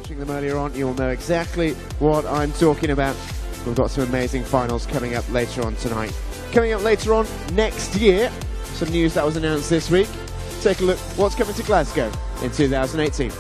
watching them earlier on, you'll know exactly what I'm talking about. We've got some amazing finals coming up later on tonight. Coming up later on next year, some news that was announced this week. Take a look what's coming to Glasgow in 2018.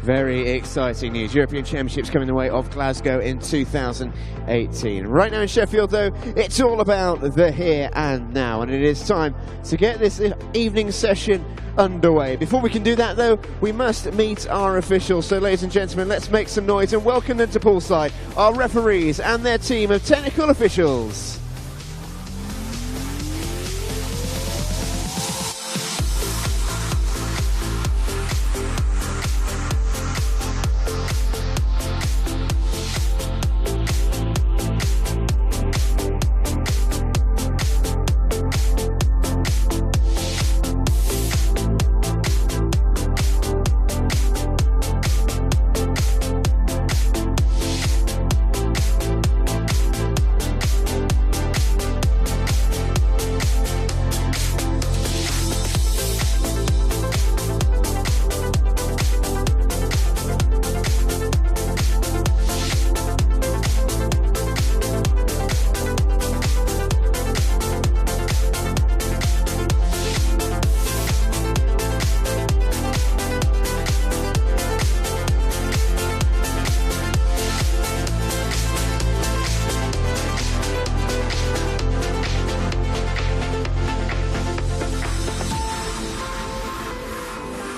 Very exciting news. European Championships coming the way of Glasgow in 2018. Right now in Sheffield, though, it's all about the here and now, and it is time to get this evening session underway. Before we can do that, though, we must meet our officials. So, ladies and gentlemen, let's make some noise and welcome them to poolside, our referees and their team of technical officials.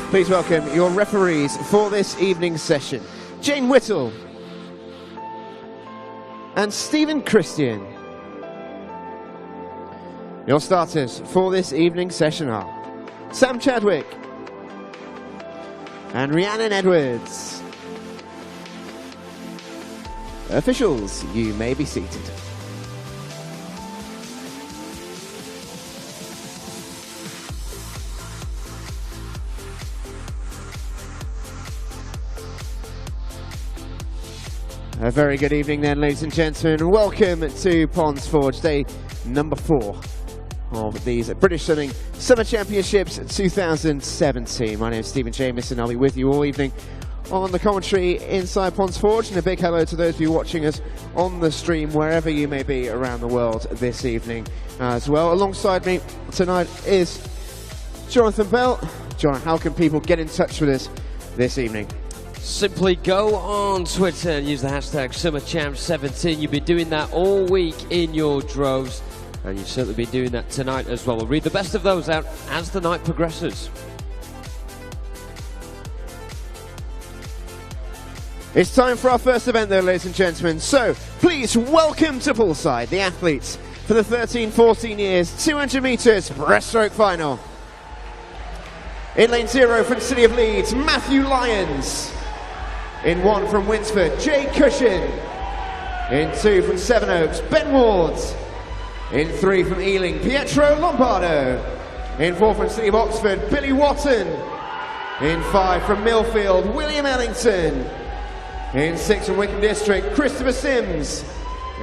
Please welcome your referees for this evening's session, Jane Whittle and Stephen Christian. Your starters for this evening's session are Sam Chadwick and Rhiannon Edwards. Officials, you may be seated. A very good evening then, ladies and gentlemen. Welcome to Ponds Forge, day number 4 of these British Swimming Summer Championships 2017. My name is Stephen Jamieson. I'll be with you all evening on the commentary inside Ponds Forge, and a big hello to those of you watching us on the stream wherever you may be around the world this evening as well. Alongside me tonight is Jonathan Bell. John, how can people get in touch with us this evening? Simply go on Twitter and use the hashtag SummerChamp17. You've been doing that all week in your droves, and you've certainly been doing that tonight as well. We'll read the best of those out as the night progresses. It's time for our first event though, ladies and gentlemen. So, please welcome to poolside the athletes for the 13-14 years 200 metres breaststroke final. In lane 0 from the City of Leeds, Matthew Lyons. In 1 from Winsford, Jay Cushion. In 2 from Sevenoaks, Ben Ward. In 3 from Ealing, Pietro Lombardo. In 4 from City of Oxford, Billy Watton. In 5 from Millfield, William Ellington. In 6 from Wickham District, Christopher Sims.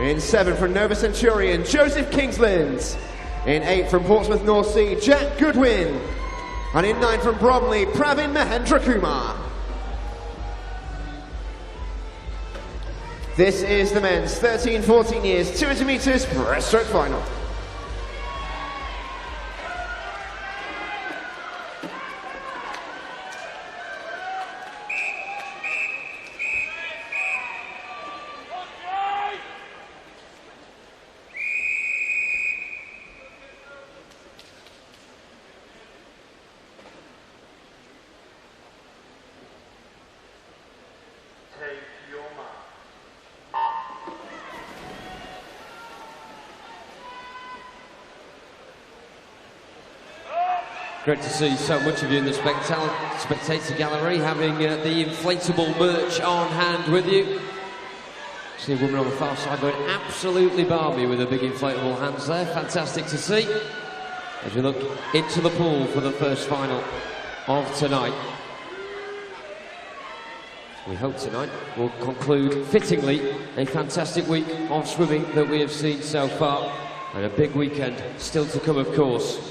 In 7 from Nova Centurion, Joseph Kingsland. In 8 from Portsmouth North Sea, Jack Goodwin. And in 9 from Bromley, Pravin Mahendrakumar. This is the men's 13-14 years 200 metres breaststroke final. Great to see so much of you in the spectator gallery having the inflatable merch on hand with you. See a woman on the far side going absolutely balmy with her big inflatable hands there. Fantastic to see as we look into the pool for the first final of tonight. We hope tonight will conclude fittingly a fantastic week of swimming that we have seen so far, and a big weekend still to come, of course,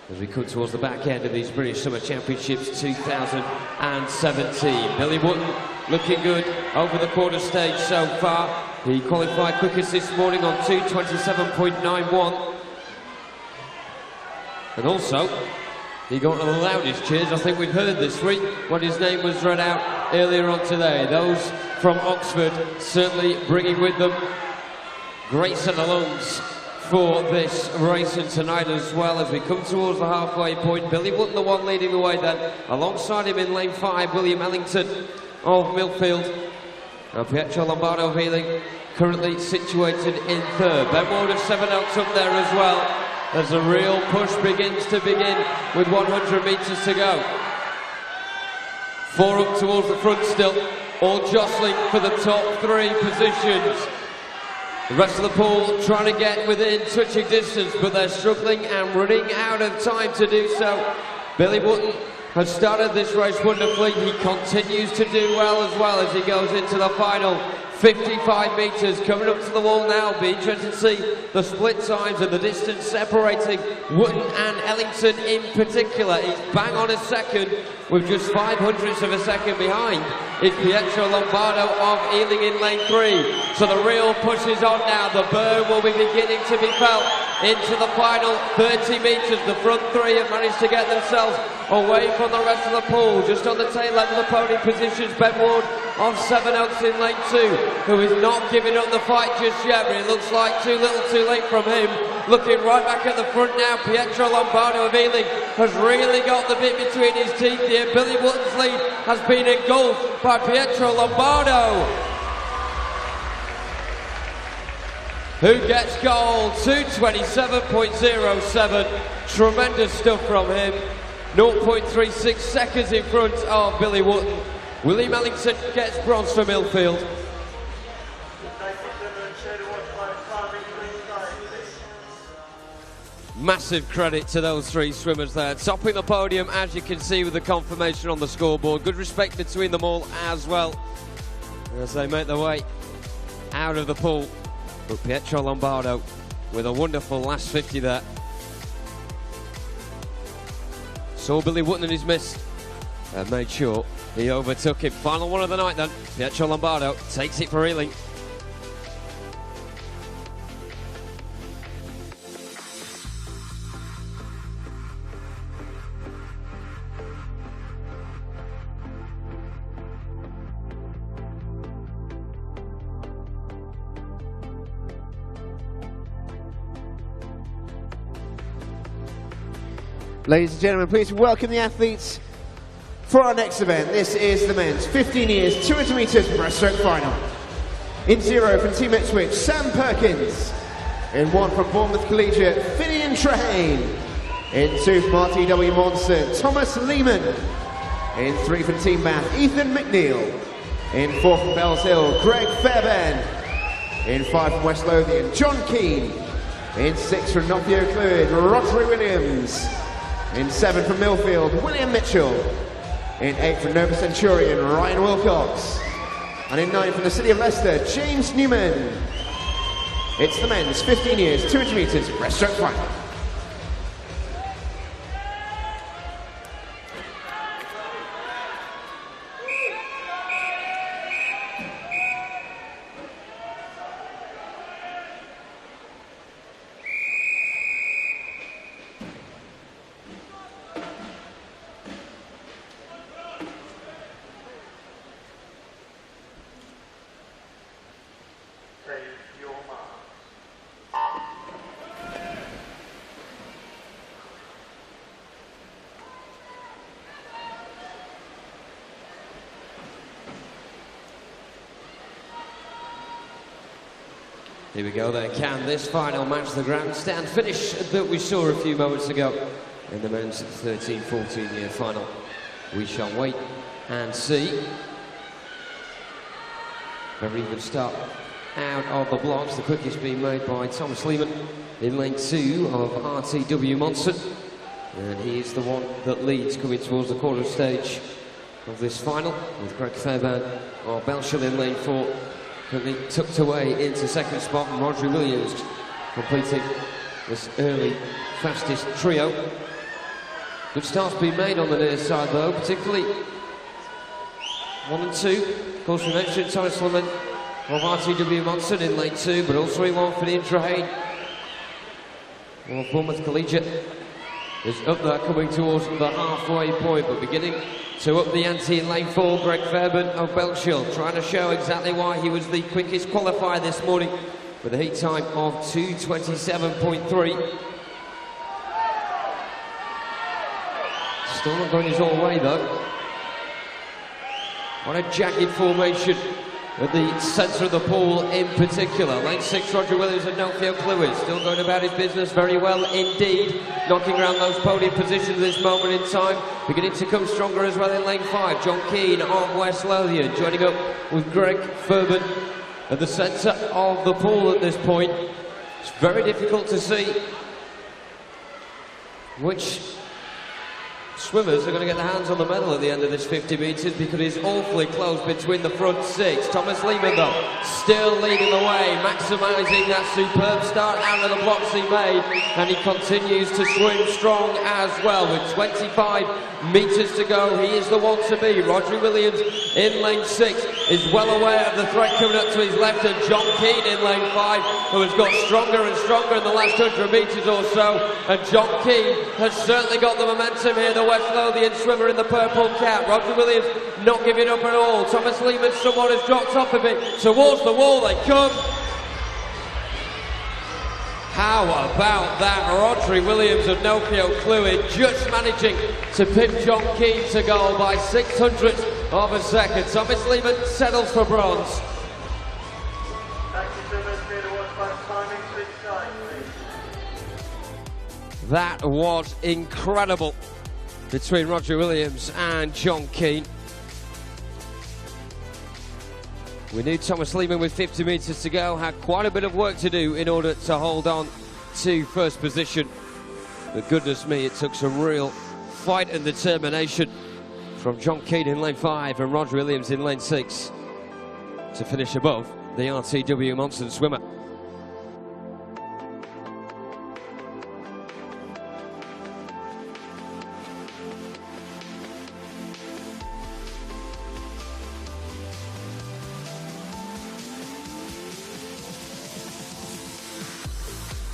as we come towards the back end of these British Summer Championships 2017. Billy Wootton looking good over the quarter stage so far. He qualified quickest this morning on 2:27.91. And also, he got the loudest cheers I think we've heard this week when his name was read out earlier on today. Those from Oxford certainly bringing with them grace in the lungs for this race and tonight as well. As we come towards the halfway point, Billy Wootton the one leading the way then. Alongside him in lane 5, William Ellington of Millfield. And Pietro Lombardo of Ealing currently situated in third. Ben Ward of Seven Oaks up there as well, as the real push begins to begin with 100 metres to go. 4 up towards the front still, all jostling for the top 3 positions. The rest of the pool trying to get within touching distance, but they're struggling and running out of time to do so. Billy Wootton has started this race wonderfully. He continues to do well as he goes into the final 55 metres. Coming up to the wall now. Be interested to see the split times and the distance separating Wootton and Ellington in particular. He's bang on a second with just 0.05 of a second behind. It's Pietro Lombardo of Ealing in lane 3. So the real push is on now. The burn will be beginning to be felt into the final 30 metres. The front 3 have managed to get themselves away from the rest of the pool. Just on the tail end of the podium positions, Ben Ward of Seven Oaks in lane 2, who is not giving up the fight just yet, but it looks like too little too late from him. Looking right back at the front now, Pietro Lombardo of Ealing has really got the bit between his teeth here. Billy Wootton's lead has been engulfed by Pietro Lombardo, who gets gold, 2:27.07. Tremendous stuff from him. 0.36 seconds in front of Billy Wootton. William Ellington gets bronze for Millfield. Massive credit to those 3 swimmers there, topping the podium as you can see with the confirmation on the scoreboard. Good respect between them all as well as they make their way out of the pool. But Pietro Lombardo with a wonderful last 50 there. Saw Billy Wootton in his miss and made sure he overtook him. Final one of the night then. Pietro Lombardo takes it for Ealing. Ladies and gentlemen, please welcome the athletes for our next event. This is the men's 15 years, 200 metres breaststroke final. In 0 from Team Ipswich, Sam Perkins. In 1 from Bournemouth Collegiate, Finian Trahane. In 2 from RTW Monson, Thomas Lehman. In 3 from Team Bath, Ethan McNeil. In 4 from Bells Hill, Greg Fairbairn. In 5 from West Lothian, John Keane. In 6 from Noppio Clwyd, Rodri Williams. In 7 from Millfield, William Mitchell. In 8 from Nova Centurion, Ryan Wilcox. And in 9 from the City of Leicester, James Newman. It's the men's 15 years, 200 metres breaststroke final. Here we go then. Can this final match the grandstand finish that we saw a few moments ago? in the men's 13-14 year final. We shall wait and see. Very even start out of the blocks, the quickest being made by Thomas Lehman in lane 2 of RTW Monson. And he is the one that leads coming towards the quarter stage of this final, with Greg Fairbairn or Belshall in lane 4, currently tucked away into second spot, and Rodri Williams completing this early fastest trio. Good starts being made on the near side though, particularly 1 and 2. Of course, we mentioned Thomas Lehman of RTW Monson in lane 2, but all 3-1 for the Intrahane. Well, Bournemouth Collegiate is up there coming towards the halfway point, but beginning to up the ante in lane 4. Greg Fairbairn of Belshall trying to show exactly why he was the quickest qualifier this morning with a heat time of 2:27.3. Still not going his all way though. What a jagged formation at the centre of the pool in particular. Lane 6, Roger Williams and Nofio Clewis still going about his business very well indeed, knocking around those podium positions at this moment in time. Beginning to come stronger as well in lane 5. John Keane of West Lothian joining up with Greg Fairbairn at the centre of the pool at this point. It's very difficult to see which swimmers are going to get their hands on the medal at the end of this 50 metres, because it's awfully close between the front 6. Thomas Lehman though, still leading the way, maximising that superb start out of the blocks he made, and he continues to swim strong as well. With 25 metres to go, he is the one to be. Rodri Williams in lane 6 is well aware of the threat coming up to his left, and John Keane in lane 5, who has got stronger and stronger in the last 100 metres or so, and John Keane has certainly got the momentum here, the West Lothian swimmer in the purple cap. Roger Williams not giving up at all. Thomas Lehman, someone has dropped off a bit. Towards the wall they come. How about that? Rodri Williams and Nofio Clewis just managing to pin John Keane to goal by 600ths of a second. Thomas Lehman settles for bronze. That was incredible between Roger Williams and John Keane. We knew Thomas Lehman with 50 metres to go had quite a bit of work to do in order to hold on to first position. But goodness me, it took some real fight and determination from John Keane in lane 5 and Roger Williams in lane 6 to finish above the RTW Monson swimmer.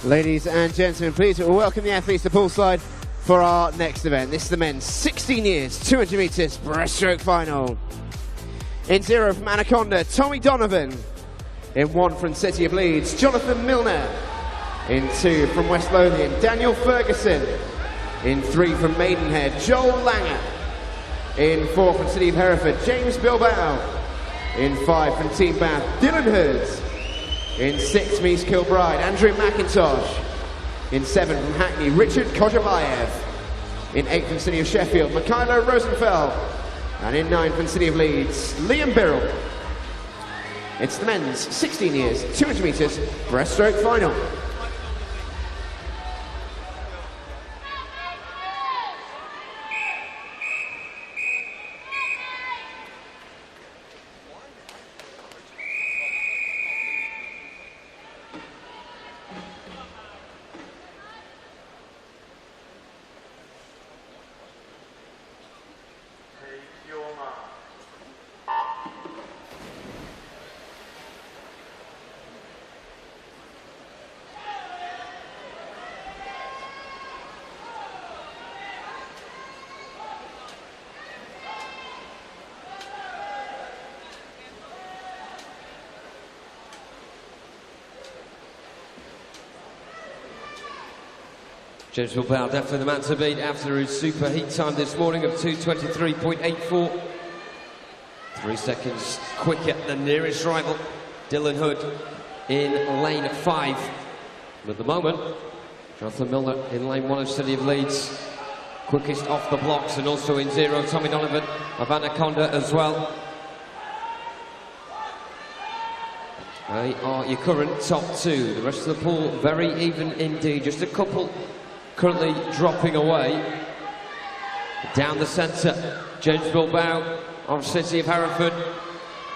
Ladies and gentlemen, please welcome the athletes to poolside for our next event. This is the men's 16 years, 200 metres breaststroke final. In 0 from Anaconda, Tommy Donovan. In 1 from City of Leeds, Jonathan Milner. In 2 from West Lothian, Daniel Ferguson. In 3 from Maidenhead, Joel Langer. In 4 from City of Hereford, James Bilbao. In 5 from Team Bath, Dylan Hurds. In 6 from East Kilbride, Andrew McIntosh. In 7 from Hackney, Richard Kojovayev. In 8 from City of Sheffield, Mikhailo Rosenfeld. And in 9 from City of Leeds, Liam Birrell. It's the men's 16 years, 200 metres breaststroke final. James Bilbao, definitely the man to beat after his super heat time this morning of 2:23.84. 3 seconds quicker than nearest rival, Dylan Hood, in lane 5. But at the moment, Jonathan Milner in lane 1 of City of Leeds quickest off the blocks, and also in zero, Tommy Donovan of Anaconda as well. They are your current top two. The rest of the pool very even indeed. Just a couple currently dropping away. Down the centre, James Bilbao of City of Hereford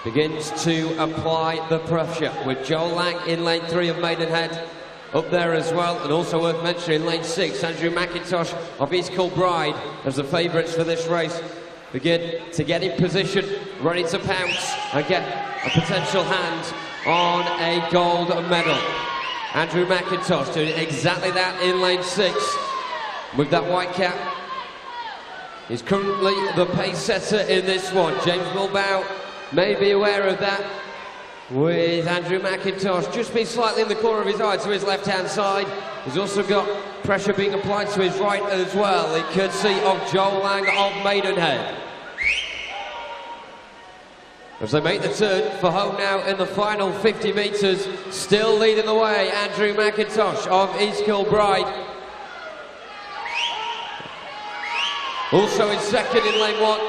begins to apply the pressure with Joel Lang in lane 3 of Maidenhead up there as well, and also worth mentioning in lane 6, Andrew McIntosh of East Kilbride as the favourites for this race begin to get in position, ready to pounce and get a potential hand on a gold medal. Andrew McIntosh doing exactly that in lane 6 with that white cap. He's currently the pace setter in this one. James Bilbao may be aware of that, with Andrew McIntosh just being slightly in the corner of his eye to his left-hand side. He's also got pressure being applied to his right as well, in courtesy of Joel Lang of Maidenhead. As they make the turn for home now in the final 50 metres, still leading the way, Andrew McIntosh of East Kilbride. Also in second in lane 1,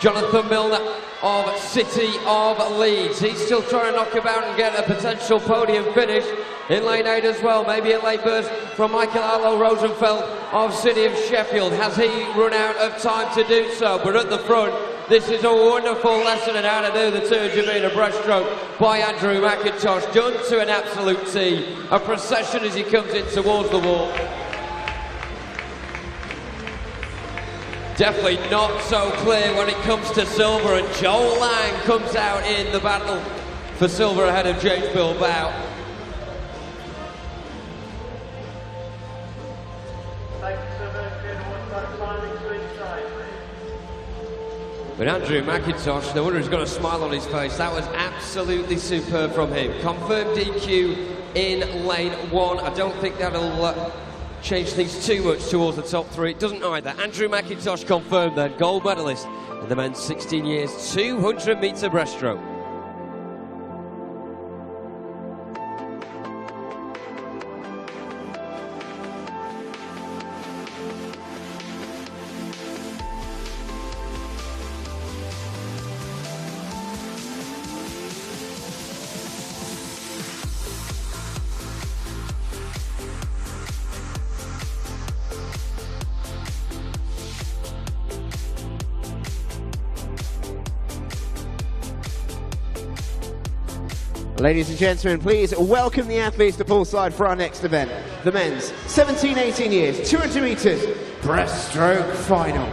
Jonathan Milner of City of Leeds. He's still trying to knock about and get a potential podium finish. In lane 8 as well, maybe a late burst from Michael Arlo Rosenfeld of City of Sheffield. Has he run out of time to do so? But at the front, this is a wonderful lesson in how to do the 200-metre breaststroke by Andrew McIntosh, done to an absolute T. A procession as he comes in towards the wall. Definitely not so clear when it comes to silver, and Joel Lang comes out in the battle for silver ahead of James Bilbao. But Andrew McIntosh, no wonder he's got a smile on his face. That was absolutely superb from him. Confirmed DQ in lane 1. I don't think that'll change things too much towards the top 3. It doesn't either. Andrew McIntosh confirmed then, gold medalist in the men's 16 years 200-metre breaststroke. Ladies and gentlemen, please welcome the athletes to poolside for our next event, the men's 17-18 years, 200 metres breaststroke final.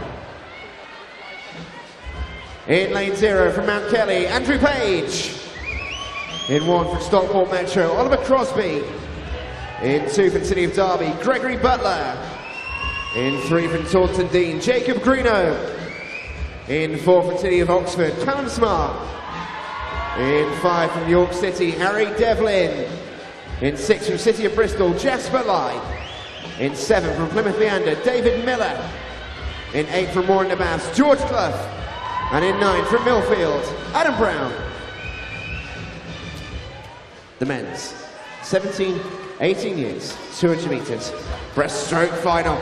In lane 0 from Mount Kelly, Andrew Page. In 1 from Stockport Metro, Oliver Crosby. In 2 from City of Derby, Gregory Butler. In 3 from Taunton Dean, Jacob Greeno. In 4 from City of Oxford, Callum Smart. In 5 from York City, Harry Devlin. In 6 from City of Bristol, Jasper Lai. In 7 from Plymouth Leander, David Miller. In 8 from Warren Nabas, George Clough. And in 9 from Millfield, Adam Brown. The men's 17-18 years, 200 metres, breaststroke final.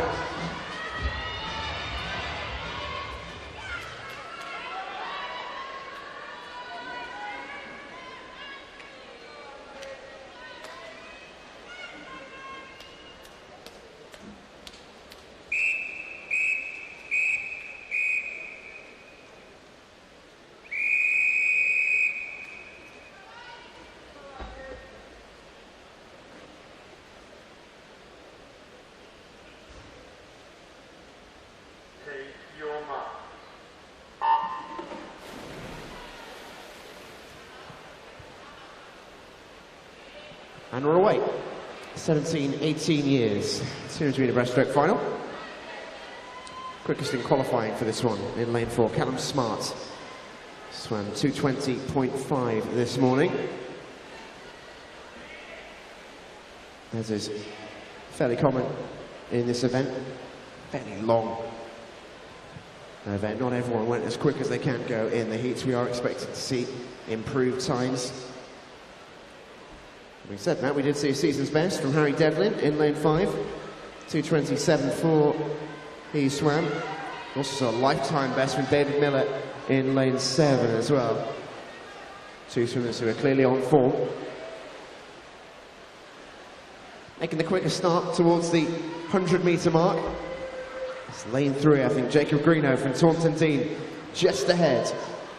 And we're away. 17-18 years, 200 metre breaststroke final. Quickest in qualifying for this one in lane 4, Callum Smart. Swam 2:20.5 this morning. As is fairly common in this event, fairly long event. Not everyone went as quick as they can go in the heats. We are expecting to see improved times. Having said that, we did see a season's best from Harry Devlin in lane 5, 2:27.4 he swam. Also saw a lifetime best from David Miller in lane 7 as well. Two swimmers who are clearly on form. Making the quickest start towards the 100-metre mark. It's lane 3, I think. Jacob Greeno from Taunton Dean just ahead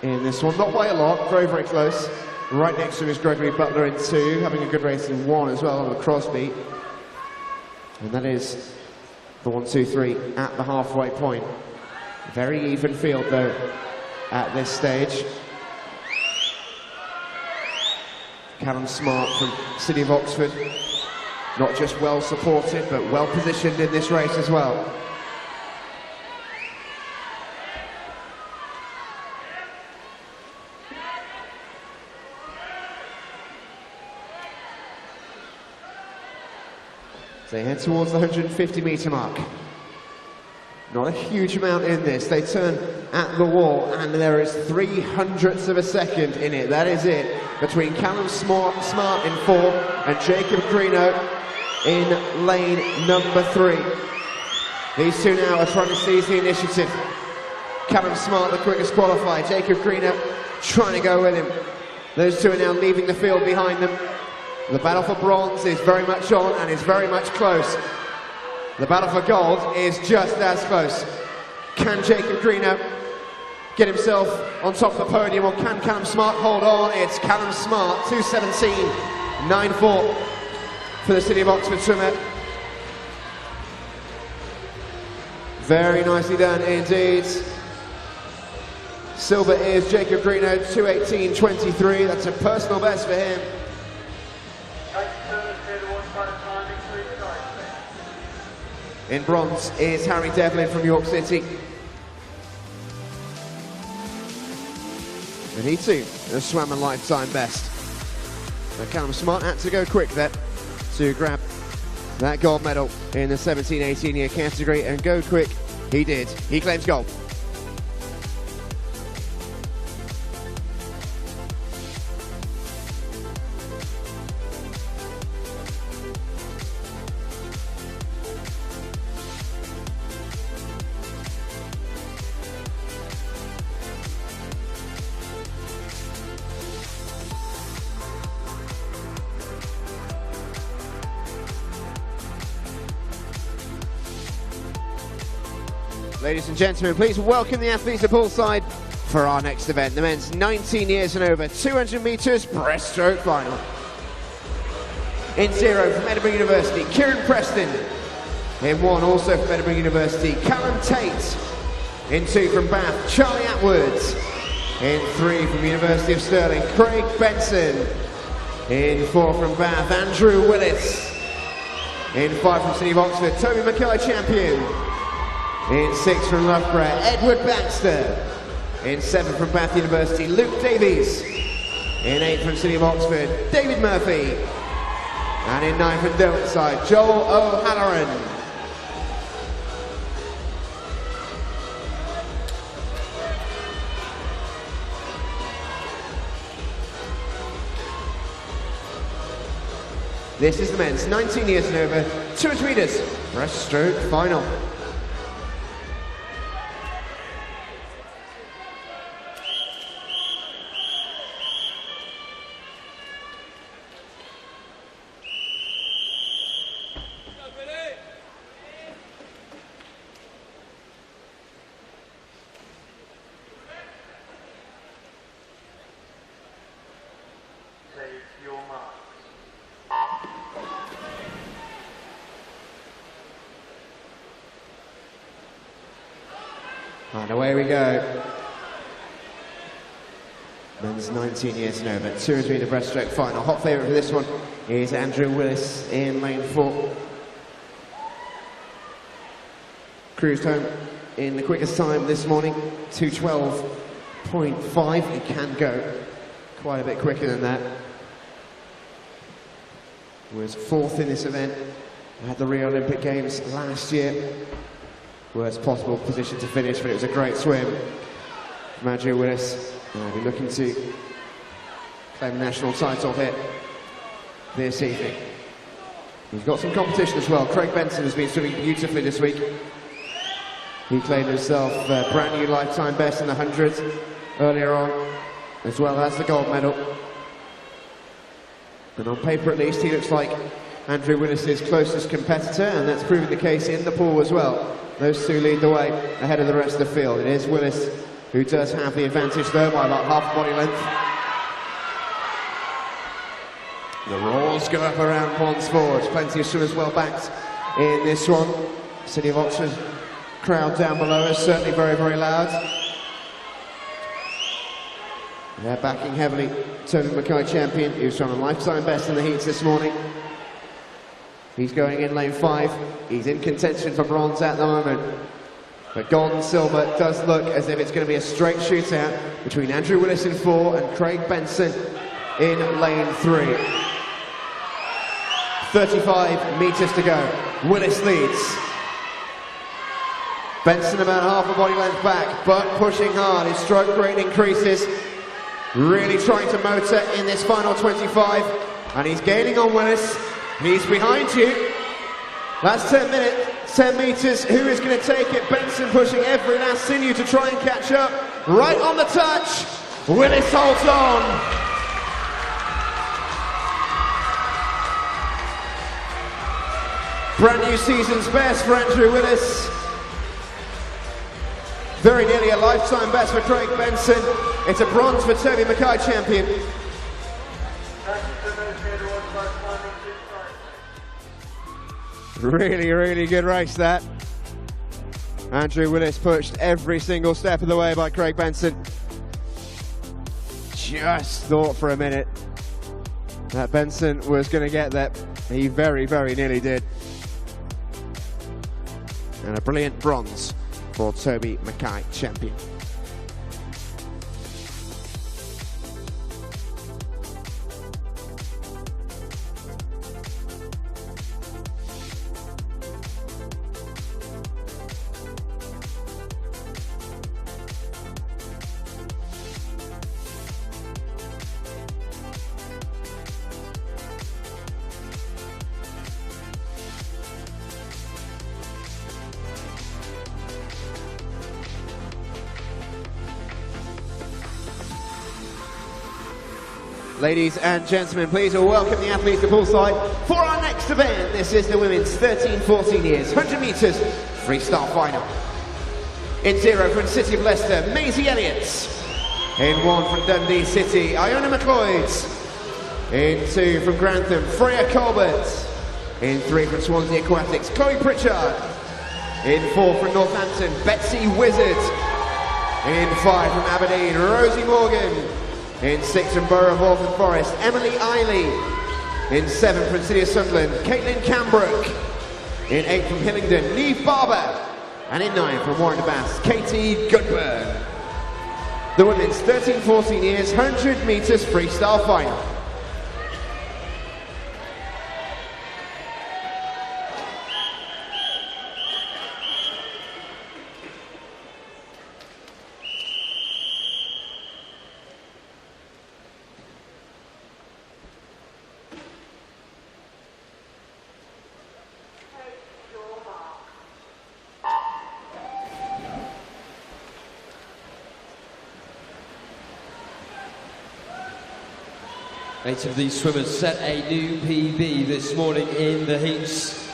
in this one. Not by a lot, very, very close. Right next to him is Gregory Butler in 2, having a good race in 1 as well, with Crosby. And that is the 1, 2, 3 at the halfway point. Very even field though at this stage. Callum Smart from City of Oxford, not just well supported but well positioned in this race as well. So they head towards the 150-metre mark. Not a huge amount in this. They turn at the wall and there is 0.03 of a second in it. That is it. Between Callum Smart in 4 and Jacob Greeno in lane number 3. These two now are trying to seize the initiative. Callum Smart, the quickest qualifier. Jacob Greeno trying to go with him. Those two are now leaving the field behind them. The battle for bronze is very much on and is very much close. The battle for gold is just as close. Can Jacob Greeno get himself on top of the podium, or can Callum Smart hold on? It's Callum Smart, 2:17.94 for the City of Oxford swimmer. Very nicely done indeed. Silver is Jacob Greeno, 2:18.23. That's a personal best for him. In bronze is Harry Devlin from York City. And he too has swam a lifetime best. So Callum Smart had to go quick there to grab that gold medal in the 17-18 year category, and go quick he did. He claims gold. Ladies and gentlemen, please welcome the athletes at poolside for our next event, the men's 19 years and over 200 metres breaststroke final. In 0 from Edinburgh University, Kieran Preston. In 1 also from Edinburgh University, Callum Tate. In 2 from Bath, Charlie Atwoods. In 3 from University of Stirling, Craig Benson. In 4 from Bath, Andrew Willis. In 5 from City of Oxford, Toby Mackay champion. In 6 from Loughborough, Edward Baxter. In 7 from Bath University, Luke Davies. In 8 from City of Oxford, David Murphy. And in 9 from Derwentsside, Joel O'Halloran. This is the men's 19 years and over 200 metres breaststroke final. And away we go. Men's 19 years and over, 200 metre breaststroke final. Hot favourite for this one is Andrew Willis in lane 4. Cruised home in the quickest time this morning, 2:12.5. He can go quite a bit quicker than that. Was 4th in this event at the Rio Olympic Games last year. Worst possible position to finish, but it was a great swim from Adju Willis. I'll be looking to claim the national title here this evening. He's got some competition as well. Craig Benson has been swimming beautifully this week. He claimed himself a brand new lifetime best in the 100 earlier on, as well as the gold medal. And on paper at least, he looks like Andrew Willis's closest competitor, and that's proving the case in the pool as well. Those two lead the way ahead of the rest of the field. It is Willis who does have the advantage though by about half body length. The roars go up around Ponds Forge. Plenty of swimmers well backed in this one. City of Oxford crowd down below us, certainly very, very loud. They're backing heavily Toby Mackay champion, who's trying a lifetime best in the heats this morning. He's going in lane 5. He's in contention for bronze at the moment. But gold and silver does look as if it's going to be a straight shootout between Andrew Willis in 4 and Craig Benson in lane 3. 35 metres to go. Willis leads. Benson about half a body length back, but pushing hard. His stroke rate increases. Really trying to motor in this final 25. And he's gaining on Willis. He's behind you. Last 10 metres. Who is going to take it? Benson pushing every last sinew to try and catch up. Right on the touch. Willis holds on. Brand new season's best for Andrew Willis. Very nearly a lifetime best for Craig Benson. It's a bronze for Toby Mackay champion. Really, really good race that. Andrew Willis pushed every single step of the way by Craig Benson. Just thought for a minute that Benson was going to get that. He very, very nearly did. And a brilliant bronze for Toby Mackay champion. Ladies and gentlemen, please welcome the athletes to poolside for our next event. This is the women's 13-14 years 100 metres freestyle final. In 0 from City of Leicester, Maisie Elliott. In 1 from Dundee City, Iona McLeod. In 2 from Grantham, Freya Colbert. In 3 from Swansea Aquatics, Chloe Pritchard. In 4 from Northampton, Betsy Wizard. In 5 from Aberdeen, Rosie Morgan. In 6 from Borough of Waltham Forest, Emily Eiley. In 7 from City of Sunderland, Caitlin Cambrook. In 8 from Hillingdon, Neve Barber. And in 9 from Warren de Bass, Katie Goodburn. The women's 13-14 years 100 metres freestyle final. Eight of these swimmers set a new PB this morning in the heats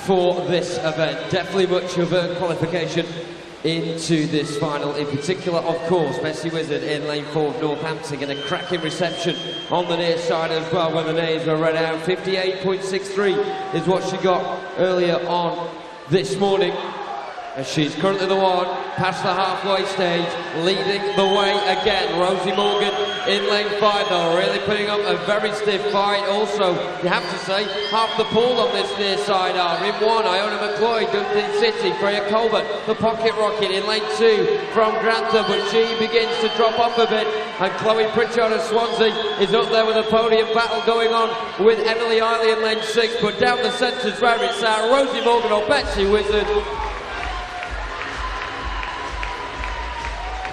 for this event. Definitely much of a qualification into this final. In particular, of course, Betsy Wizard in lane 4 of Northampton, and a cracking reception on the near side as well when the names were read out. 58.63 is what she got earlier on this morning. As she's currently the one past the halfway stage, leading the way again. Rosie Morgan in lane 5 though, really putting up a very stiff fight. Also, you have to say, half the pool on this near side are in 1, Iona McLeod, Dundee City, Freya Colbert, the pocket rocket in lane 2 from Grantham, but she begins to drop off a bit, and Chloe Pritchard of Swansea is up there with a podium battle going on with Emily Eiley in lane 6, but down the centres where it's at, Rosie Morgan or Betsy Wizard.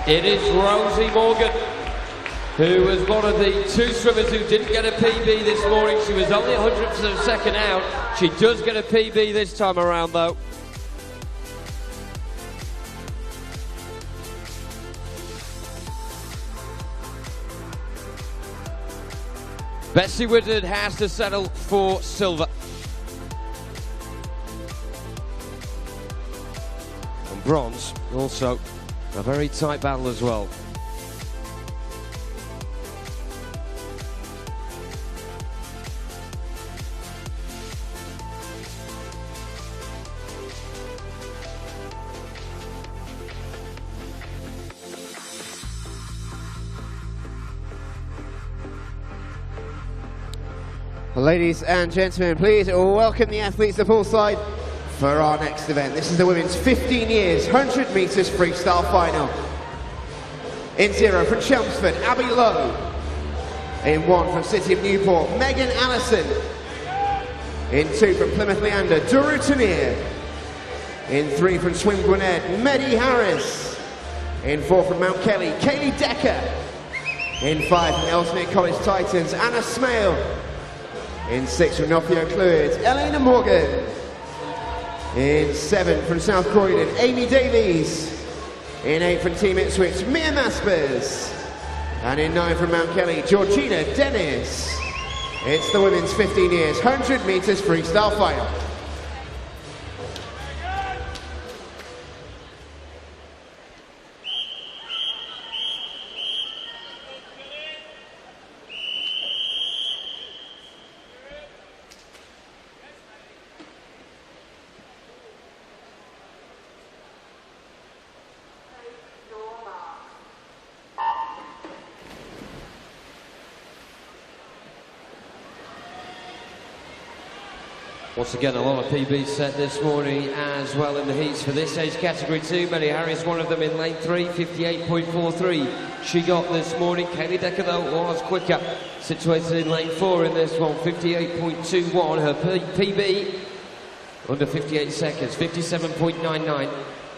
It is Rosie Morgan, who was one of the 2 swimmers who didn't get a PB this morning. She was only 100th of a second out. She does get a PB this time around though. Bessie Woodard has to settle for silver. And bronze, also a very tight battle as well. Ladies and gentlemen, please welcome the athletes to poolside for our next event. This is the women's 15 years 100 meters freestyle final. In 0 from Chelmsford, Abby Lowe. In 1 from City of Newport, Megan Allison. In 2 from Plymouth Leander, Duru Tanir. In 3 from Swim Gwynedd, Medley Harris. In 4 from Mount Kelly, Kaylee Decker. In 5 from Ellesmere College Titans, Anna Smale. In 6 from Nottingham Clwyd, Elena Morgan. In 7 from South Croydon, Amy Davies. In 8 from Team Ipswich, Mia Maspers. And in 9 from Mount Kelly, Georgina Dennis. It's the women's 15 years 100 meters freestyle final. Once again, a lot of PBs set this morning as well in the heats for this age category too. Medley Harris, one of them in lane 3, 58.43. She got this morning. Kaylee Decker, though, was quicker. Situated in lane 4 in this one, 58.21. Her PB under 58 seconds, 57.99,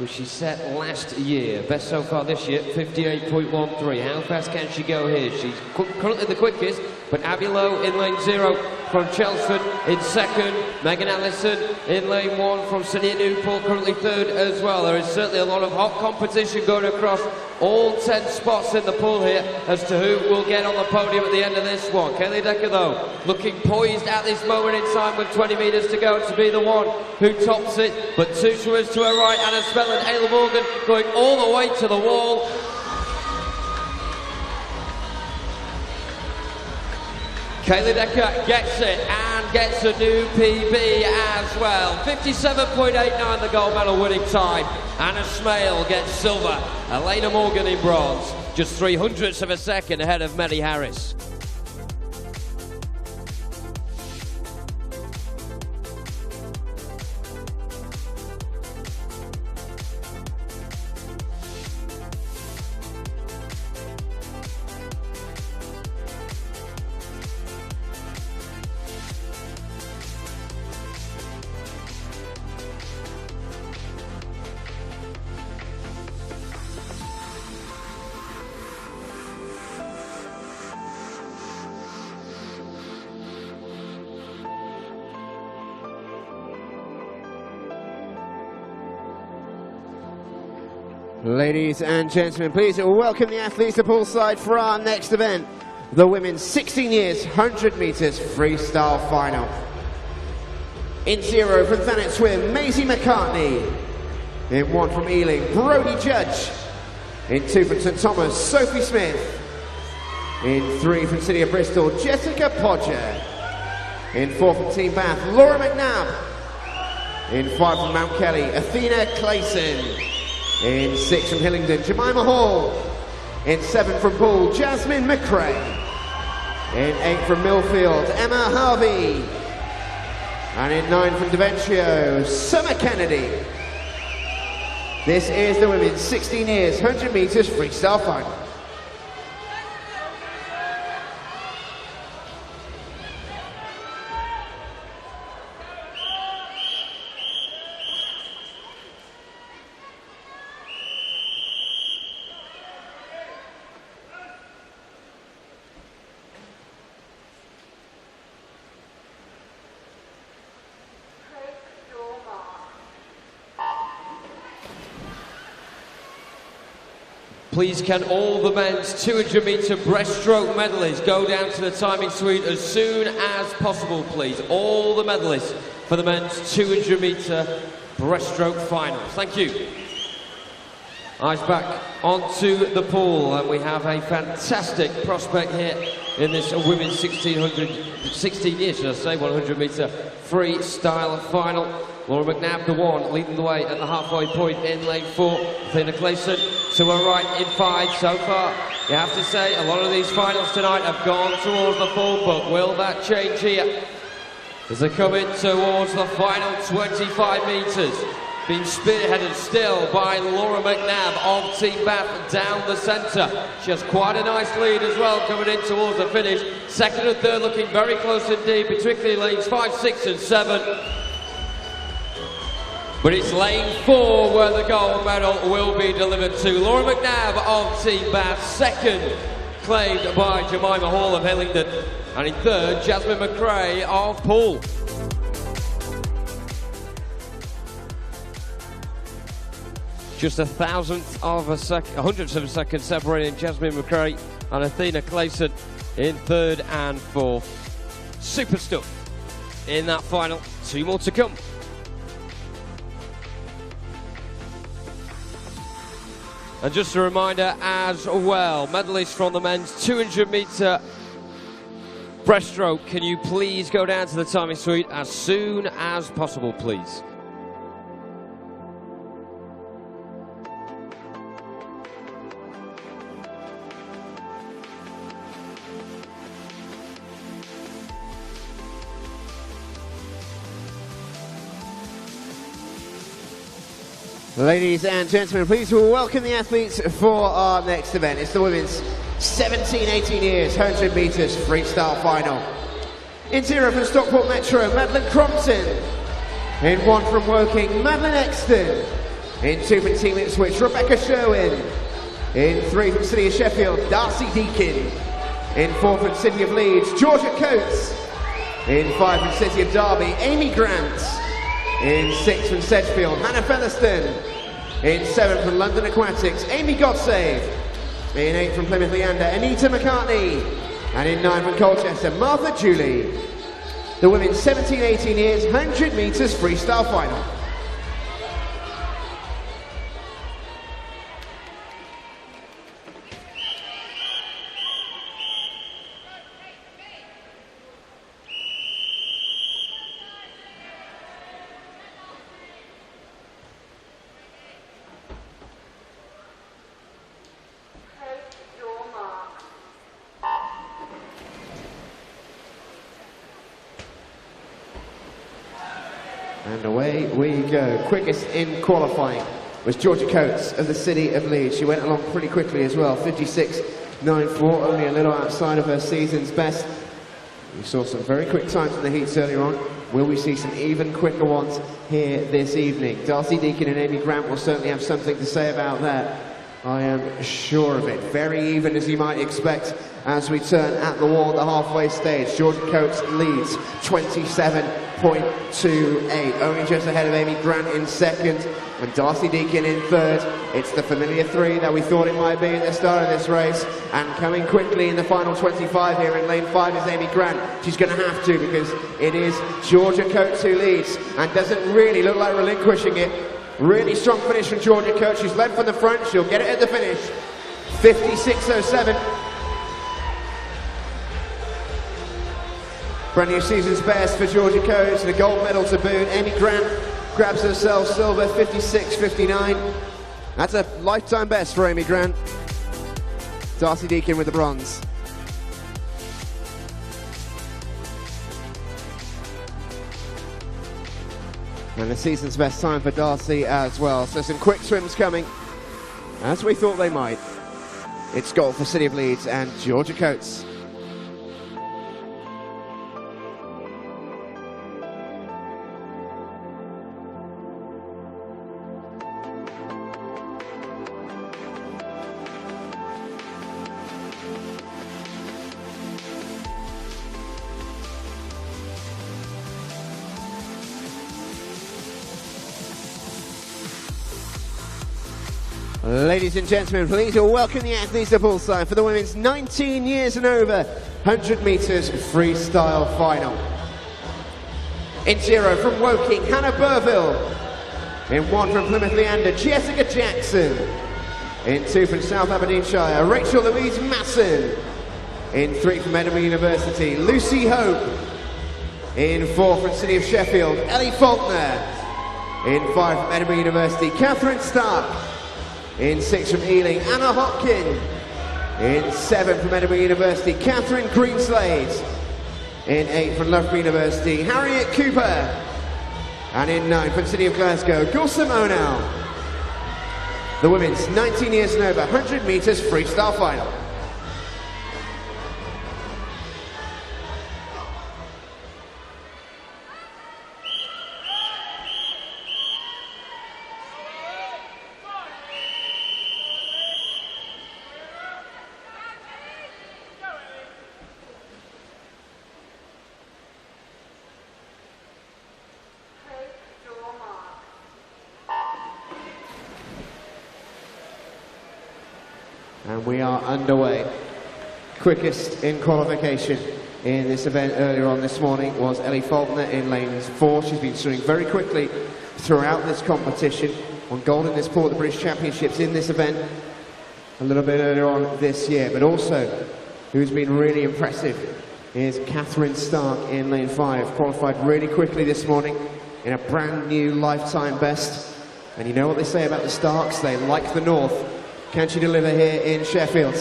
which she set last year. Best so far this year, 58.13. How fast can she go here? She's currently the quickest, but Abby Lowe in lane 0 from Chelmsford in 2nd. Megan Allison in lane 1 from City of Newport, currently 3rd as well. There is certainly a lot of hot competition going across all 10 spots in the pool here as to who will get on the podium at the end of this one. Kaylee Decker, though, looking poised at this moment in time with 20 metres to go to be the one who tops it. But two to her right, Anna Smell and Ayla Morgan going all the way to the wall. Kaylee Decker gets it and gets a new PB as well. 57.89, the gold medal winning time. Anna Smale gets silver. Elena Morgan in bronze. Just 0.03 of a second ahead of Medley Harris. Ladies and gentlemen, please welcome the athletes to poolside for our next event, the women's 16 years 100 meters freestyle final. In 0 from Thanet Swim, Maisie McCartney. In 1 from Ealing, Brody Judge. In 2 from St Thomas, Sophie Smith. In 3 from City of Bristol, Jessica Podger. In 4 from Team Bath, Laura McNabb. In 5 from Mount Kelly, Athena Clayson. In 6 from Hillingdon, Jemima Hall. In 7 from Poole, Jasmine McRae. In 8 from Millfield, Emma Harvey. And in 9 from Deventrio, Summer Kennedy. This is the women's 16 years 100 meters freestyle final. Please can all the men's 200 metre breaststroke medleys go down to the timing suite as soon as possible, please. All the medleys for the men's 200 metre breaststroke final. Thank you. Eyes back onto the pool, and we have a fantastic prospect here in this women's 16 years, should I say, 100 metre freestyle final. Laura McNabb, the one, leading the way at the halfway point in lane 4. Athena Clayson to her right in 5 so far. You have to say, a lot of these finals tonight have gone towards the pool, but will that change here? As they come in towards the final 25 metres, being spearheaded still by Laura McNabb of Team Bath down the centre. She has quite a nice lead as well coming in towards the finish. Second and third looking very close indeed, particularly lanes 5, 6 and 7. But it's lane 4 where the gold medal will be delivered to Laura McNabb of Team Bath. Second claimed by Jemima Hall of Hillingdon. And in third, Jasmine McRae of Poole. Just a thousandth of a second, 100th of a second separating Jasmine McRae and Athena Clayson in third and fourth. Super stuff in that final. 2 more to come. And just a reminder as well, medalists from the men's 200 metre breaststroke, can you please go down to the timing suite as soon as possible, please? Ladies and gentlemen, please welcome the athletes for our next event. It's the women's 17-18 years 100 metres freestyle final. In 0 from Stockport Metro, Madeline Crompton. In 1 from Woking, Madeline Exton. In 2 from Team Ipswich, Rebecca Sherwin. In 3 from City of Sheffield, Darcy Deakin. In 4 from City of Leeds, Georgia Coates. In 5 from City of Derby, Amy Grant. In 6 from Sedgefield, Hannah Featherstone. In 7 from London Aquatics, Amy Godsave. In 8 from Plymouth Leander, Anita McCartney. And in 9 from Colchester, Martha Julie. The women's 17-18 years 100 metres freestyle final. And away we go. Quickest in qualifying was Georgia Coates of the City of Leeds. She went along pretty quickly as well, 56.94, only a little outside of her season's best. We saw some very quick times in the heats earlier on. Will we see some even quicker ones here this evening? Darcy Deakin and Amy Grant will certainly have something to say about that. I am sure of it. Very even, as you might expect, as we turn at the wall at the halfway stage. Georgia Coates leads 27.28, only just ahead of Amy Grant in second and Darcy Deakin in third. It's the familiar 3 that we thought it might be at the start of this race, and coming quickly in the final 25 here in lane 5 is Amy Grant. She's going to have to, because it is Georgia Coates who leads and doesn't really look like relinquishing it. Really strong finish from Georgia Coates. She's led from the front. She'll get it at the finish. 56.07. Brand new season's best for Georgia Coates and a gold medal to boot. Amy Grant grabs herself silver, 56.59. That's a lifetime best for Amy Grant. Darcy Deakin with the bronze. And the season's best time for Darcy as well. So some quick swims coming, as we thought they might. It's gold for City of Leeds and Georgia Coates. Ladies and gentlemen, please welcome the athletes to poolside for the women's 19 years and over 100 meters freestyle final. In 0 from Woking, Hannah Burville. In 1 from Plymouth Leander, Jessica Jackson. In 2 from South Aberdeenshire, Rachel Louise Masson. In 3 from Medley University, Lucy Hope. In 4 from City of Sheffield, Ellie Faulkner. In 5 from Edinburgh University, Catherine Stark. In 6 from Ealing, Anna Hopkin. In 7 from Edinburgh University, Catherine Greenslade. In 8 from Loughborough University, Harriet Cooper. And in 9 from City of Glasgow, Gulsum O'Neill. The women's 19 years and over 100 meters freestyle final. And we are underway. Quickest in qualification in this event earlier on this morning was Ellie Faulkner in lanes 4. She's been swimming very quickly throughout this competition. Won gold in this pool at the British Championships in this event a little bit earlier on this year. But also, who's been really impressive is Catherine Stark in lane 5. Qualified really quickly this morning in a brand new lifetime best. And you know what they say about the Starks? They like the north. Can she deliver here in Sheffield?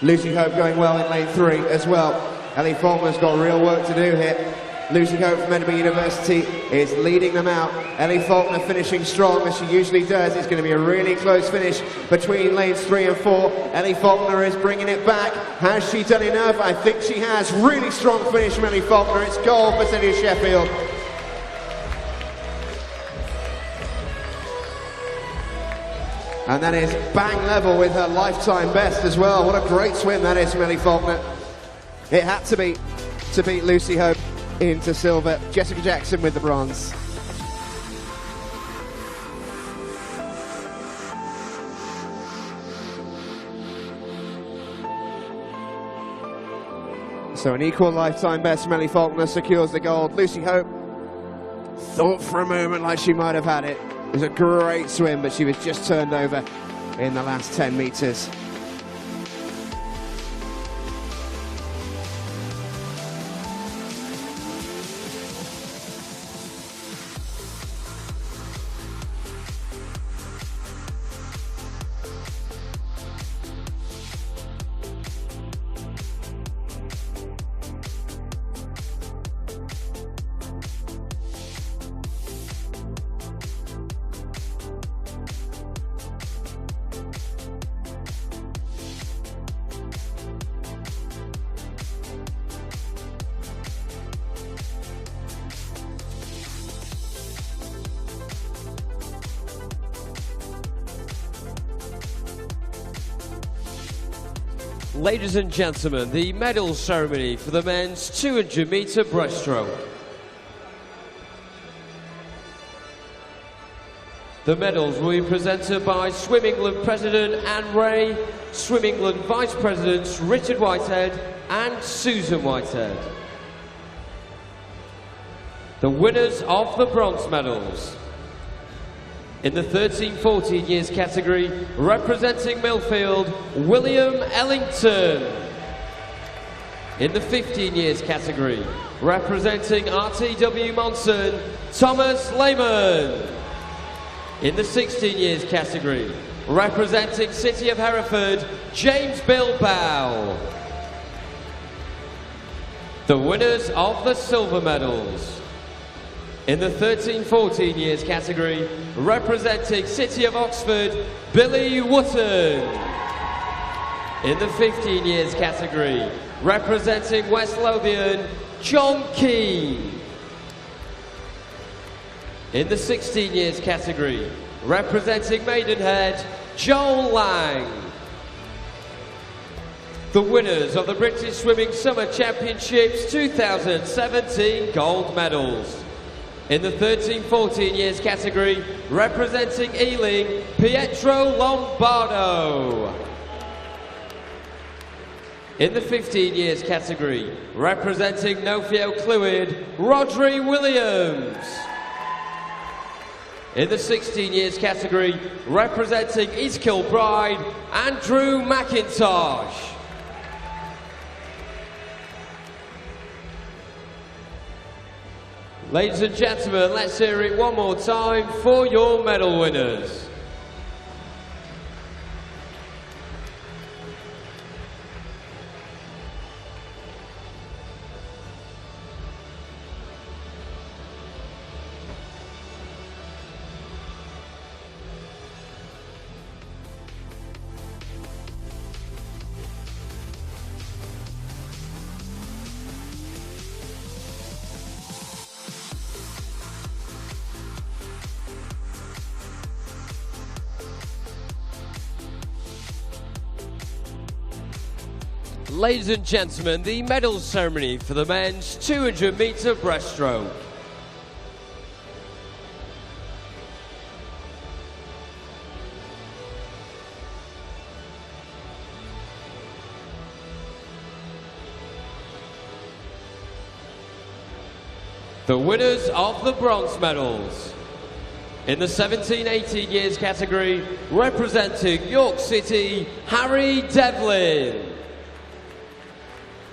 Lucy Hope going well in lane 3 as well. Ellie Faulkner's got real work to do here. Lucy Hope from Edinburgh University is leading them out. Ellie Faulkner finishing strong as she usually does. It's going to be a really close finish between lanes 3 and 4. Ellie Faulkner is bringing it back. Has she done enough? I think she has. Really strong finish from Ellie Faulkner. It's gold for City of Sheffield. And that is bang level with her lifetime best as well. What a great swim that is from Ellie Faulkner. It had to beat Lucy Hope into silver. Jessica Jackson with the bronze. So an equal lifetime best from Ellie Faulkner secures the gold. Lucy Hope thought for a moment like she might have had it. It was a great swim, but she was just turned over in the last 10 meters. Ladies and gentlemen, the medal ceremony for the men's 200 meter breaststroke. The medals will be presented by Swim England President Anne Ray, Swim England Vice Presidents Richard Whitehead and Susan Whitehead. The winners of the bronze medals. In the 13-14 years category, representing Millfield, William Ellington. In the 15 years category, representing RTW Monson, Thomas Lehman. In the 16 years category, representing City of Hereford, James Bilbao. The winners of the silver medals. In the 13-14 years category, representing City of Oxford, Billy Wotton. In the 15 years category, representing West Lothian, John Keane. In the 16 years category, representing Maidenhead, Joel Lang. The winners of the British Swimming Summer Championships 2017 gold medals. In the 13-14 years category, representing Ealing, Pietro Lombardo. In the 15 years category, representing Nofio Clwyd, Rodri Williams. In the 16 years category, representing East Kilbride, Andrew McIntosh. Ladies and gentlemen, let's hear it one more time for your medal winners. Ladies and gentlemen, the medal ceremony for the men's 200-meter breaststroke. The winners of the bronze medals. In the 17-18 years category, representing York City, Harry Devlin.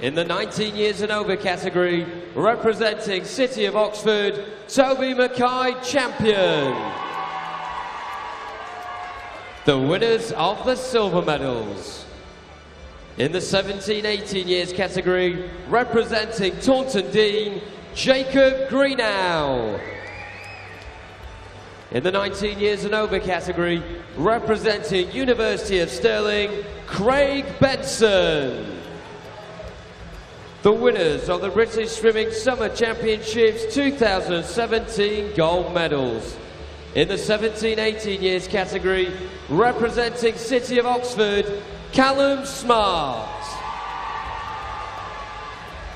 In the 19 years and over category, representing City of Oxford, Toby Mackay champion. The winners of the silver medals. In the 17-18 years category, representing Taunton Dean, Jacob Greenow. In the 19 years and over category, representing University of Stirling, Craig Benson. The winners of the British Swimming Summer Championships 2017 gold medals. In the 17-18 years category, representing City of Oxford, Callum Smart.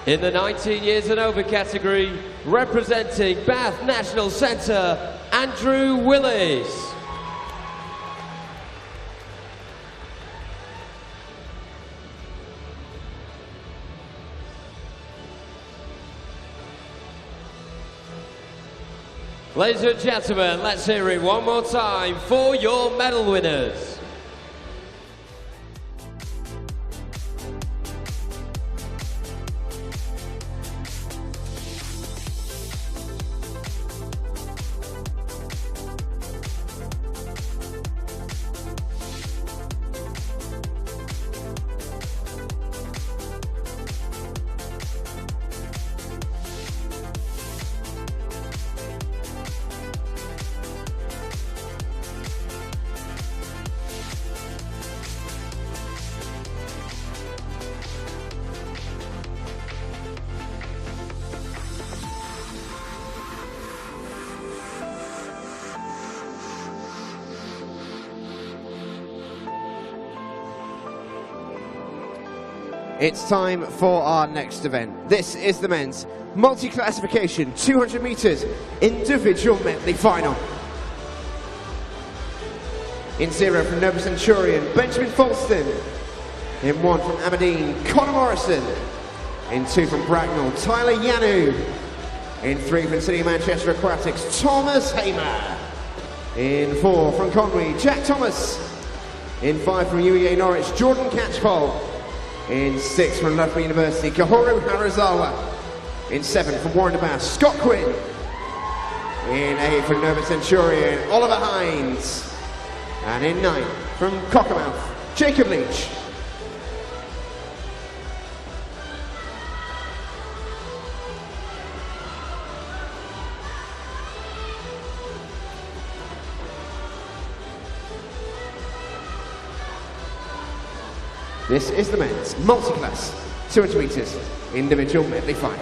In the 19 years and over category, representing Bath National Centre, Andrew Willis. Ladies and gentlemen, let's hear it one more time for your medal winners. It's time for our next event. This is the men's multi-classification 200 metres individual medley final. In 0 from Nova Centurion, Benjamin Falston. In 1 from Aberdeen, Conor Morrison. In 2 from Bracknell, Tyler Yanu. In 3 from City of Manchester Aquatics, Thomas Hamer. In 4 from Conwy, Jack Thomas. In 5 from UEA Norwich, Jordan Catchpole. In 6 from Loughborough University, Kahoru Harazawa. In 7 from Warren de Bass, Scott Quinn. In 8 from Nova Centurion, Oliver Hines. And in 9 from Cockermouth, Jacob Leach. This is the men's multi-class 200 metres individual medley final.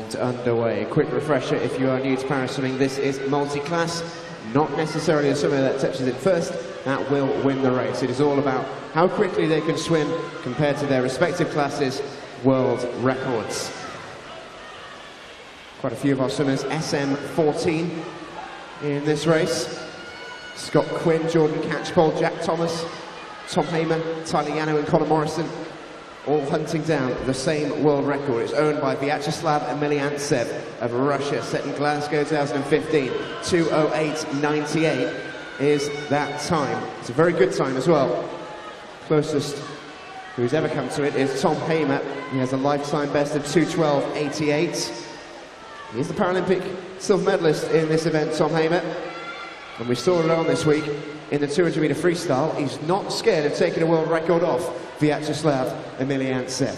And underway. Quick refresher if you are new to paraswimming, this is multi-class, not necessarily a swimmer that touches it first that will win the race. It is all about how quickly they can swim compared to their respective classes' world records. Quite a few of our swimmers SM14 in this race. Scott Quinn, Jordan Catchpole, Jack Thomas, Tom Hamer, Tyler Yano and Conor Morrison, all hunting down the same world record. It's owned by Vyacheslav Emeliantsev of Russia, set in Glasgow 2015. 2:08.98 is that time. It's a very good time as well. Closest who's ever come to it is Tom Hamer. He has a lifetime best of 2:12.88. He's the Paralympic silver medalist in this event, Tom Hamer. And we saw it on this week in the 200 meter freestyle. He's not scared of taking a world record off Vyacheslav Emeliantsev.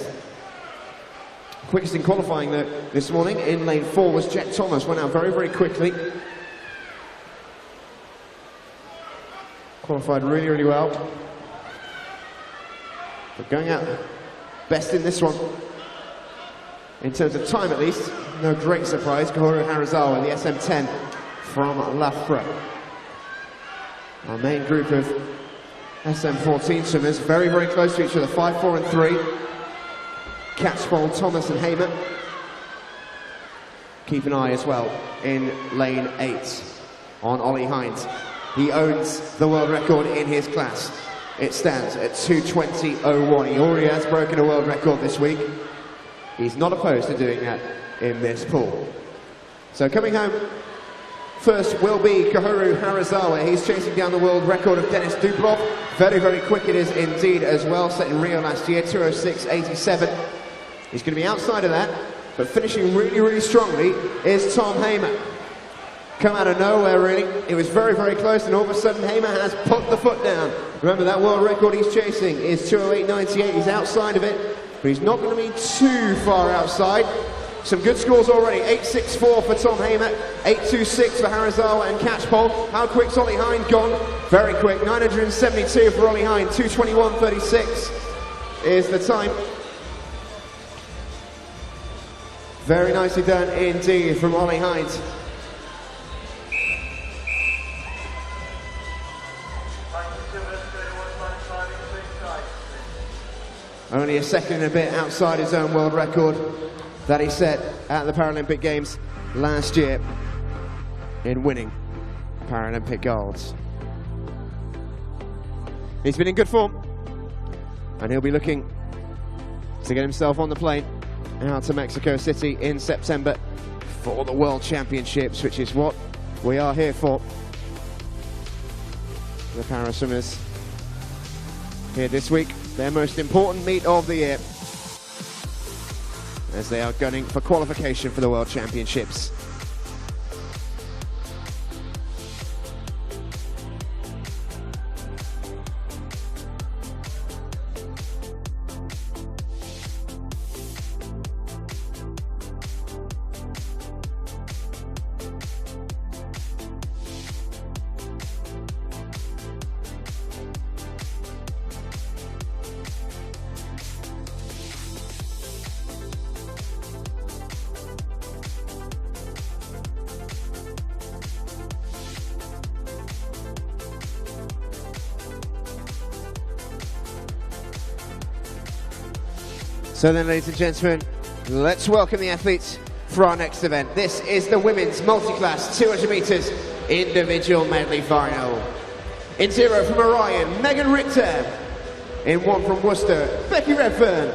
Quickest in qualifying this morning in lane 4 was Jack Thomas. Went out very, very quickly. Qualified really, really well. But going out best in this one, in terms of time at least, no great surprise. Kahoru Harazawa, the SM10 from Loughborough. Our main group of SM14 swimmers, very, very close to each other, 5, 4 and 3. Catchpole, Thomas and Hamer. Keep an eye as well in lane 8 on Ollie Hines. He owns the world record in his class. It stands at 2:20.01. He already has broken a world record this week. He's not opposed to doing that in this pool. So coming home first will be Kahoru Harazawa. He's chasing down the world record of Denis Dublov. Very, very quick it is indeed as well, set in Rio last year, 2:06.87. He's going to be outside of that, but finishing really, really strongly is Tom Hamer. Come out of nowhere, really. It was very, very close, and all of a sudden Hamer has put the foot down. Remember, that world record he's chasing is 2:08.98. He's outside of it, but he's not going to be too far outside. Some good scores already. 8.64 for Tom Hamer, 8.26 for Harazawa and Catchpole. How quick's Ollie Hines gone? Very quick. 972 for Ollie Hines. 2:21.36 is the time. Very nicely done indeed from Ollie Hines. Only a second and a bit outside his own world record that he set at the Paralympic Games last year in winning Paralympic golds. He's been in good form, and he'll be looking to get himself on the plane out to Mexico City in September for the World Championships, which is what we are here for. The para swimmers here this week, their most important meet of the year, as they are gunning for qualification for the World Championships. So then, ladies and gentlemen, let's welcome the athletes for our next event. This is the women's multi-class 200 meters individual medley final. In 0 from Orion, Megan Richter. In 1 from Worcester, Becky Redfern.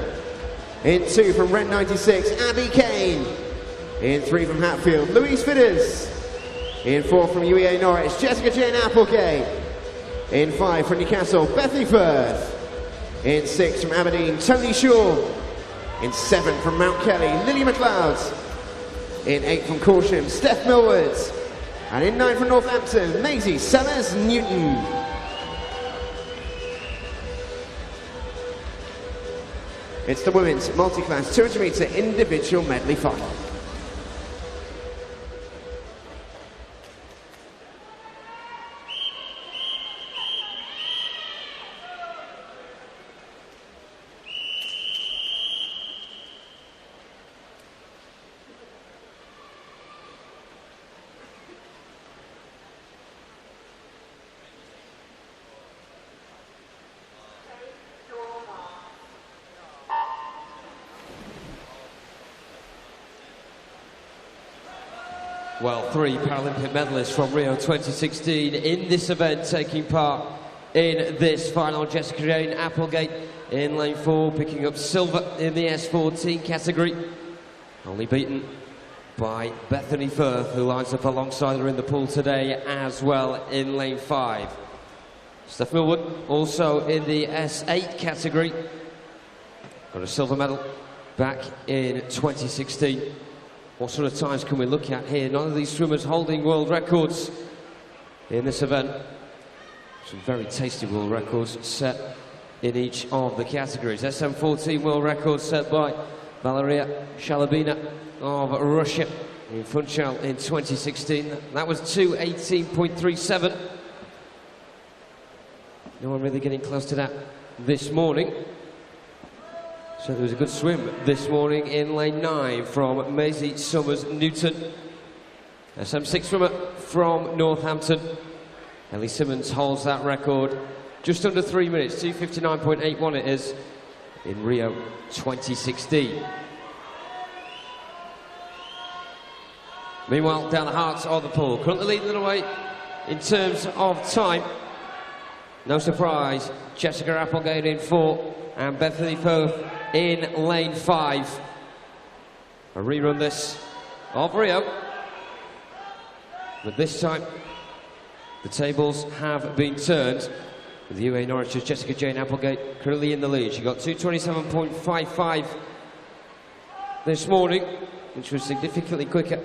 In 2 from Rent 96, Abby Kane. In 3 from Hatfield, Louise Fidders. In 4 from UEA Norwich, Jessica Jane Applegate. In 5 from Newcastle, Bethany Firth. In 6 from Aberdeen, Tony Shaw. In 7 from Mount Kelly, Lily McLeod. In 8 from Corsham, Steph Millward. And in 9 from Northampton, Maisie Sellers-Newton. It's the women's multi-class 200 meter individual medley final. well, 3 Paralympic medalists from Rio 2016 in this event taking part in this final. Jessica Jane Applegate in lane 4, picking up silver in the S14 category. Only beaten by Bethany Firth, who lines up alongside her in the pool today as well in lane 5. Steph Millwood also in the S8 category. Got a silver medal back in 2016. What sort of times can we look at here? None of these swimmers holding world records in this event. Some very tasty world records set in each of the categories. SM14 world record set by Valeria Shalabina of Russia in Funchal in 2016. That was 2:18.37. No one really getting close to that this morning. So there was a good swim this morning in lane 9 from Maisie Summers-Newton. SM6 swimmer from Northampton. Ellie Simmons holds that record just under 3 minutes, 2:59.81 it is, in Rio 2016. Meanwhile, down the heart of the pool, currently leading the way in terms of time. No surprise, Jessica Applegate in 4 and Bethany Firth in lane 5. A rerun this of Rio, but this time the tables have been turned. With UA Norwich's Jessica Jane Applegate currently in the lead. She got 2:27.55 this morning, which was significantly quicker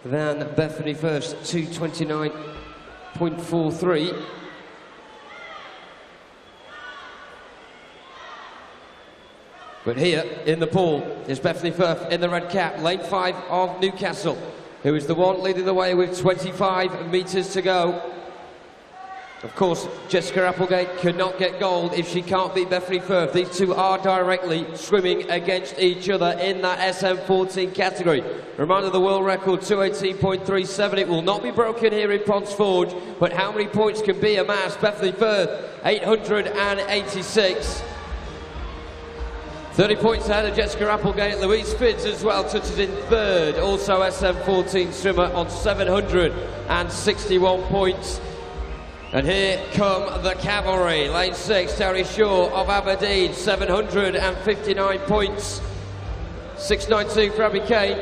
than Bethany Firth's 2:29.43. But here in the pool is Bethany Firth in the red cap, lane 5 of Newcastle, who is the one leading the way with 25 metres to go. Of course, Jessica Applegate cannot get gold if she can't beat Bethany Firth. These two are directly swimming against each other in that SM14 category. Reminder, the world record 2:18.37. It will not be broken here in Ponds Forge, but how many points can be amassed? Bethany Firth, 886. 30 points ahead of Jessica Applegate. Louise Fidds as well touches in 3rd. Also SM14 swimmer on 761 points. And here come the cavalry. Lane 6, Terry Shaw of Aberdeen, 759 points. 692 for Abby Kane.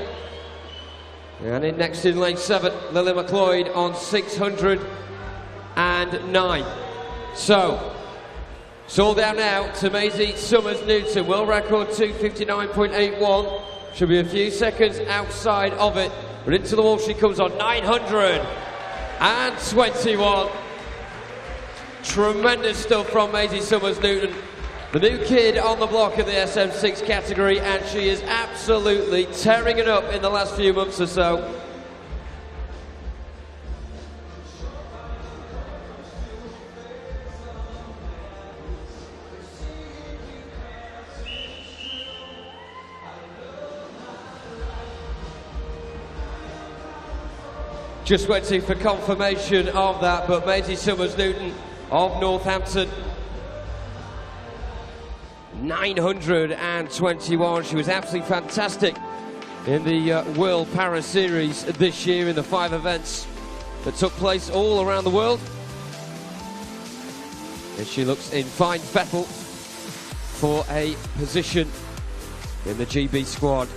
And in next in lane 7, Lily McLeod on 609. So, it's all down now to Maisie Summers-Newton. World record 2:59.81. Should be a few seconds outside of it. But into the wall she comes on 921. Tremendous stuff from Maisie Summers-Newton. The new kid on the block in the SM6 category, and she is absolutely tearing it up in the last few months or so. Just waiting for confirmation of that, but Maisie Summers-Newton of Northampton, 921. She was absolutely fantastic in the World Para Series this year in the 5 events that took place all around the world. And she looks in fine fettle for a position in the GB squad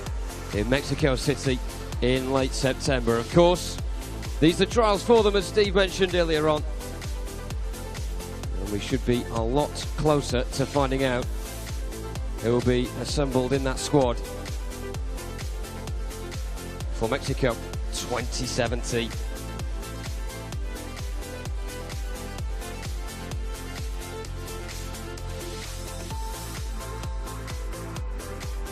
in Mexico City in late September. Of course, these are trials for them, as Steve mentioned earlier on. And we should be a lot closer to finding out who will be assembled in that squad for Mexico 2017.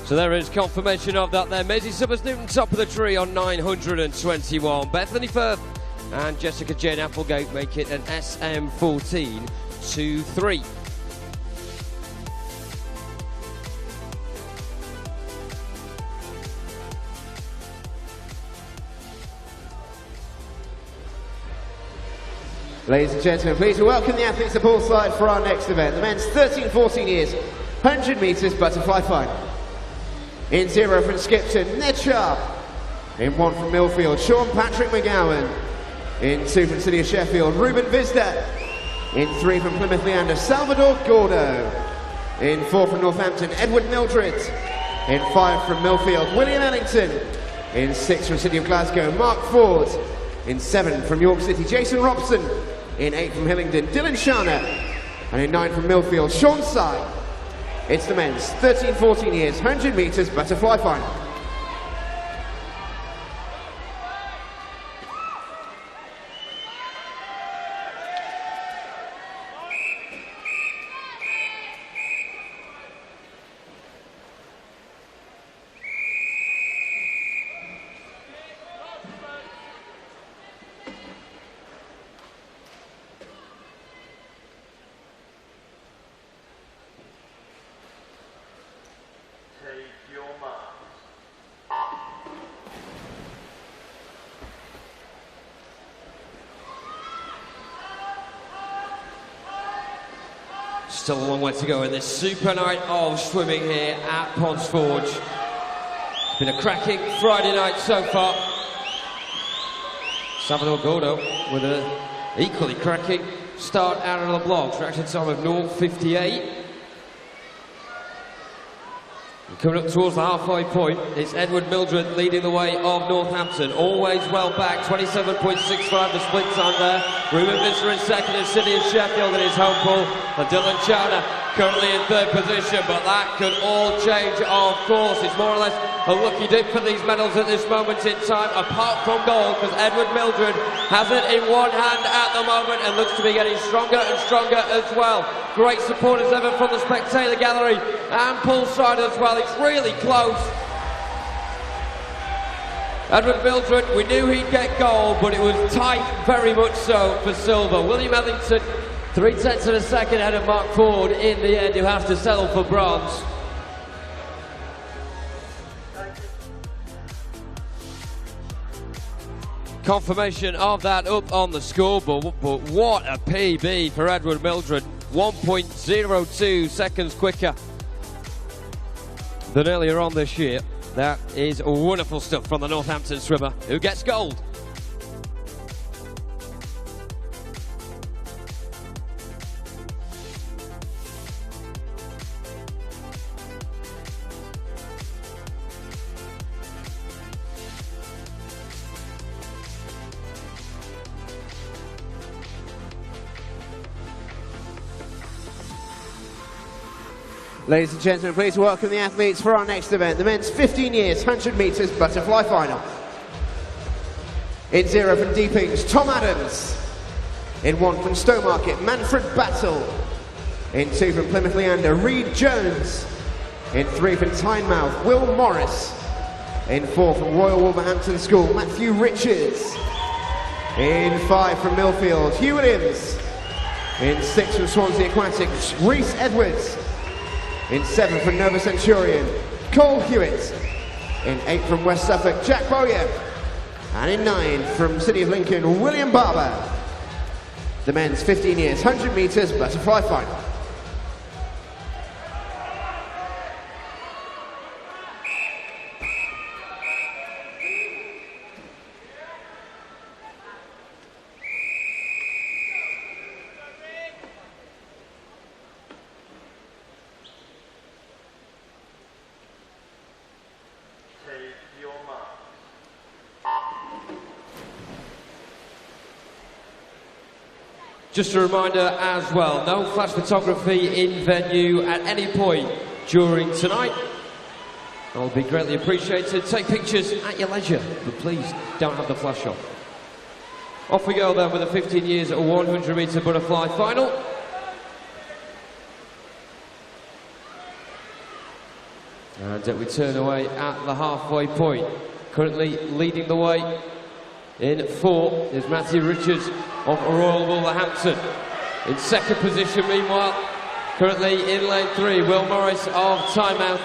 So there is confirmation of that there. Maisie Summers-Newton top of the tree on 921. Bethany Firth and Jessica Jane Applegate make it an SM14 2-3. Ladies and gentlemen, please welcome the athletes to poolside for our next event. The men's 13-14 years, 100 metres butterfly final. In 0 from Skipton, Ned Sharp. In 1 from Millfield, Sean Patrick McGowan. In 2 from City of Sheffield, Ruben Vizda. In 3 from Plymouth Leander, Salvador Gordo. In 4 from Northampton, Edward Mildred. In 5 from Millfield, William Ellington. In 6 from City of Glasgow, Mark Ford. In 7 from York City, Jason Robson. In 8 from Hillingdon, Dylan Sharner. And in 9 from Millfield, Sean Sy. It's the men's 13-14 years, 100 metres butterfly final. Still a long way to go in this super night of swimming here at Ponds Forge. It's been a cracking Friday night so far. Salvador Gordo with an equally cracking start out of the blocks. Reaction time of 0.58. Coming up towards the halfway point, it's Edward Mildred leading the way of Northampton. Always well back, 27.65 the split time there. Ruben Visser in second and City of Sheffield in his home pool. And Dylan Chowder currently in third position, but that could all change, of course. It's more or less a lucky dip for these medals at this moment in time, apart from gold, because Edward Mildred has it in one hand at the moment and looks to be getting stronger and stronger as well. Great support as ever from the spectator gallery and poolside as well. It's really close. Edward Mildred, we knew he'd get gold, but it was tight, very much so, for silver. William Ellington, 0.3 of a second ahead of Mark Ford in the end, who has to settle for bronze. Confirmation of that up on the scoreboard, but what a PB for Edward Mildred. 1.02 seconds quicker than earlier on this year. That is wonderful stuff from the Northampton swimmer, who gets gold. Ladies and gentlemen, please welcome the athletes for our next event, the men's 15 years 100 metres butterfly final. In 0 from Deepings, Tom Adams. In 1 from Stowmarket, Manfred Battle. In 2 from Plymouth Leander, Reed Jones. In 3 from Tynemouth, Will Morris. In 4 from Royal Wolverhampton School, Matthew Richards. In 5 from Millfield, Hugh Williams. In 6 from Swansea Aquatics, Rhys Edwards. In 7 from Nova Centurion, Cole Hewitt. In 8 from West Suffolk, Jack Bowyer. And in 9 from City of Lincoln, William Barber. The men's 15 years 100 metres butterfly final. Just a reminder as well, no flash photography in venue at any point during tonight. That'll be greatly appreciated. Take pictures at your leisure, but please don't have the flash on. Off we go then with the 15 years 100 metre butterfly final. And we turn away at the halfway point. Currently leading the way in 4 is Matthew Richards of Royal Wolverhampton. In second position, meanwhile, currently in lane 3, Will Morris of Tynemouth.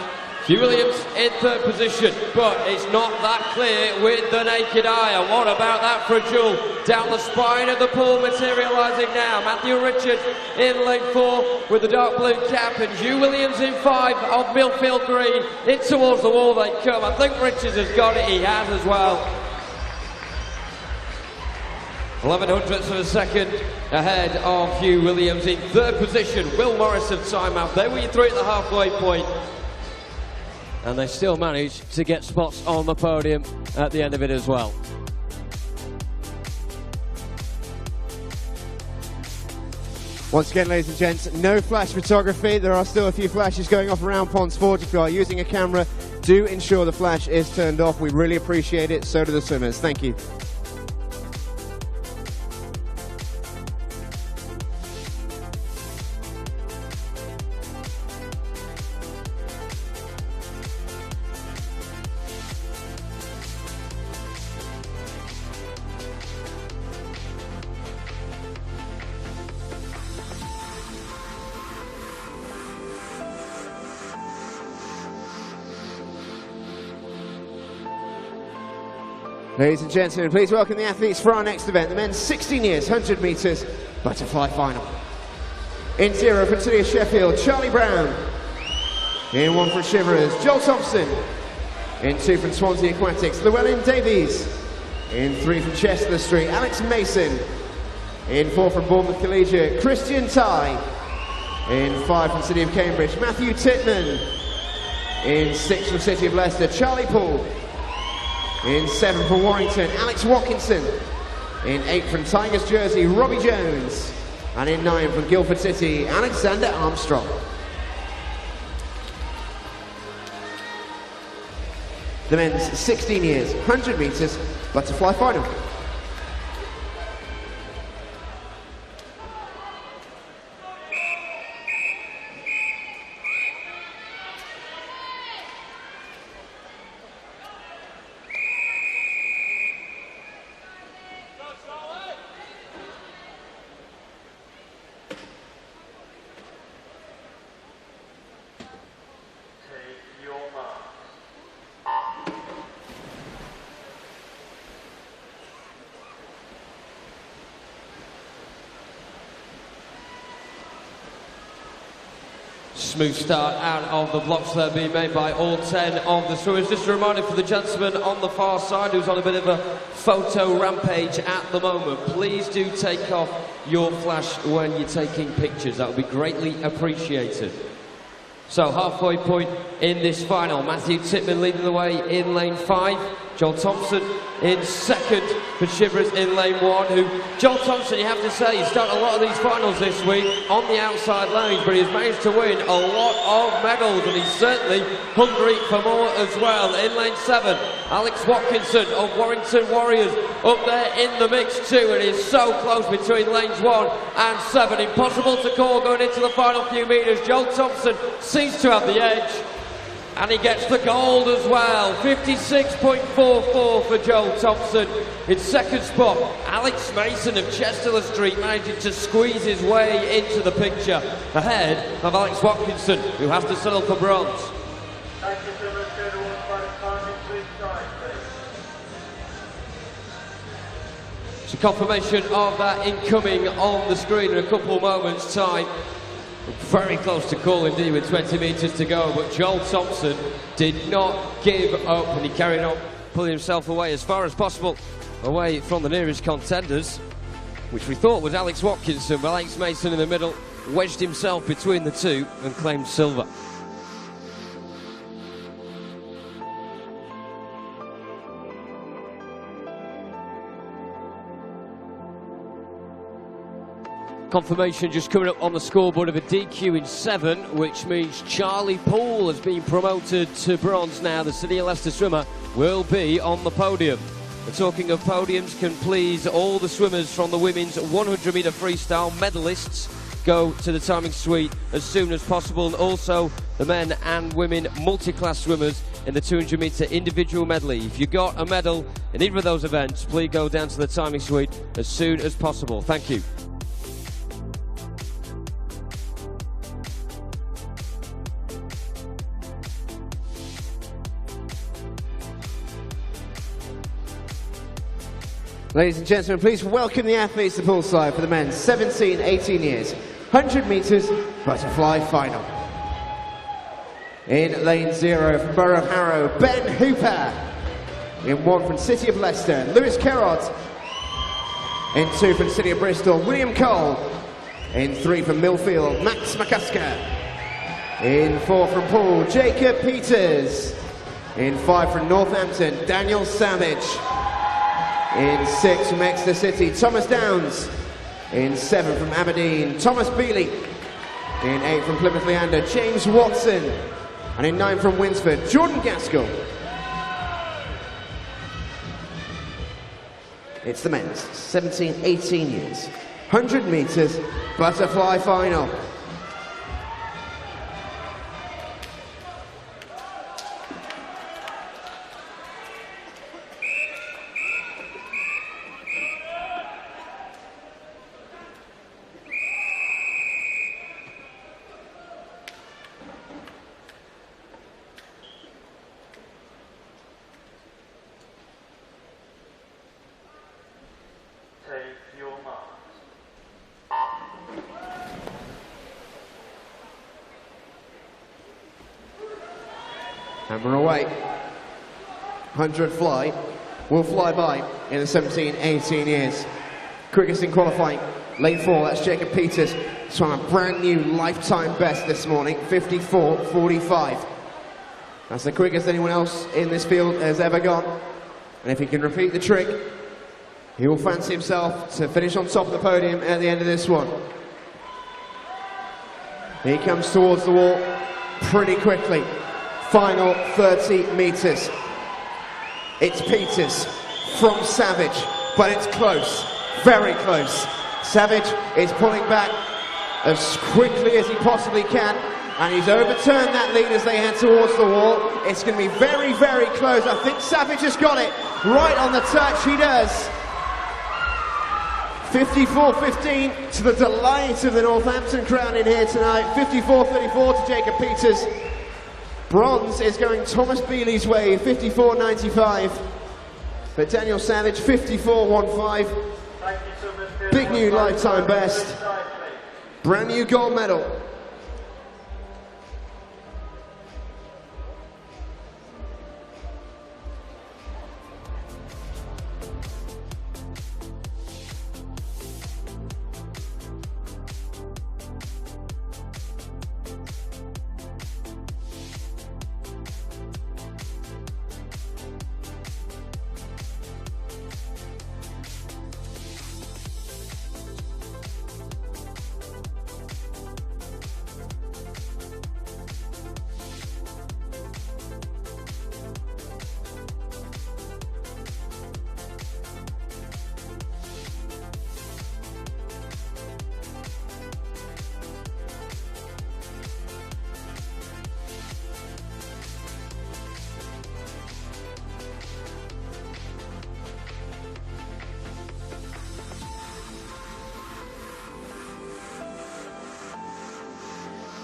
Hugh Williams in third position, but it's not that clear with the naked eye. And what about that for Adju? Down the spine of the pool, materialising now. Matthew Richards in lane 4 with the dark blue cap, and Hugh Williams in 5 of Millfield Green. In towards the wall they come. I think Richards has got it, he has as well. 11 hundredths of a second ahead of Hugh Williams in third position. Will Morris of timeout. They were your 3 at the halfway point. And they still managed to get spots on the podium at the end of it as well. Once again, ladies and gents, no flash photography. There are still a few flashes going off around Ponds Forge. If you are using a camera, do ensure the flash is turned off. We really appreciate it. So do the swimmers. Thank you. Ladies and gentlemen, please welcome the athletes for our next event, the men's 16 years, 100 metres butterfly final. In 0 for City of Sheffield, Charlie Brown. In 1 for Shiverers, Joel Thompson. In 2 from Swansea Aquatics, Llewellyn Davies. In 3 from Chester Street, Alex Mason. In 4 from Bournemouth Collegiate, Christian Ty. In 5 from City of Cambridge, Matthew Titman. In 6 from City of Leicester, Charlie Poole. In 7 from Warrington, Alex Watkinson. In 8 from Tigers Jersey, Robbie Jones. And in 9 from Guildford City, Alexander Armstrong. The men's 16 years, 100 metres butterfly final. Smooth start out of the blocks there being made by all 10 of the swimmers. Just a reminder for the gentleman on the far side who's on a bit of a photo rampage at the moment, please do take off your flash when you're taking pictures. That would be greatly appreciated. So halfway point in this final, Matthew Titman leading the way in lane 5. Joel Thompson in second for Shivers in lane 1, who, Joel Thompson, you have to say, he's started a lot of these finals this week on the outside lanes, but he's managed to win a lot of medals, and he's certainly hungry for more as well. In lane 7, Alex Watkinson of Warrington Warriors up there in the mix too, and is so close between lanes 1 and 7. Impossible to call going into the final few metres. Joel Thompson seems to have the edge, and he gets the gold as well. 56.44 for Joel Thompson. In second spot, Alex Mason of Chester Street managing to squeeze his way into the picture, ahead of Alex Watkinson, who has to settle for bronze. So confirmation of that incoming on the screen in a couple of moments' time. Very close to call indeed with 20 metres to go, but Joel Thompson did not give up, and he carried on pulling himself away as far as possible away from the nearest contenders, which we thought was Alex Watkinson, but Alex Mason in the middle wedged himself between the two and claimed silver. Confirmation just coming up on the scoreboard of a DQ in 7, which means Charlie Poole has been promoted to bronze now. The City of Leicester swimmer will be on the podium. And talking of podiums, can please all the swimmers from the women's 100 metre freestyle medalists go to the timing suite as soon as possible, and also the men and women multi-class swimmers in the 200 metre individual medley. If you got a medal in either of those events, please go down to the timing suite as soon as possible. Thank you. Ladies and gentlemen, please welcome the athletes to poolside for the men's 17, 18 years, 100 metres butterfly final. In lane 0 from Borough of Harrow, Ben Hooper. In 1 from City of Leicester, Lewis Kerrod. In 2 from City of Bristol, William Cole. In 3 from Millfield, Max McCusker. In 4 from Poole, Jacob Peters. In 5 from Northampton, Daniel Savage. In 6 from Exeter City, Thomas Downs. In 7 from Aberdeen, Thomas Bealey. In 8 from Plymouth Leander, James Watson. And in 9 from Winsford, Jordan Gaskell. It's the men's 17, 18 years, 100 metres butterfly final. And we're away. 100 fly will fly by in the 17, 18 years. Quickest in qualifying, lane 4, that's Jacob Peters. Swam a brand new lifetime best this morning, 54.45. That's the quickest anyone else in this field has ever gone. And if he can repeat the trick, he will fancy himself to finish on top of the podium at the end of this one. He comes towards the wall pretty quickly. Final 30 metres. It's Peters from Savage, but it's close, very close. Savage is pulling back as quickly as he possibly can, and he's overturned that lead as they head towards the wall. It's going to be very, very close. I think Savage has got it right on the touch. He does. 54.15 to the delight of the Northampton crowd in here tonight. 54.34 to Jacob Peters. Bronze is going Thomas Bealey's way, 54.95. But Daniel Savage, 54.15. Big new lifetime best. Brand new gold medal.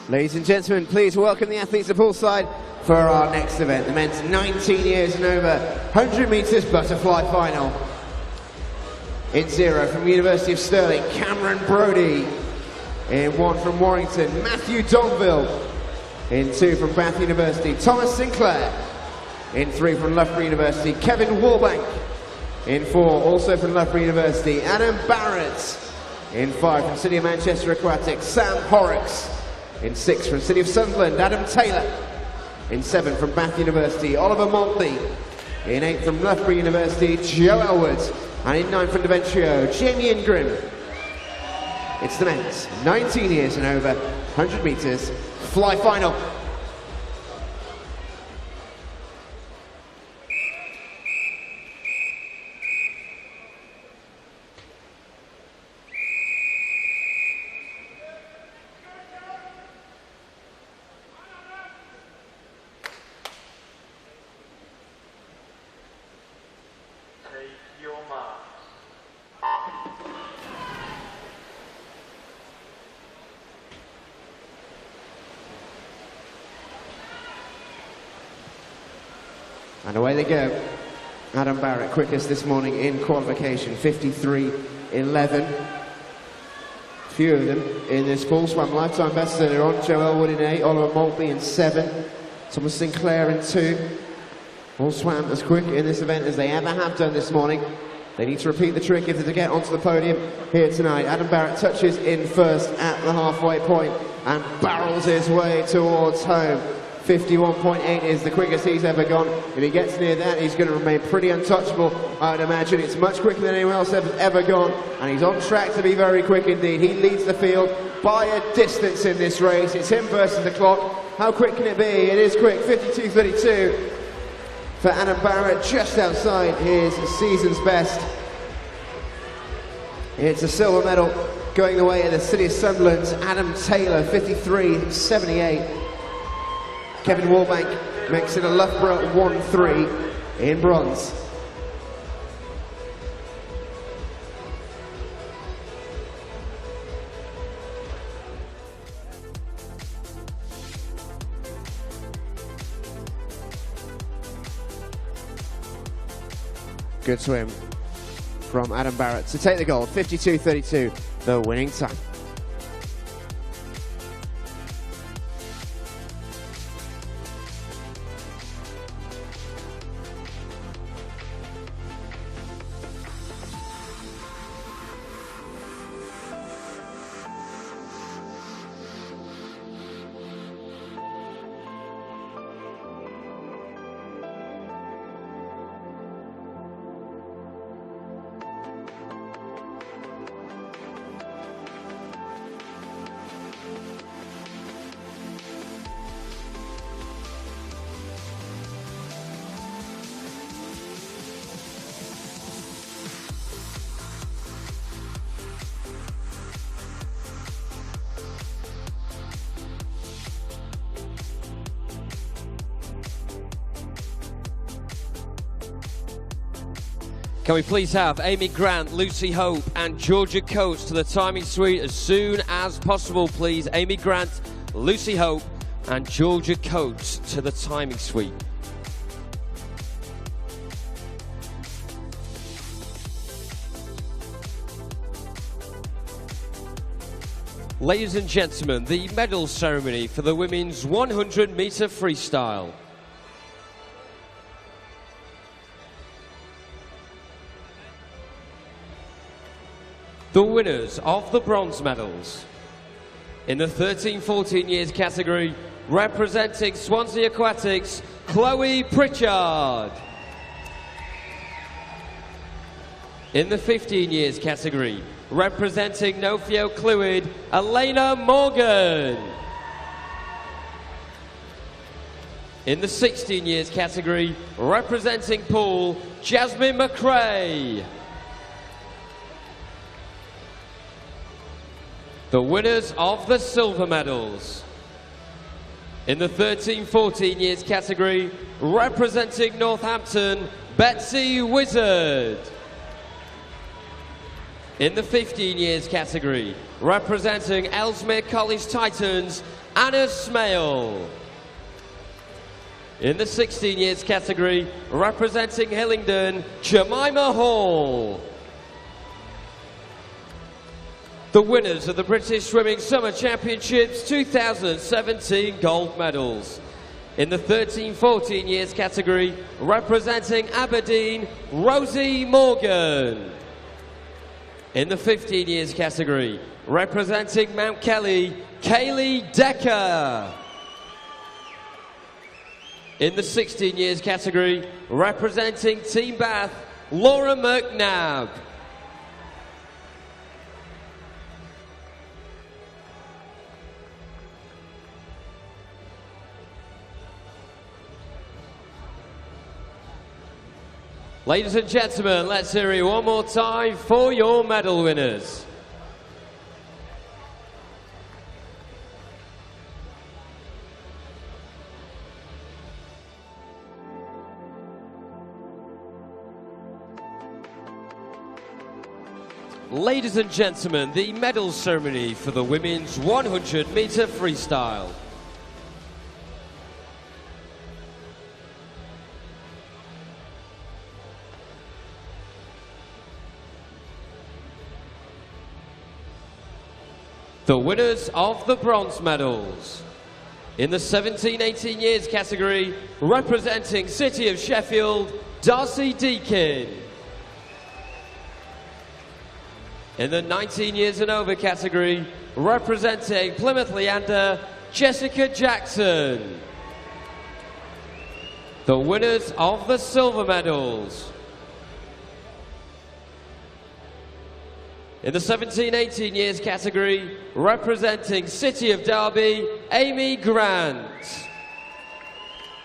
Ladies and gentlemen, please welcome the athletes to poolside for our next event, the men's 19 years and over 100 metres butterfly final. In 0 from University of Stirling, Cameron Brodie. In 1 from Warrington, Matthew Donville. In 2 from Bath University, Thomas Sinclair. In 3 from Loughborough University, Kevin Warbank. In 4, also from Loughborough University, Adam Barrett. In 5 from City of Manchester Aquatics, Sam Horrocks. In 6 from City of Sunderland, Adam Taylor. In 7 from Bath University, Oliver Montley. In 8 from Loughborough University, Joe Elwood. And in 9 from Deventrio, Jamie Ingram. It's the men's 19 years and over, 100 metres, fly final. And away they go. Adam Barrett, quickest this morning in qualification, 53.11. Few of them in this pool. Swam lifetime best earlier on. Joe Elwood in 8, Oliver Maltby in 7, Thomas Sinclair in 2. All swam as quick in this event as they ever have done this morning. They need to repeat the trick if they're to get onto the podium here tonight. Adam Barrett touches in first at the halfway point and barrels his way towards home. 51.8 is the quickest he's ever gone. If he gets near that, he's going to remain pretty untouchable, I'd imagine. It's much quicker than anyone else has ever gone, and he's on track to be very quick indeed. He leads the field by a distance in this race. It's him versus the clock. How quick can it be? It is quick, 52.32 for Adam Barrett, just outside his season's best. It's a silver medal going the way of the city of Sunderland's Adam Taylor, 53.78. Kevin Wallbank makes it a Loughborough 1-3 in bronze. Good swim from Adam Barrett to take the gold, 52.32, the winning time. Can we please have Amy Grant, Lucy Hope and Georgia Coates to the timing suite as soon as possible, please. Amy Grant, Lucy Hope and Georgia Coates to the timing suite. Ladies and gentlemen, the medal ceremony for the women's 100-meter freestyle. The winners of the bronze medals in the 13-14 years category, representing Swansea Aquatics, Chloe Pritchard. In the 15 years category, representing Nofio Clwyd, Elena Morgan. In the 16 years category, representing Poole, Jasmine McRae. The winners of the silver medals in the 13-14 years category, representing Northampton, Betsy Wizard. In the 15 years category, representing Ellesmere College Titans, Anna Smale. In the 16 years category, representing Hillingdon, Jemima Hall. The winners of the British Swimming Summer Championships 2017 gold medals. In the 13-14 years category, representing Aberdeen, Rosie Morgan. In the 15 years category, representing Mount Kelly, Kaylee Decker. In the 16 years category, representing Team Bath, Laura McNabb. Ladies and gentlemen, let's hear it one more time for your medal winners. Ladies and gentlemen, the medal ceremony for the women's 100-meter freestyle. The winners of the bronze medals. In the 17-18 years category, representing City of Sheffield, Darcy Deakin. In the 19 years and over category, representing Plymouth Leander, Jessica Jackson. The winners of the silver medals. In the 17-18 years category, representing City of Derby, Amy Grant.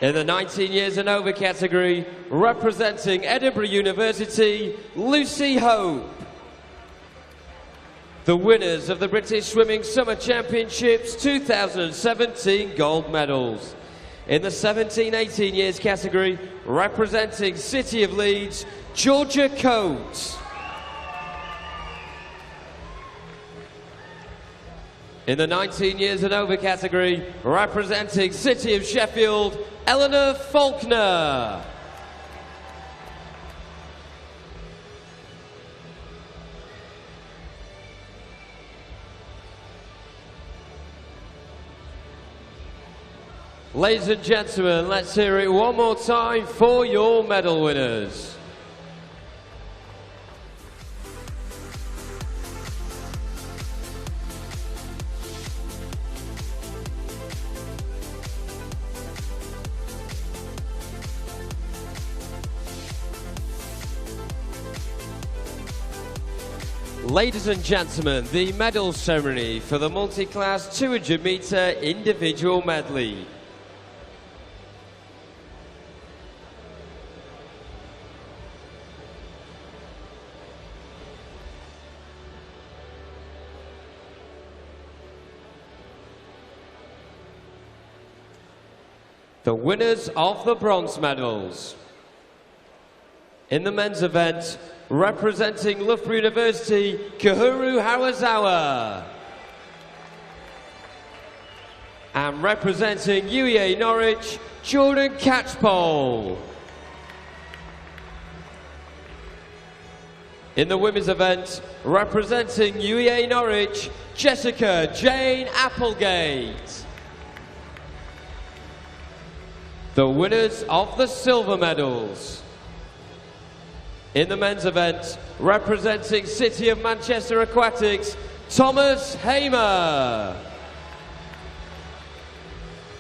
In the 19 years and over category, representing Edinburgh University, Lucy Hope. The winners of the British Swimming Summer Championships 2017 gold medals. In the 17-18 years category, representing City of Leeds, Georgia Coates. In the 19 years and over category, representing City of Sheffield, Eleanor Faulkner. Ladies and gentlemen, let's hear it one more time for your medal winners. Ladies and gentlemen, the medal ceremony for the multi-class 200 metre individual medley. The winners of the bronze medals. In the men's event, representing Loughborough University, Kahuru Hawazawa. And representing UEA Norwich, Jordan Catchpole. In the women's event, representing UEA Norwich, Jessica Jane Applegate. The winners of the silver medals. In the men's event, representing City of Manchester Aquatics, Thomas Hamer.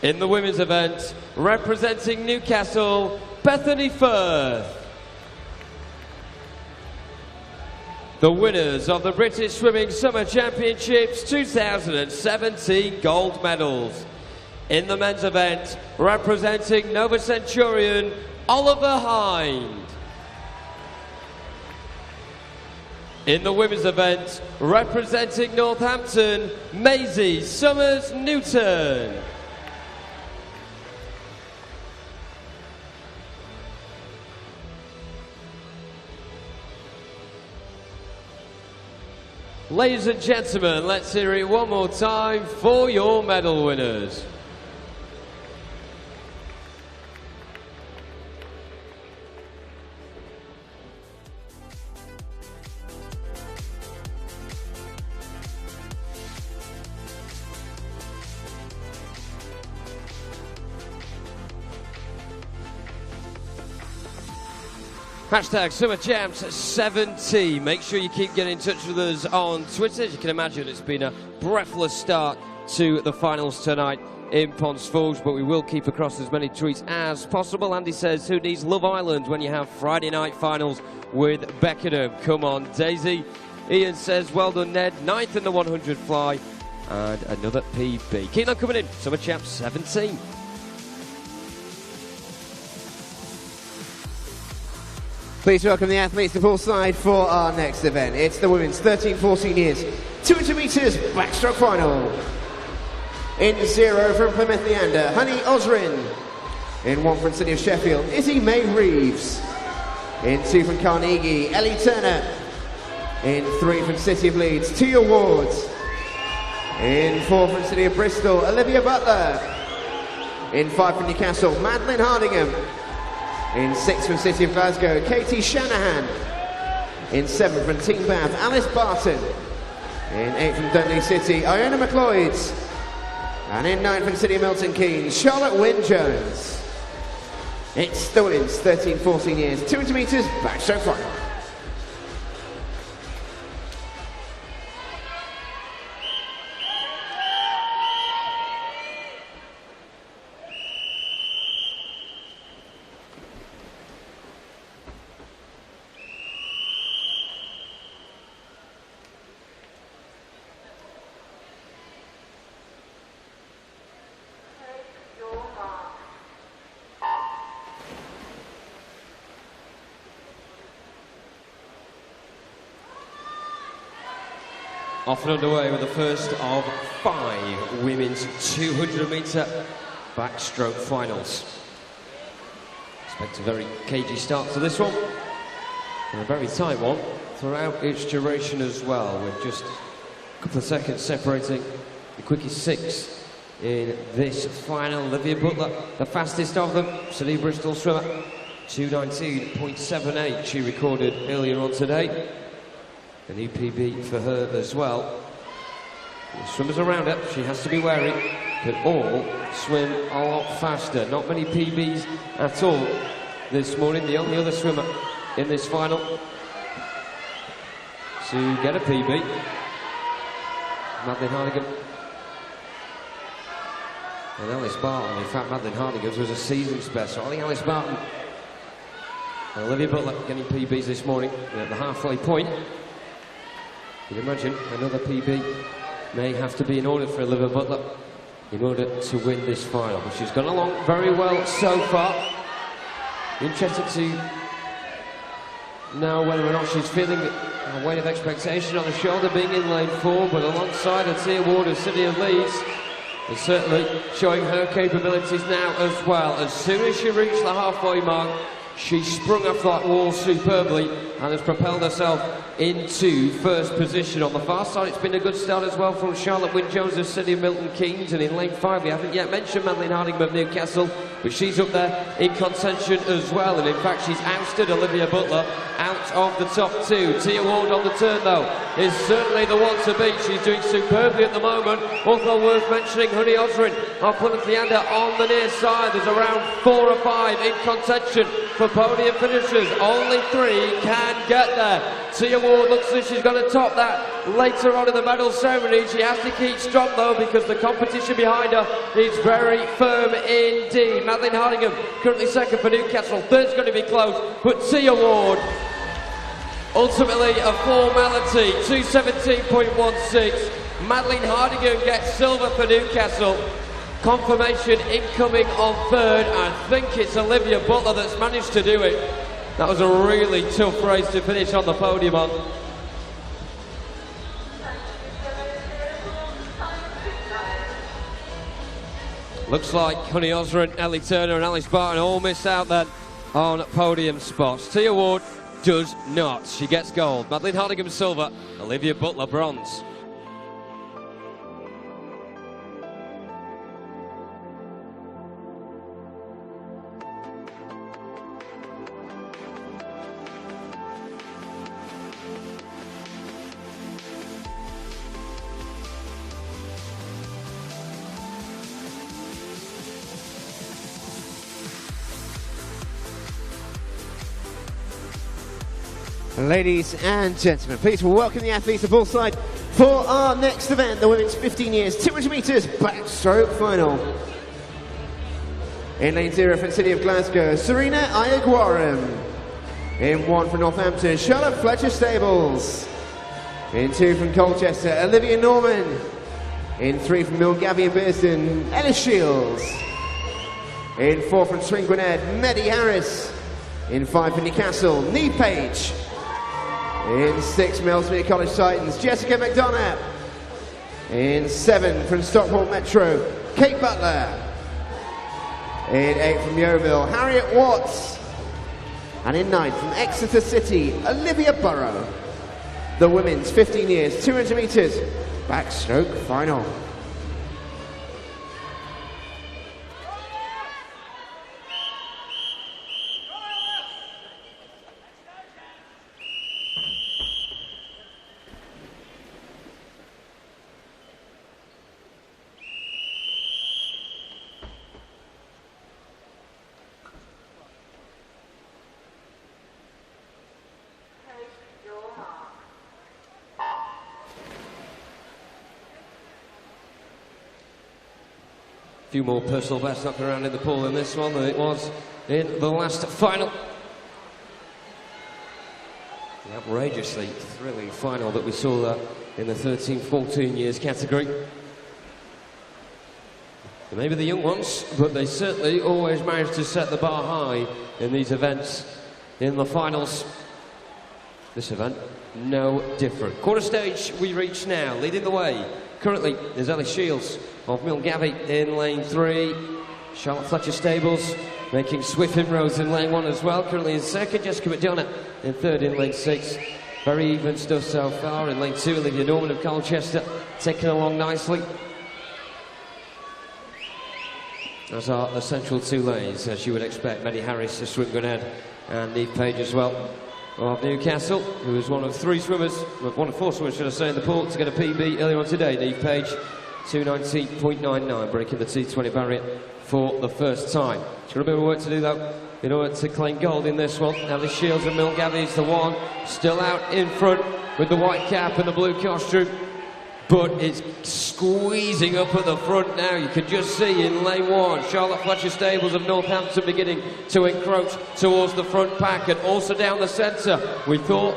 In the women's event, representing Newcastle, Bethany Firth. The winners of the British Swimming Summer Championships 2017 gold medals. In the men's event, representing Nova Centurion, Oliver Hines. In the women's event, representing Northampton, Maisie Summers Newton. Ladies and gentlemen, let's hear it one more time for your medal winners. Hashtag Summer Champs 17. Make sure you keep getting in touch with us on Twitter. As you can imagine, it's been a breathless start to the finals tonight in Ponsforge, but we will keep across as many tweets as possible. Andy says, who needs Love Island when you have Friday night finals with Beckenham? Come on, Daisy. Ian says, well done, Ned. 9th in the 100 fly and another PB. Keep on coming in. Summer Champs 17. Please welcome the athletes to poolside for our next event. It's the women's 13-14 years 200 metres backstroke final. In 0 from Plymouth Leander, Honey Osrin. In 1 from City of Sheffield, Izzy May Reeves. In 2 from Carnegie, Ellie Turner. In 3 from City of Leeds, Tia Wards. In 4 from City of Bristol, Olivia Butler. In 5 from Newcastle, Madeline Hardingham. In 6 from City of Glasgow, Katie Shanahan. In 7 from Team Bath, Alice Barton. In 8th from Dundee City, Iona McLeod. And in 9th from City of Milton Keynes, Charlotte Wynne-Jones. It's the women's 13-14 years, 200 metres backstroke final. Off and underway with the first of 5 women's 200-metre backstroke finals. Expect a very cagey start to this one, and a very tight one throughout its duration as well, with just a couple of seconds separating the quickest 6 in this final. Olivia Butler, the fastest of them, City Bristol swimmer, 2:19.78 she recorded earlier on today. A new PB for her as well. The swimmers around her, she has to be wary, can all swim a lot faster. Not many PBs at all this morning. The only other swimmer in this final to get a PB, Medley Hardigan and Alice Barton. In fact, Medley Hardigan's was a season's best. So I think Alice Barton and Olivia Butler getting PBs this morning at the halfway point. You can imagine another PB may have to be in order for Olivia Butler in order to win this final. But she's gone along very well so far. Interested to know whether or not she's feeling a weight of expectation on the shoulder being in lane 4, but alongside her Tia Ward of City of Leeds is certainly showing her capabilities now as well. As soon as she reached the halfway mark, she sprung off that wall superbly and has propelled herself into first position. On the far side, it's been a good start as well from Charlotte Wynne-Jones of City of Milton Keynes, and in lane 5 we haven't yet mentioned Medley Hardigan of Newcastle, but she's up there in contention as well, and in fact she's ousted Olivia Butler out of the top 2. Tia Ward on the turn though is certainly the one to beat. She's doing superbly at the moment. Also worth mentioning Honey Osrin of Plymouth Leander on the near side. There's around 4 or 5 in contention for podium finishers. Only 3 can get there. Tia Ward looks as if she's going to top that later on in the medal ceremony. She has to keep strong though, because the competition behind her is very firm indeed. Medley Hardigan currently second for Newcastle. Third's going to be close, but Tia Ward ultimately a formality. 2:17.16. Madeline Hardigan gets silver for Newcastle. Confirmation incoming on third. I think it's Olivia Butler that's managed to do it. That was a really tough race to finish on the podium on. Looks like Honey Osrin, Ellie Turner and Alice Barton all miss out then on podium spots. Tia Ward does not. She gets gold. Madeline Hardigan silver. Olivia Butler bronze. Ladies and gentlemen, please welcome the athletes of Bullside for our next event, the women's 15 years 200 metres backstroke final. In lane 0 from City of Glasgow, Serena Ayaguaram. In 1 from Northampton, Charlotte Fletcher Stables. In 2 from Colchester, Olivia Norman. In 3 from Milngavie and Bearsden, Ellis Shields. In 4 from Swin Gwynedd, Medi Harris. In 5 from Newcastle, Neve Page. In 6 from Ellesmere College Titans, Jessica McDonough. In 7 from Stockport Metro, Kate Butler. In 8 from Yeovil, Harriet Watts. And in 9 from Exeter City, Olivia Burrow. The women's 15 years, 200 metres backstroke final. few more personal bests knocking around in the pool in this one than it was in the last final. The outrageously thrilling final that we saw that in the 13-14 years category. They may be the young ones, but they certainly always manage to set the bar high in these events in the finals. This event, no different. Quarter stage we reach now. Leading the way currently is Ellie Shields of Milngavie in lane 3. Charlotte Fletcher Stables making swift inroads in lane 1 as well. Currently in second, Jessica McDonough in third in lane 6. Very even stuff so far. In lane 2, Olivia Norman of Colchester taking along nicely. As are the central 2 lanes, as you would expect. Maddie Harris, a swim Gwynedd, and Neve Page as well of Newcastle, who is one of 4 swimmers, should I say, in the pool to get a PB earlier on today. Neve Page, 2:19.99, breaking the T20 barrier for the first time. She's got a bit of work to do though in order to claim gold in this one. Ellie Shields of Milngavie is the one, still out in front with the white cap and the blue costume. But it's squeezing up at the front now. You can just see in lane 1, Charlotte Fletcher Stables of Northampton beginning to encroach towards the front pack, and also down the centre. We thought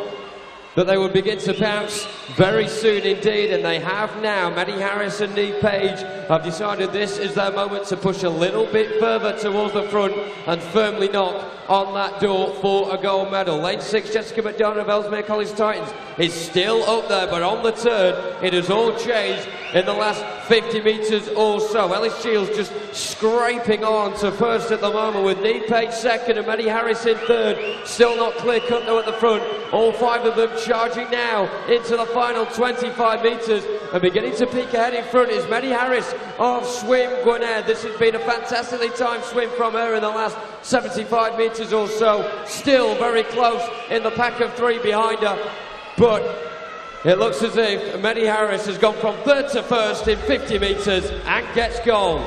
that they would begin to bounce very soon indeed, and they have now. Maddie Harris and Neve Page have decided this is their moment to push a little bit further towards the front and firmly knock on that door for a gold medal. Lane 6, Jessica McDonough of Ellesmere College Titans is still up there, but on the turn it has all changed in the last 50 metres or so. Ellie Shields just scraping on to first at the moment, with Neve Page second and Maddie Harris in third. Still not clear cut though at the front. All 5 of them charging now into the final 25 metres, and beginning to peek ahead in front is Maddie Harris of Swim Gwynedd. This has been a fantastically timed swim from her in the last 75 metres or so. Still very close in the pack of 3 behind her, but it looks as if Maddie Harris has gone from third to first in 50 metres and gets gold.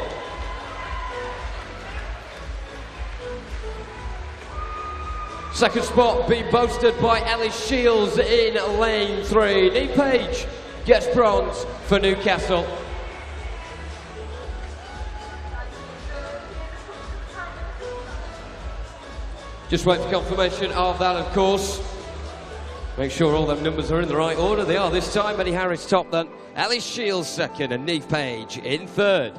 Second spot being boasted by Ellie Shields in lane 3. Neve Page gets bronze for Newcastle. Just wait for confirmation of that, of course. Make sure all them numbers are in the right order. They are this time. Maddie Harris top then. Ellie Shields second and Neve Page in third.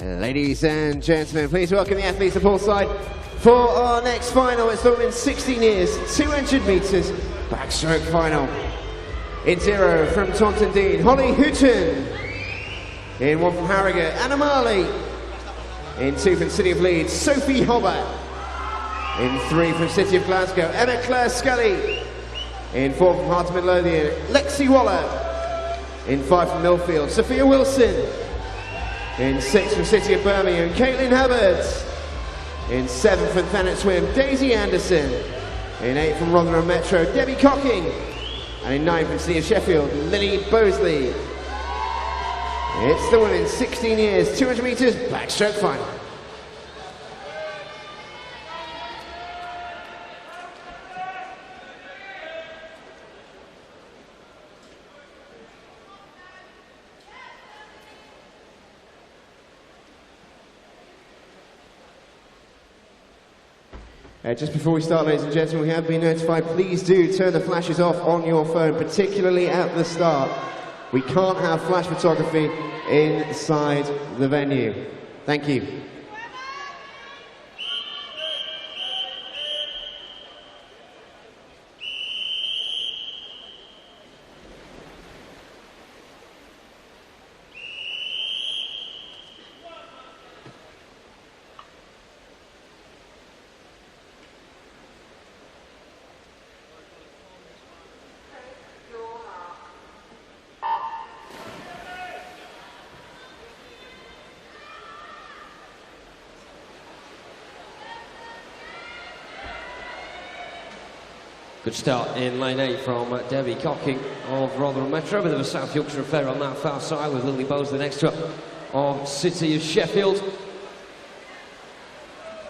Ladies and gentlemen, please welcome the athletes of poolside for our next final. It's the women's 16 years, 200 metres backstroke final. In 0 from Taunton Dean, Holly Houghton. In 1 from Harrogate, Anna Marley. In 2 from City of Leeds, Sophie Hobart. In 3 from City of Glasgow, Emma Claire Scully. In 4 from Heart of Midlothian, Lexi Waller. In 5 from Millfield, Sophia Wilson. In 6 from City of Birmingham, Caitlin Hubbard. In 7 from Thanet Swim, Daisy Anderson. In 8 from Rotherham Metro, Debbie Cocking. And in 9 from City of Sheffield, Lily Bosley. It's the women's 16 years, 200 metres backstroke final. Just before we start, ladies and gentlemen, we have been notified, please do turn the flashes off on your phone, particularly at the start. We can't have flash photography inside the venue. Thank you. Good start in lane 8 from Debbie Cocking of Rotherham Metro. A bit of a South Yorkshire affair on that far side with Lily Bowes the next to her of City of Sheffield.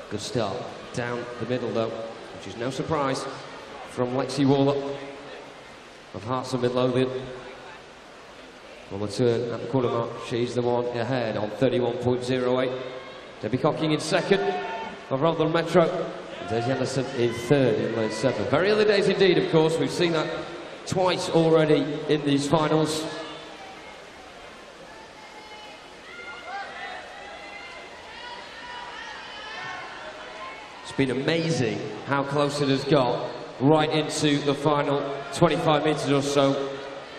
Good start down the middle though, which is no surprise from Lexi Waller of Hearts of Midlothian. On the turn at the quarter mark, she's the one ahead on 31.08. Debbie Cocking in second of Rotherham Metro. Daisy Anderson in third in lane 7. Very early days indeed, of course. We've seen that twice already in these finals. It's been amazing how close it has got right into the final 25 metres or so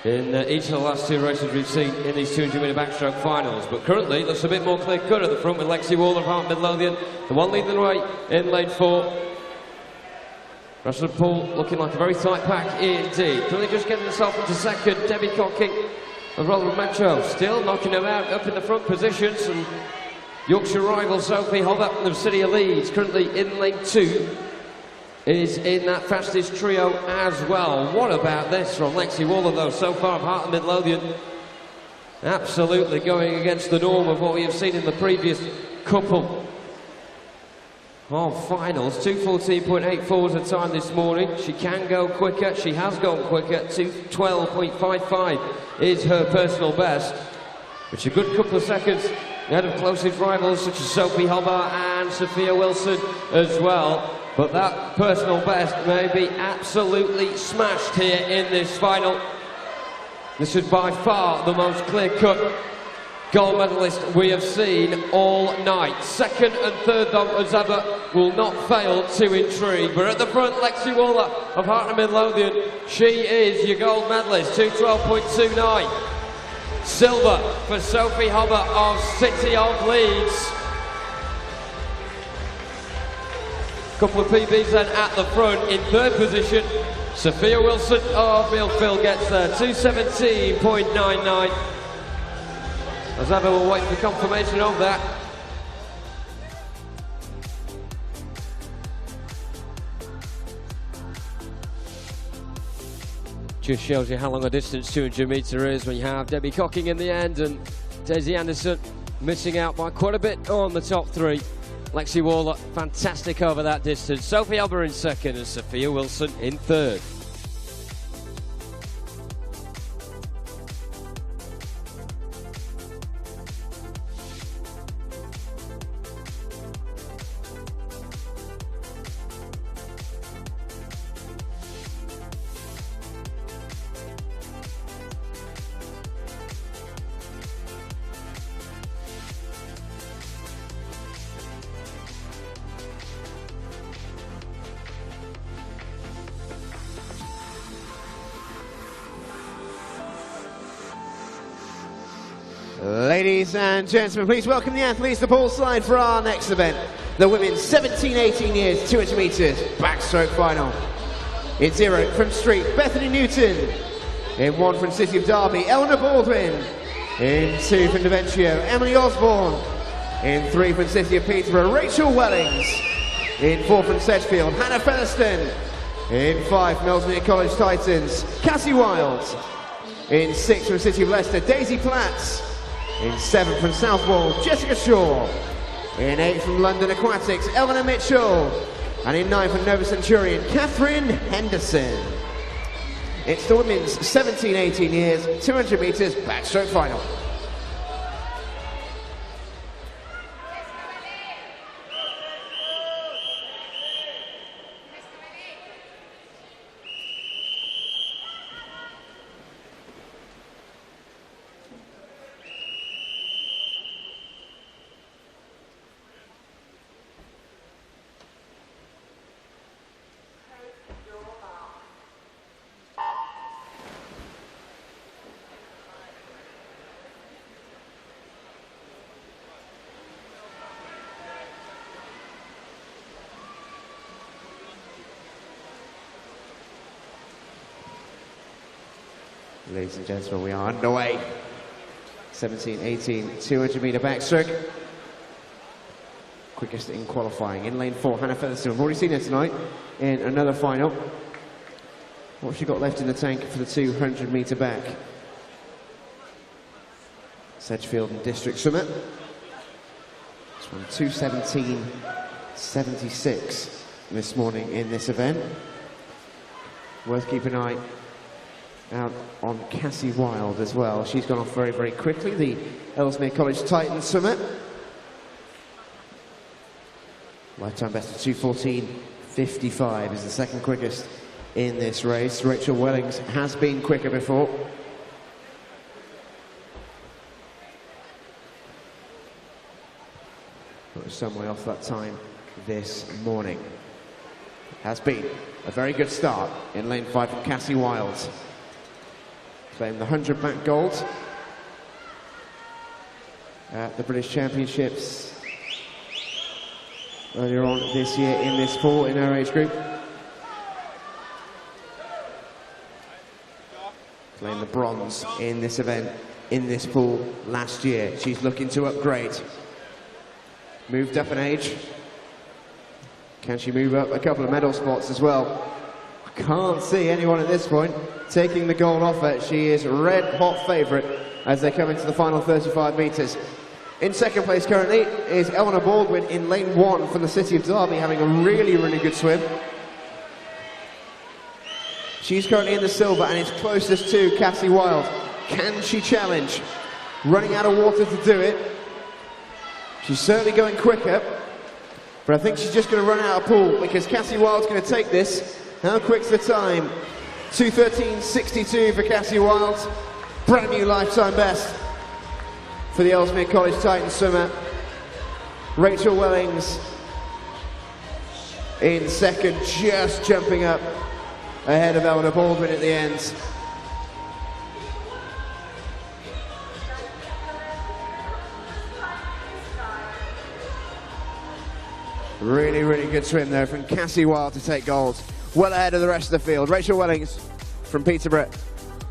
in each of the last 2 races we've seen in these 200-metre backstroke finals. But currently it looks a bit more clear-cut at the front with Lexi Waller of Heart Midlothian, the one leading the way in lane 4. Rest of the pool looking like a very tight pack indeed. Currently just getting herself into second, Debbie Cocking of Rotherham Metro, still knocking them out up in the front positions. And Yorkshire rival Sophie Hobber of City of Leeds, currently in lane 2, is in that fastest trio as well. What about this from Lexi Waller though, so far of Heart of Midlothian? Absolutely going against the norm of what we have seen in the previous couple of finals. 2:14.84 was her time this morning. She can go quicker, she has gone quicker. 2:12.55 is her personal best. It's a good couple of seconds ahead of closest rivals such as Sophie Hobber and Sophia Wilson as well. But that personal best may be absolutely smashed here in this final. This is by far the most clear-cut gold medalist we have seen all night. Second and third, though, as ever, will not fail to intrigue. But at the front, Lexi Waller of Heart of Midlothian. She is your gold medalist, 2:12.29. Silver for Sophie Hobber of City of Leeds. Couple of PBs then at the front. In third position, Sophia Wilson of Millfield gets there, 2:17.99. As ever, we'll wait for confirmation of that. Just shows you how long a distance 200 metre is when you have Debbie Cocking in the end and Daisy Anderson missing out by quite a bit on the top 3. Lexi Waller, fantastic over that distance. Sophie Hobber in second and Sophia Wilson in third. Ladies and gentlemen, please welcome the athletes to poolside for our next event, the women's 17-18 years 200 metres backstroke final. In 0 from Street, Bethany Newton. In 1 from City of Derby, Eleanor Baldwin. In 2 from Deventrio, Emily Osborne. In 3 from City of Peterborough, Rachel Wellings. In 4 from Sedgefield, Hannah Featherston. In 5, Millsmere College Titans, Cassie Wilds. In 6 from City of Leicester, Daisy Platts. In 7 from Southwold, Jessica Shaw. In 8 from London Aquatics, Eleanor Mitchell. And in 9 from Nova Centurion, Catherine Henderson. It's the women's 17-18 years, 200 metres backstroke final. Ladies and gentlemen, we are underway. 17-18, 200 metre backstroke. Quickest in qualifying. In lane 4, Hannah Featherston. We've already seen her tonight in another final. What's she got left in the tank for the 200-metre back? Sedgefield and District Summit. This one 2:17.76 this morning in this event. Worth keeping an eye out on Cassie Wilde as well. She's gone off very, very quickly. The Ellesmere College Titan Summit. Lifetime best of 2:14.55 is the second quickest in this race. Rachel Wellings has been quicker before. But was some way off that time this morning. Has been a very good start in lane 5 from Cassie Wilde. Claimed the 100 back gold at the British Championships earlier on this year in this pool in her age group. Claimed the bronze in this event in this pool last year. She's looking to upgrade. Moved up in age. Can she move up a couple of medal spots as well? I can't see anyone at this point taking the gold off her. She is red hot favourite as they come into the final 35 metres. In second place currently is Eleanor Baldwin in lane 1 from the City of Derby, having a really, really good swim. She's currently in the silver and is closest to Cassie Wilde. Can she challenge? Running out of water to do it. She's certainly going quicker, but I think she's just going to run out of pool because Cassie Wilde's going to take this. How quick's the time? 2:13.62 for Cassie Wilde. Brand new lifetime best for the Ellesmere College Titan Summit. Rachel Wellings in second, just jumping up ahead of Eleanor Baldwin at the end. Really, really good swim there from Cassie Wilde to take gold. Well ahead of the rest of the field. Rachel Wellings from Peterborough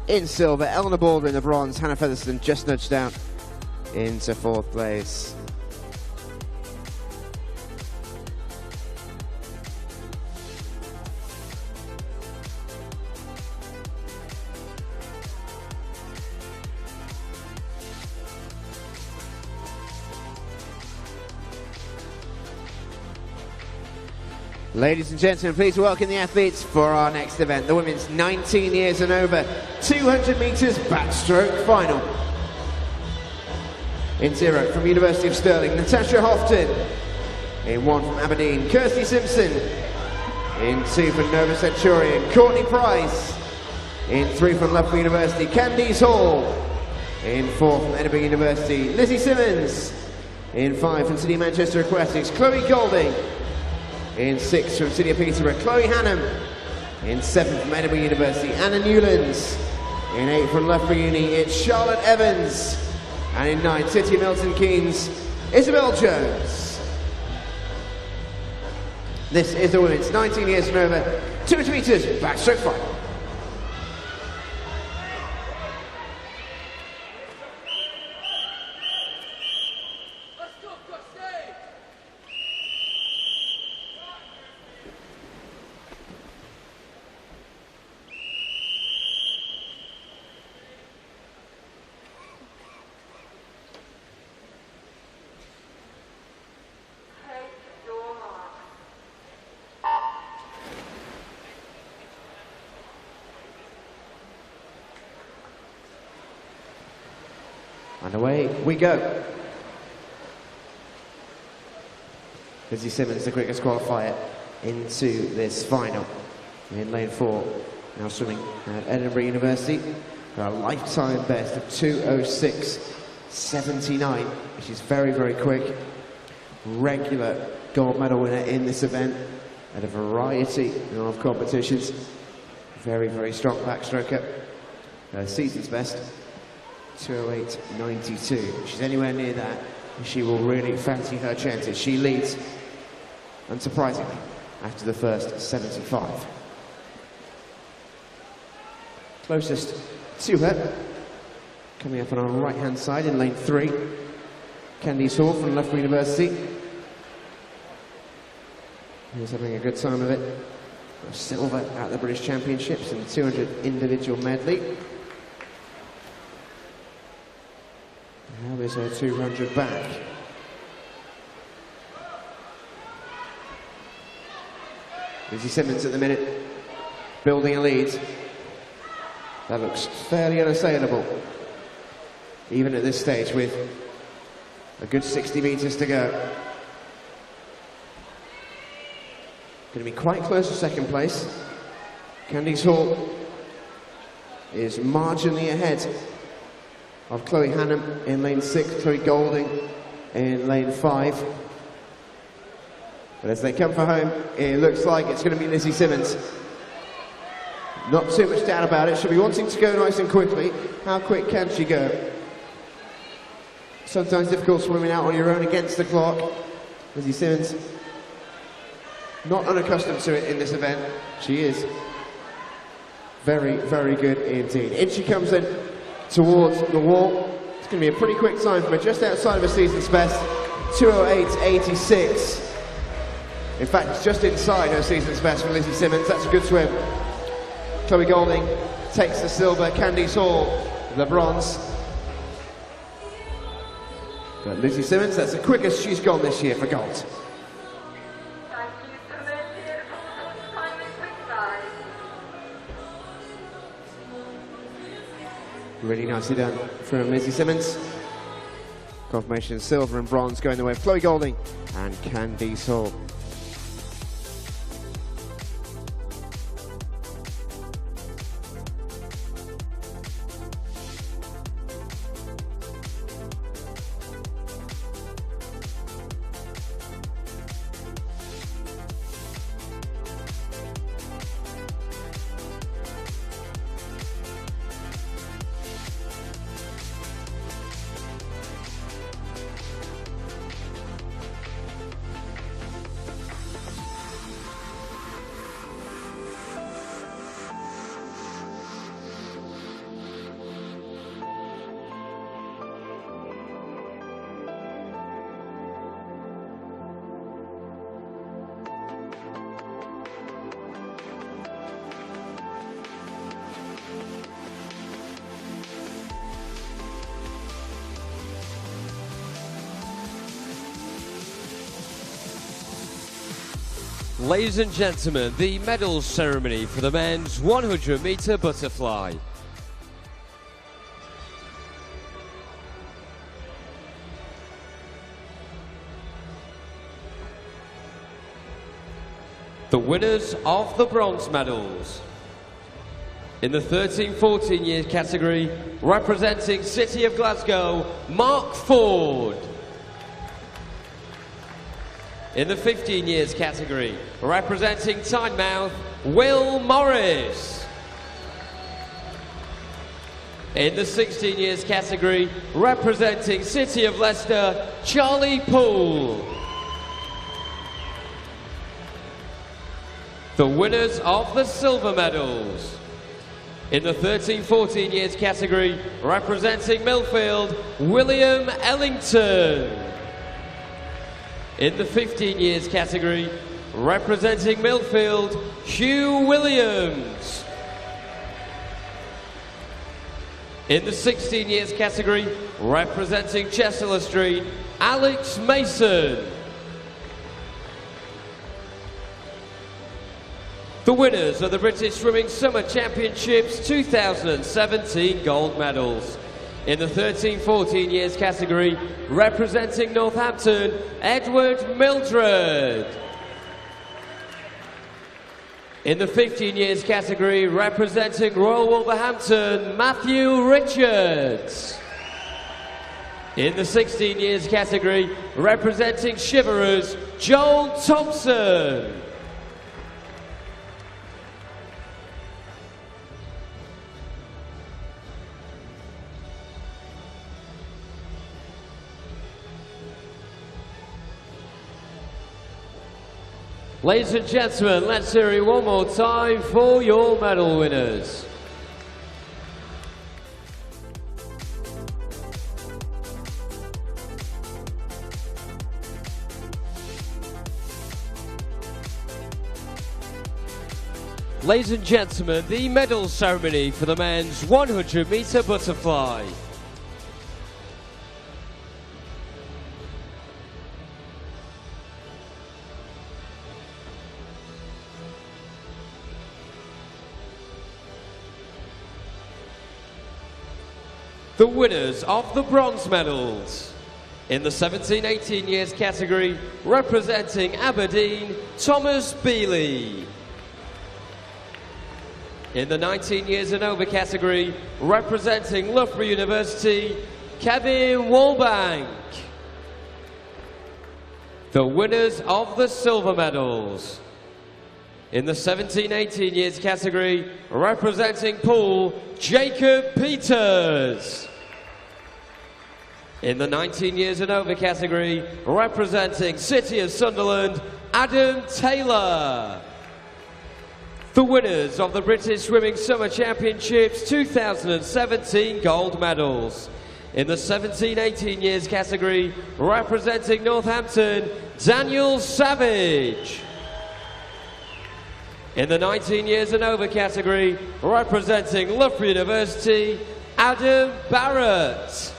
in silver. Eleanor Baldwin the bronze. Hannah Featherston just nudged out into fourth place. Ladies and gentlemen, please welcome the athletes for our next event, the women's 19 years and over 200 metres backstroke final. In 0 from University of Stirling, Natasha Houghton. In 1 from Aberdeen, Kirsty Simpson. In 2 from Nova Centurion, Courtney Price. In 3 from Loughborough University, Candice Hall. In 4 from Edinburgh University, Lizzie Simmons. In 5 from City Manchester Aquatics, Chloe Golding. In 6 from City of Peterborough, Chloe Hannam. In 7 from Edinburgh University, Anna Newlands. In 8 from Loughborough Uni, it's Charlotte Evans. And in 9, City of Milton Keynes, Isabel Jones. This is the women's 19 years and over 200 metres backstroke final. And away we go. Lizzie Simmons, the quickest qualifier into this final. In lane 4, now swimming at Edinburgh University. Got a lifetime best of 2:06.79, which is very, very quick. Regular gold medal winner in this event at a variety of competitions. Very, very strong backstroker. Season's best. 2:08.92. If she's anywhere near that, she will really fancy her chances. She leads, unsurprisingly, after the first 75. Closest to her, coming up on our right-hand side in lane 3, Candice Hall from Loughborough University. Who's having a good time of it Silver at the British Championships in the 200 individual medley. Now there's her 200 back. Lizzie Simmons at the minute, building a lead. That looks fairly unassailable, even at this stage with a good 60 metres to go. Going to be quite close to second place. Candice Hall is marginally ahead of Chloe Hannum in lane 6, Chloe Golding in lane 5. But as they come for home, it looks like it's going to be Lizzie Simmons. Not too much doubt about it. She'll be wanting to go nice and quickly. How quick can she go? Sometimes difficult swimming out on your own against the clock. Lizzie Simmons, not unaccustomed to it in this event. She is very, very good indeed. In she comes in towards the wall. It's going to be a pretty quick time for her, just outside of her season's best, 2:08.86. In fact, it's just inside her season's best for Lizzie Simmons. That's a good swim. Chloe Golding takes the silver, Candice Hall the bronze. But Lizzie Simmons, that's the quickest she's gone this year for gold. Really nicely done from Lizzie Simmons. Confirmation silver and bronze going the way of Chloe Golding and Candice Hall. Ladies and gentlemen, the medals ceremony for the men's 100-metre butterfly. The winners of the bronze medals. In the 13-14 years category, representing City of Glasgow, Mark Ford. In the 15 years category, representing Tynemouth, Will Morris. In the 16 years category, representing City of Leicester, Charlie Poole. The winners of the silver medals. In the 13-14 years category, representing Millfield, William Ellington. In the 15 years category, representing Millfield, Hugh Williams. In the 16 years category, representing Chester Street, Alex Mason. The winners of the British Swimming Summer Championships 2017 gold medals. In the 13-14 years category, representing Northampton, Edward Mildred. In the 15 years category, representing Royal Wolverhampton, Matthew Richards. In the 16 years category, representing Shiverers, Joel Thompson. Ladies and gentlemen, let's hear it one more time for your medal winners. Ladies and gentlemen, the medal ceremony for the men's 100-meter butterfly. The winners of the bronze medals in the 17-18 years category, representing Aberdeen, Thomas Bealey. In the 19 years and over category, representing Loughborough University, Kevin Walbank. The winners of the silver medals in the 17-18 years category, representing Poole, Jacob Peters. In the 19 years and over category, representing City of Sunderland, Adam Taylor. The winners of the British Swimming Summer Championships 2017 gold medals. In the 17-18 years category, representing Northampton, Daniel Savage. In the 19 years and over category, representing Loughborough University, Adam Barrett.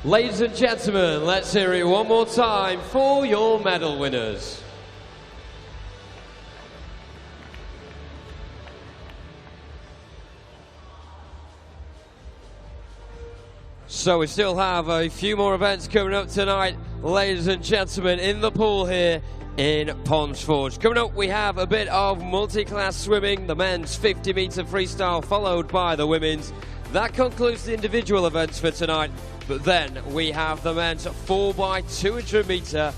Ladies and gentlemen, let's hear it one more time for your medal winners. So we still have a few more events coming up tonight, ladies and gentlemen, in the pool here in Ponsforge. Coming up, we have a bit of multi-class swimming, the men's 50-meter freestyle, followed by the women's. That concludes the individual events for tonight. But then we have the men's 4x200 metre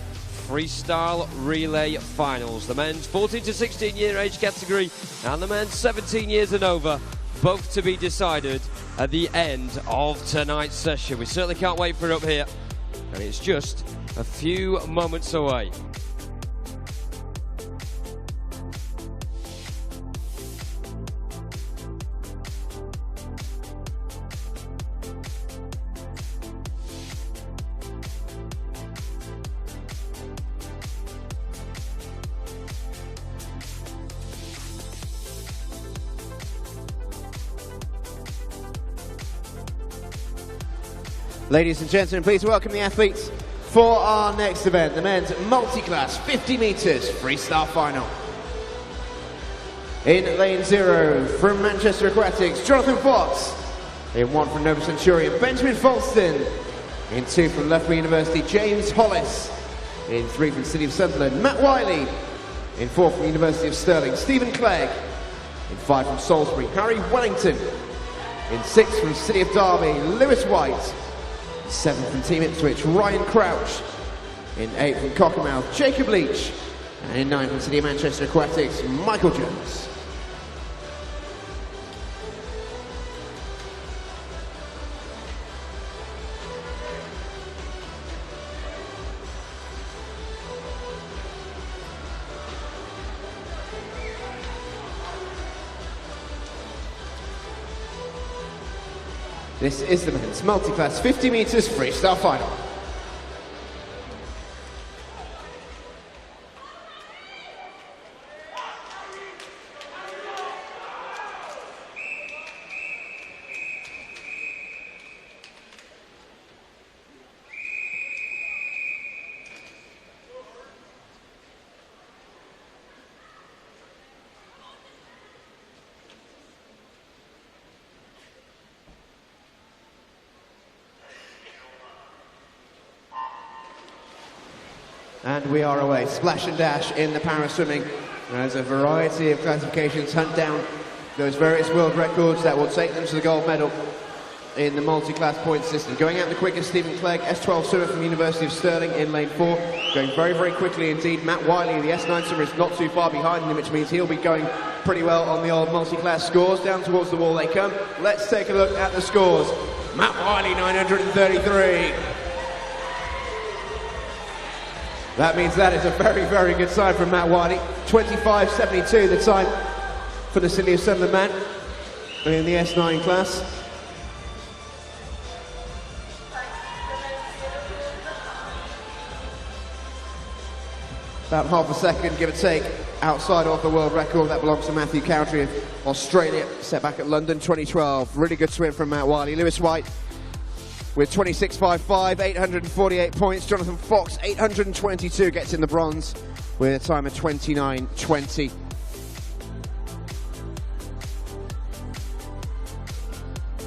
freestyle relay finals. The men's 14 to 16 year age category and the men's 17 years and over, both to be decided at the end of tonight's session. We certainly can't wait for it up here, and it's just a few moments away. Ladies and gentlemen, please welcome the athletes for our next event, the men's multi-class 50 metres freestyle final. In lane 0 from Manchester Aquatics, Jonathan Fox. In 1 from Nova Centurion, Benjamin Falston. In 2 from Loughborough University, James Hollis. In 3 from City of Sunderland, Matt Wiley. In 4 from University of Stirling, Stephen Clegg. In 5 from Salisbury, Harry Wellington. In 6 from City of Derby, Lewis White. 7 from Team Ipswich, Ryan Crouch. In 8 from Cockermouth, Jacob Leach. And in 9 from City of Manchester Aquatics, Michael Jones. This is the men's multi-class 50 metres freestyle final. And we are away. Splash and dash in the para-swimming. There's a variety of classifications. Hunt down those various world records that will take them to the gold medal in the multi-class point system. Going out the quickest, Stephen Clegg, S12 swimmer from University of Stirling in lane 4. Going very, very quickly indeed. Matt Wiley, the S9 swimmer, is not too far behind him, which means he'll be going pretty well on the old multi-class scores. Down towards the wall they come. Let's take a look at the scores. Matt Wiley, 933. That means that is a very, very good sign from Matt Wiley. 25.72 the time for the City of Sunderland man in the S9 class. about half a second, give or take, outside of the world record. That belongs to Matthew Cowdrey of Australia, set back at London 2012. Really good swim from Matt Wiley. Lewis White with 26.55, 848 points. Jonathan Fox, 822, gets in the bronze with a time of 29.20.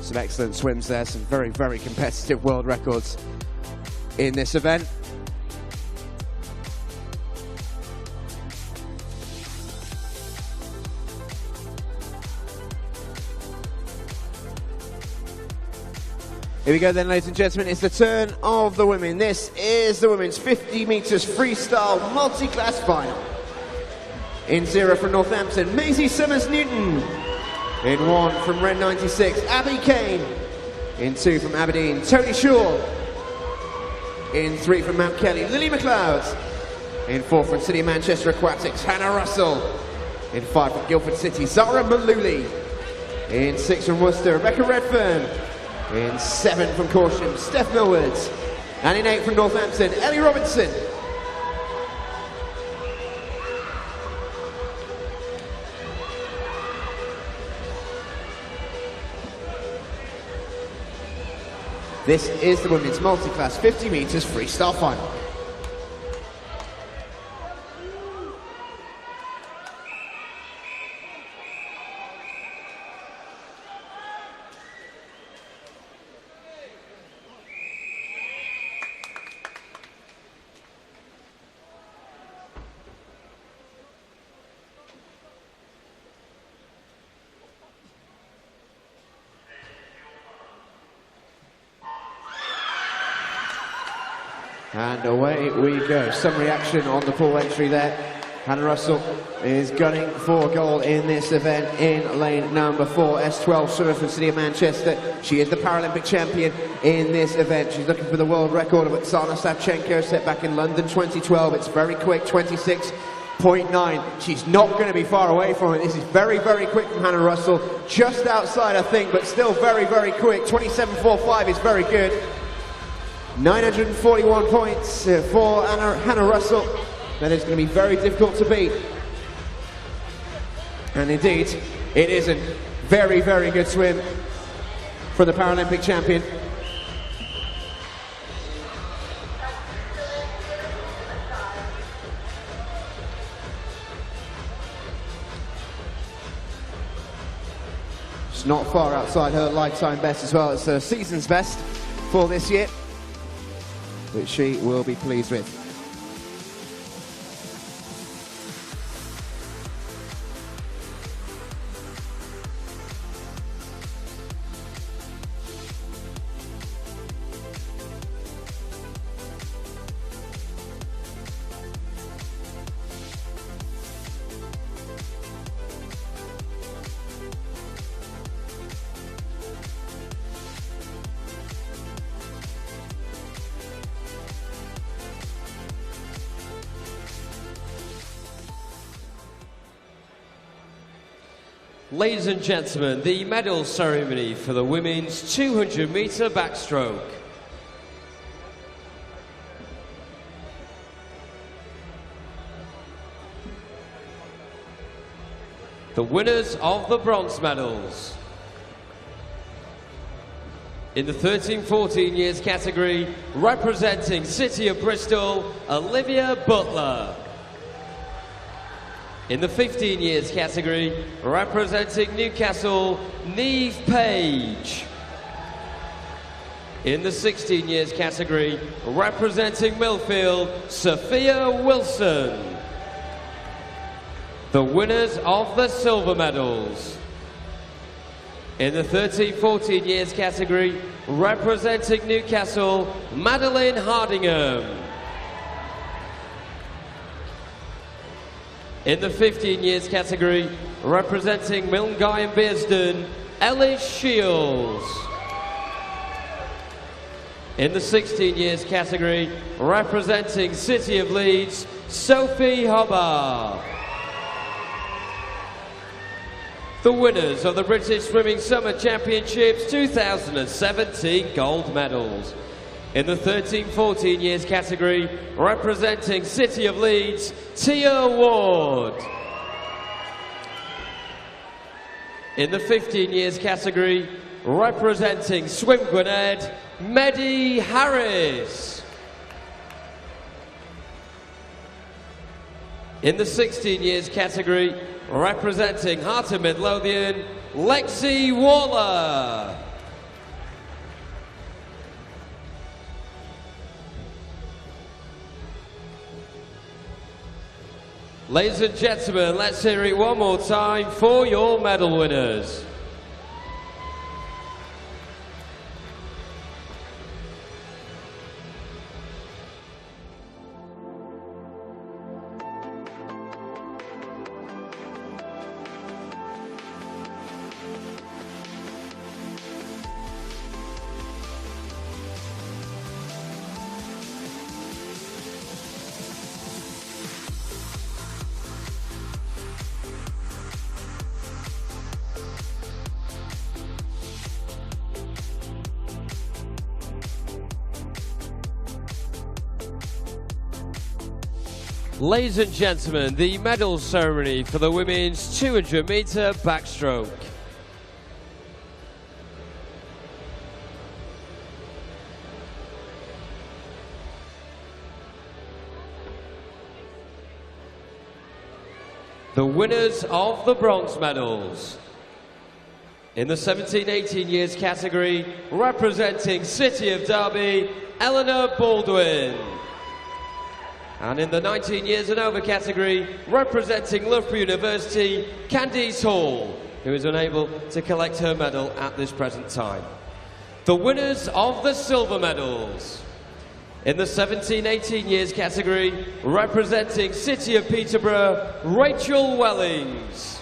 Some excellent swims there, some very, very competitive world records in this event. Here we go then, ladies and gentlemen, it's the turn of the women. This is the women's 50 metres freestyle multi-class final. In 0 from Northampton, Maisie Summers-Newton. In 1 from Ren 96, Abby Kane. In 2 from Aberdeen, Tony Shaw. In 3 from Mount Kelly, Lily McLeod. In 4 from City of Manchester Aquatics, Hannah Russell. In 5 from Guildford City, Zara Maluli. In 6 from Worcester, Rebecca Redfern. In 7 from Corsham, Steph Millward. And in 8 from Northampton, Ellie Robinson. This is the women's multi-class 50 metres freestyle final. And away we go. Some reaction on the pool entry there. Hannah Russell is gunning for gold in this event in lane number 4. S12 swimmer from City of Manchester. She is the Paralympic champion in this event. She's looking for the world record of Oksana Savchenko, set back in London 2012. It's very quick, 26.9. She's not going to be far away from it. This is very, very quick from Hannah Russell. Just outside, I think, but still very, very quick. 27.45 is very good. 941 points for Hannah Russell. That is going to be very difficult to beat. And indeed, it is a very, very good swim for the Paralympic champion. It's not far outside her lifetime best as well. It's her season's best for this year, which she will be pleased with. Ladies and gentlemen, the medal ceremony for the women's 200-metre backstroke. The winners of the bronze medals. In the 13-14 years category, representing City of Bristol, Olivia Butler. In the 15 years category, representing Newcastle, Neve Page. In the 16 years category, representing Millfield, Sophia Wilson. The winners of the silver medals. In the 13-14 years category, representing Newcastle, Madeline Hardingham. In the 15 years category, representing Milngavie and Bearsden, Ellis Shields. In the 16 years category, representing City of Leeds, Sophie Hobart. The winners of the British Swimming Summer Championships 2017 gold medals. In the 13-14 years category, representing City of Leeds, Tia Ward. In the 15 years category, representing Swim Gwynedd, Medley Harris. In the 16 years category, representing Heart of Midlothian, Lexi Waller. Ladies and gentlemen, let's hear it one more time for your medal winners. Ladies and gentlemen, the medal ceremony for the women's 200-meter backstroke. The winners of the bronze medals. In the 17-18 years category, representing City of Derby, Eleanor Baldwin. And in the 19 years and over category, representing Loughborough University, Candice Hall, who is unable to collect her medal at this present time. The winners of the silver medals. In the 17-18 years category, representing City of Peterborough, Rachel Wellings.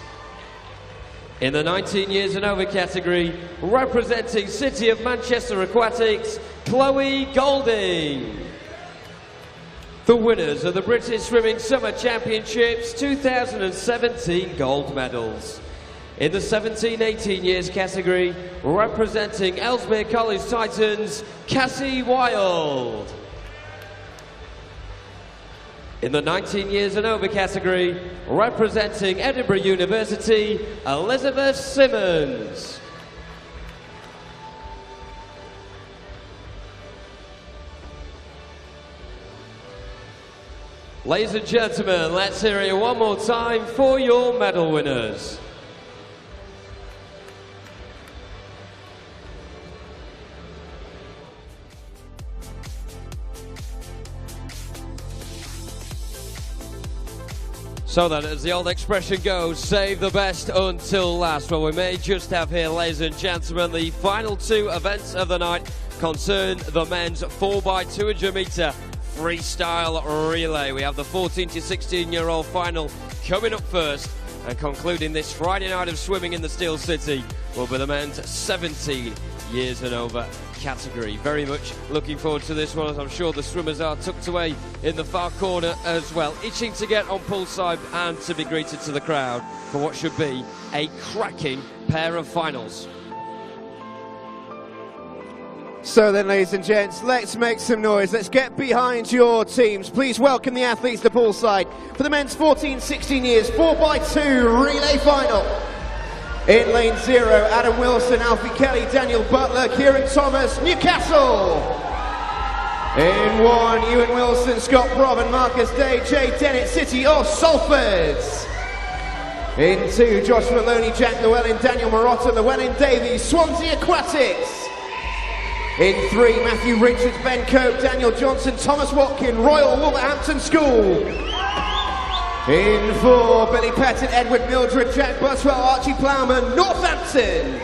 In the 19 years and over category, representing City of Manchester Aquatics, Chloe Golding. The winners of the British Swimming Summer Championships 2017 gold medals. In the 17-18 years category, representing Ellesmere College Titans, Cassie Wild. In the 19 years and over category, representing Edinburgh University, Elizabeth Simmons. Ladies and gentlemen, let's hear it one more time for your medal winners. So then, as the old expression goes, save the best until last. Well, we may just have here, ladies and gentlemen, the final two events of the night concern the men's 4x200 metre freestyle relay. We have the 14 to 16-year-old final coming up first, and concluding this Friday night of swimming in the Steel City will be the men's 17 years and over category. Very much looking forward to this one, as I'm sure the swimmers are tucked away in the far corner as well, itching to get on poolside and to be greeted to the crowd for what should be a cracking pair of finals. So then, ladies and gents, let's make some noise. Let's get behind your teams. Please welcome the athletes to poolside for the men's 14-16 years 4x2 relay final. In lane 0, Adam Wilson, Alfie Kelly, Daniel Butler, Kieran Thomas, Newcastle. In 1, Ewan Wilson, Scott Prob and Marcus Day, Jay Dennett, City of Salford. In 2, Joshua Loney, Jack Llewellyn, Daniel Marotta, Llewellyn Davies, Swansea Aquatics. In 3, Matthew Richards, Ben Cope, Daniel Johnson, Thomas Watkin, Royal Wolverhampton School. In 4, Billy Pettit, Edward Mildred, Jack Buswell, Archie Plowman, Northampton.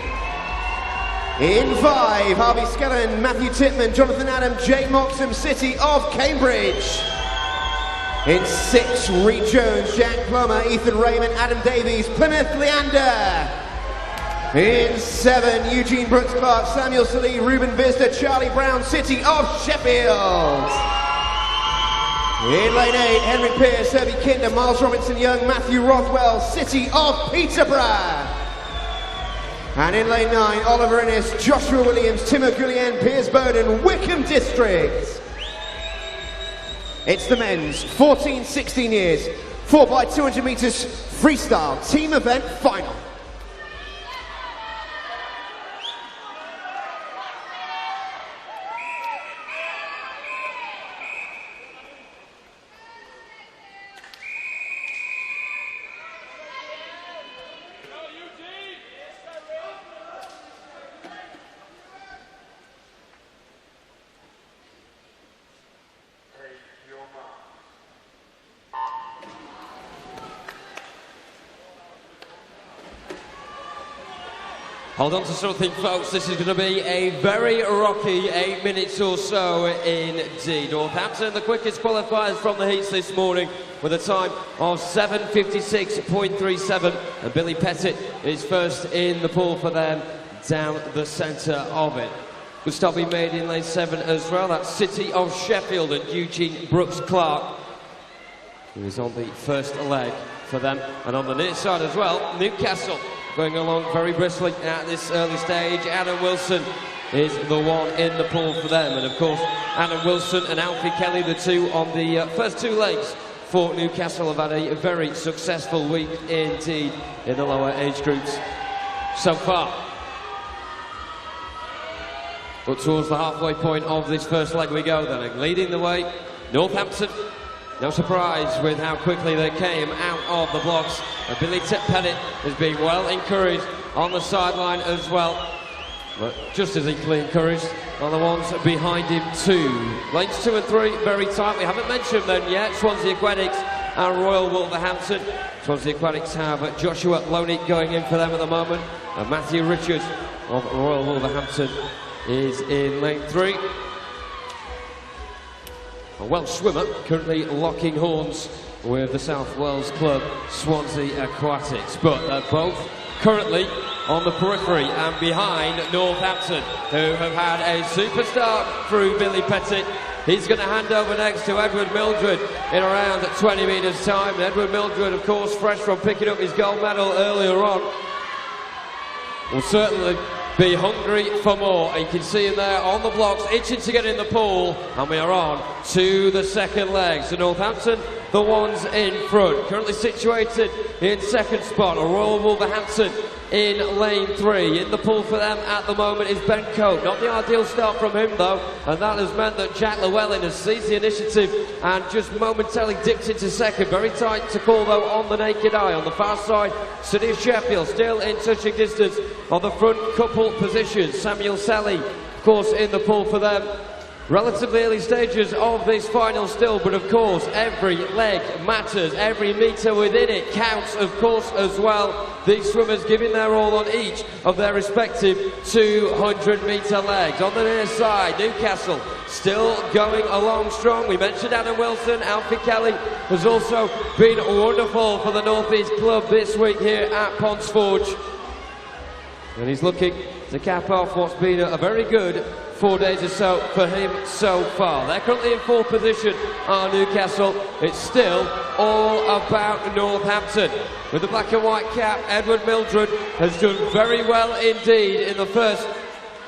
In 5, Harvey Skellen, Matthew Titman, Jonathan Adam, Jay Moxham, City of Cambridge. In 6, Reed Jones, Jack Plummer, Ethan Raymond, Adam Davies, Plymouth Leander. In 7, Eugene Brooks Clark, Samuel Salee, Ruben Visder, Charlie Brown, City of Sheffield. In lane 8, Henry Pearce, Herbie Kinder, Miles Robinson Young, Matthew Rothwell, City of Peterborough. And in lane 9, Oliver Innes, Joshua Williams, Timo Gullien, Piers Bowden, Wickham District. It's the men's 14-16 years, 4x200 meters freestyle team event final. Hold on to something, folks. This is going to be a very rocky 8 minutes or so indeed. Northampton, the quickest qualifiers from the heats this morning, with a time of 7:56.37. And Billy Pettit is first in the pool for them down the centre of it. Good stop being made in lane 7 as well. That's City of Sheffield and Eugene Brooks-Clark, who is on the first leg for them. And on the near side as well, Newcastle going along very briskly at this early stage. Adam Wilson is the one in the pool for them. And of course, Adam Wilson and Alfie Kelly, the two on the first two legs for Newcastle, have had a very successful week indeed in the lower age groups so far. But towards the halfway point of this first leg we go then. And leading the way, Northampton. No surprise with how quickly they came out of the blocks. And Billy Pettit is being well encouraged on the sideline as well. But just as equally encouraged are the ones behind him too. Lanes 2 and 3 very tight. We haven't mentioned them yet. Swansea Aquatics and Royal Wolverhampton. Swansea Aquatics have Joshua Loney going in for them at the moment. And Matthew Richards of Royal Wolverhampton is in lane 3. A Welsh swimmer currently locking horns with the South Wales club Swansea Aquatics, but they're both currently on the periphery and behind Northampton, who have had a super start through Billy Pettit. He's going to hand over next to Edward Mildred in around 20 metres time. And Edward Mildred, of course, fresh from picking up his gold medal earlier on, will certainly be hungry for more. You can see him there on the blocks, itching to get in the pool, and we are on to the second leg. So Northampton, the ones in front, currently situated in second spot. Royal Wolverhampton in lane 3. In the pool for them at the moment is Ben Cope. Not the ideal start from him though, and that has meant that Jack Llewellyn has seized the initiative and just momentarily dipped into second. Very tight to call though on the naked eye. On the far side, City of Sheffield still in touching distance on the front couple positions. Samuel Sally, of course, in the pool for them. Relatively early stages of this final still, but of course every leg matters, every metre within it counts of course as well. These swimmers giving their all on each of their respective 200 metre legs. On the near side, Newcastle still going along strong. We mentioned Adam Wilson. Alfie Kelly has also been wonderful for the North East club this week here at Ponds Forge. And he's looking to cap off what's been a very good 4 days or so for him so far. They're currently in fourth position are Newcastle. It's still all about Northampton. With the black and white cap, Edward Mildred has done very well indeed in the first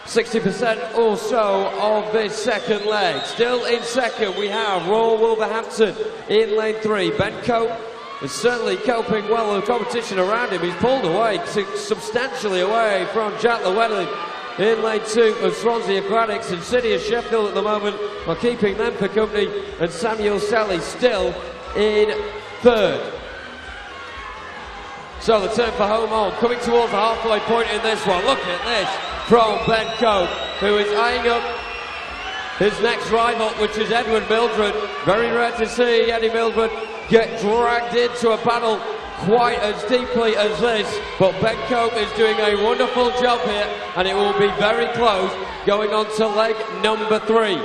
60% or so of this second leg. Still in second we have Royal Wolverhampton in lane 3. Ben Cope is certainly coping well with the competition around him. He's pulled away, substantially away from Jack Llewellyn in lane 2 of Swansea Aquatics, and City of Sheffield at the moment are keeping them for company, and Samuel Sally still in third. So the turn for home on, coming towards the halfway point in this one. Look at this from Ben Cope, who is eyeing up his next rival, which is Edward Mildred. Very rare to see Eddie Mildred get dragged into a battle quite as deeply as this, but Ben Cope is doing a wonderful job here, and it will be very close going on to leg number 3.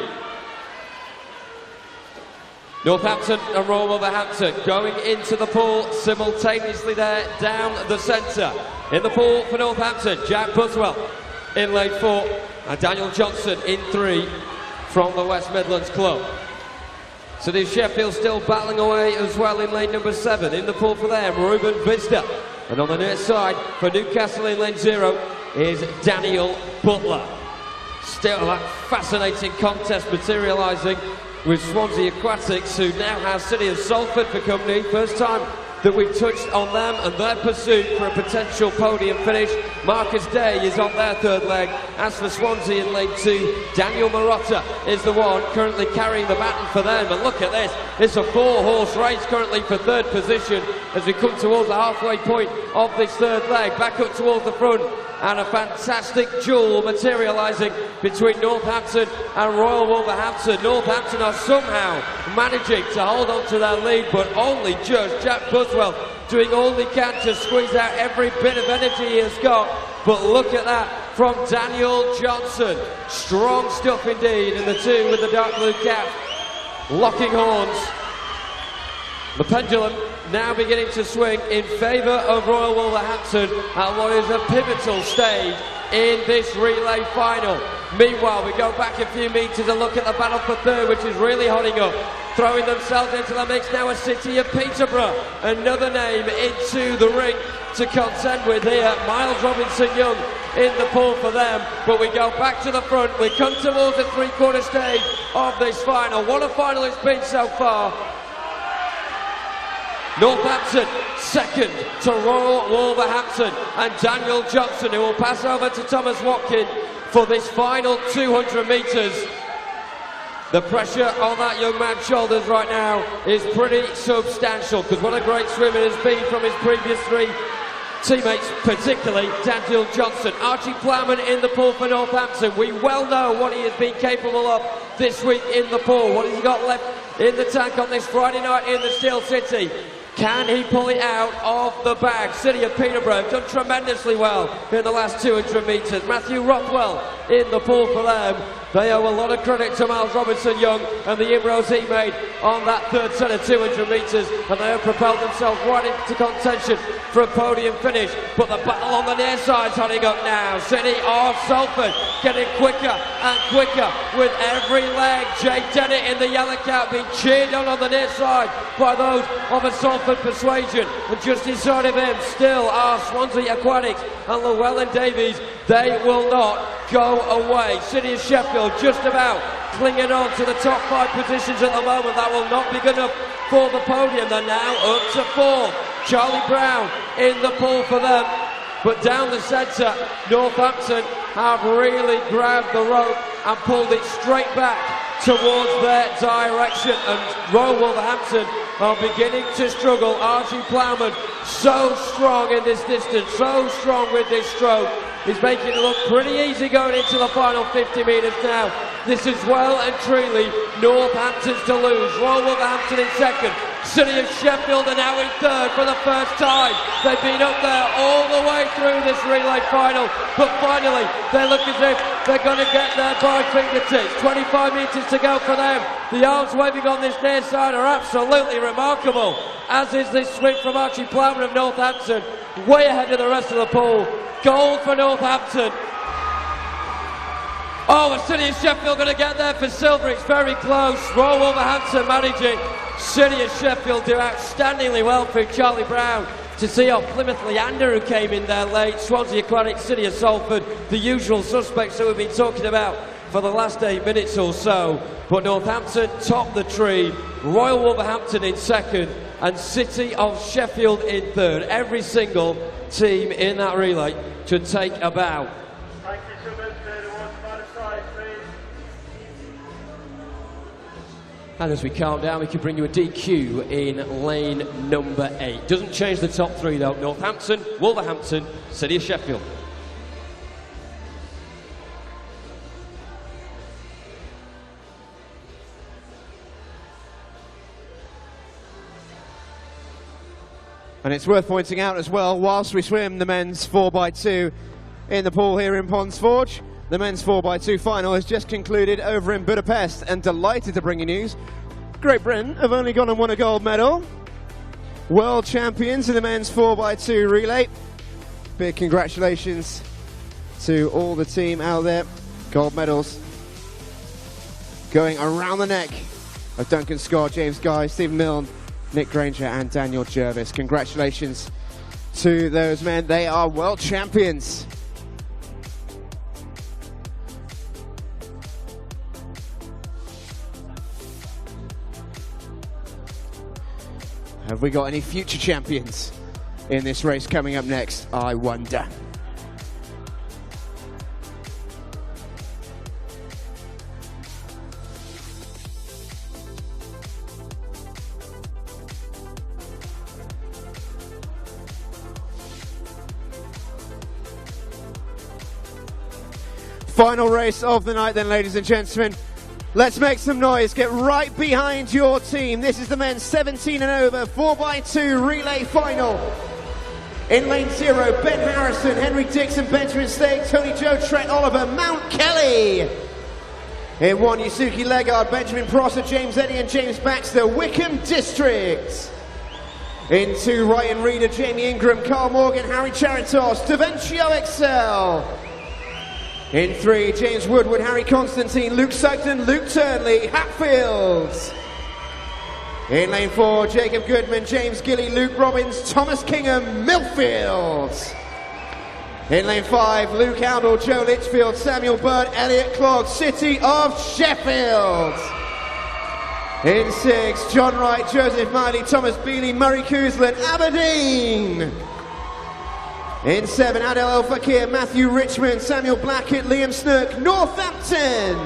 Northampton and Royal Wolverhampton going into the pool simultaneously there down the centre. In the pool for Northampton, Jack Buswell in lane 4 and Daniel Johnson in 3 from the West Midlands club. So there's Sheffield still battling away as well in lane number 7. In the pool for them, Ruben Vista. And on the near side for Newcastle in lane 0 is Daniel Butler. Still that fascinating contest materialising with Swansea Aquatics, who now have City of Salford for company. First time that we've touched on them and their pursuit for a potential podium finish. Marcus Day is on their third leg. As for Swansea in leg 2, Daniel Marotta is the one currently carrying the baton for them. And look at this, it's a 4-horse race currently for third position as we come towards the halfway point of this third leg. Back up towards the front, and a fantastic duel materialising between Northampton and Royal Wolverhampton. Northampton are somehow managing to hold on to their lead, but only just. Jack Buswell doing all he can to squeeze out every bit of energy he has got. But look at that from Daniel Johnson. Strong stuff indeed in the two with the dark blue cap. Locking horns. The pendulum now beginning to swing in favour of Royal Wolverhampton at what is a pivotal stage in this relay final. Meanwhile, we go back a few metres and look at the battle for third, which is really hotting up. Throwing themselves into the mix now, a City of Peterborough. Another name into the ring to contend with here. Miles Robinson-Young in the pool for them. But we go back to the front. We come towards the three-quarter stage of this final. What a final it's been so far. Northampton second to Royal Wolverhampton, and Daniel Johnson, who will pass over to Thomas Watkin for this final 200 metres. The pressure on that young man's shoulders right now is pretty substantial, because what a great swimmer has been from his previous three teammates, particularly Daniel Johnson. Archie Plowman in the pool for Northampton. We well know what he has been capable of this week in the pool. What has he got left in the tank on this Friday night in the Steel City? Can he pull it out of the bag? City of Peterborough have done tremendously well in the last 200 metres. Matthew Rothwell in the pool for them. They owe a lot of credit to Miles Robinson-Young and the inroads he made on that third set of 200 metres, and they have propelled themselves right into contention for a podium finish. But the battle on the near side is hotting up now. City of Salford getting quicker and quicker with every leg. Jay Dennett in the yellow cap being cheered on the near side by those of a Salford persuasion. And just inside of him still are Swansea Aquatics and Llewellyn Davies. They will not go away. City of Sheffield just about clinging on to the top 5 positions at the moment. That will not be good enough for the podium. They're now up to 4. Charlie Brown in the pool for them. But down the centre, Northampton have really grabbed the rope and pulled it straight back towards their direction. And Royal Wolverhampton are beginning to struggle. Archie Plowman, so strong in this distance, so strong with this stroke. He's making it look pretty easy going into the final 50 metres now. This is well and truly Northampton's to lose. Royal Wolverhampton in second. City of Sheffield are now in third for the first time. They've been up there all the way through this relay final, but finally they look as if they're going to get there by fingertips. 25 metres to go for them. The arms waving on this near side are absolutely remarkable, as is this swing from Archie Plowman of Northampton, way ahead of the rest of the pool. Gold for Northampton. Oh, the City of Sheffield going to get there for silver. It's very close. Royal Wolverhampton managing. City of Sheffield do outstandingly well for Charlie Brown to see off Plymouth Leander, who came in there late. Swansea Aquatics, City of Salford, the usual suspects that we've been talking about for the last 8 minutes or so. But Northampton top the tree. Royal Wolverhampton in second, and City of Sheffield in third. Every single team in that relay should take a bow. And as we count down, we can bring you a DQ in lane number 8. Doesn't change the top 3 though. Northampton, Wolverhampton, City of Sheffield. And it's worth pointing out as well, whilst we swim the men's 4x2 in the pool here in Ponds Forge, the men's 4x2 final has just concluded over in Budapest, and delighted to bring you news. Great Britain have only gone and won a gold medal. World champions in the men's 4x2 relay. Big congratulations to all the team out there. Gold medals going around the neck of Duncan Scott, James Guy, Stephen Milne, Nick Granger and Daniel Jervis. Congratulations to those men. They are world champions Have we got any future champions in this race coming up next? I wonder. Final race of the night then, ladies and gentlemen. Let's make some noise. Get right behind your team. This is the men's 17 and over 4x2 relay final. In lane 0, Ben Harrison, Henry Dixon, Benjamin Stake, Tony Joe, Trent Oliver, Mount Kelly. In 1, Yusuke Legard, Benjamin Prosser, James Eddy and James Baxter, Wickham District. In 2, Ryan Reeder, Jamie Ingram, Carl Morgan, Harry Charitos, Davencio Excel. In 3, James Woodward, Harry Constantine, Luke Sugden, Luke Turnley, Hatfield. In lane 4, Jacob Goodman, James Gilly, Luke Robbins, Thomas Kingham, Millfield. In lane 5, Luke Howdell, Joe Litchfield, Samuel Bird, Elliot Clogg, City of Sheffield. In 6, John Wright, Joseph Miley, Thomas Bealey, Murray Cousland, Aberdeen. In 7, Adel El Fakir, Matthew Richmond, Samuel Blackett, Liam Snook, Northampton.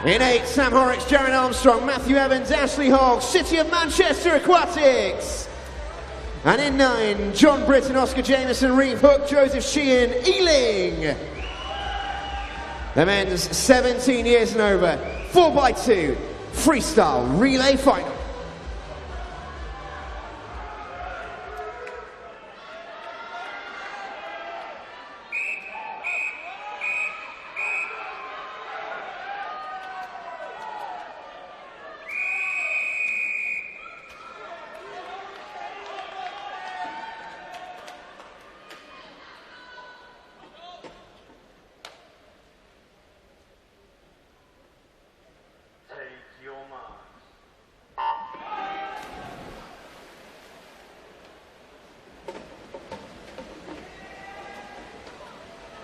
In 8, Sam Horrocks, Jared Armstrong, Matthew Evans, Ashley Hogg, City of Manchester Aquatics. And in 9, John Britton, Oscar Jameson, Reeve Hook, Joseph Sheehan, Ealing. The men's 17 years and over, 4x2 freestyle relay final.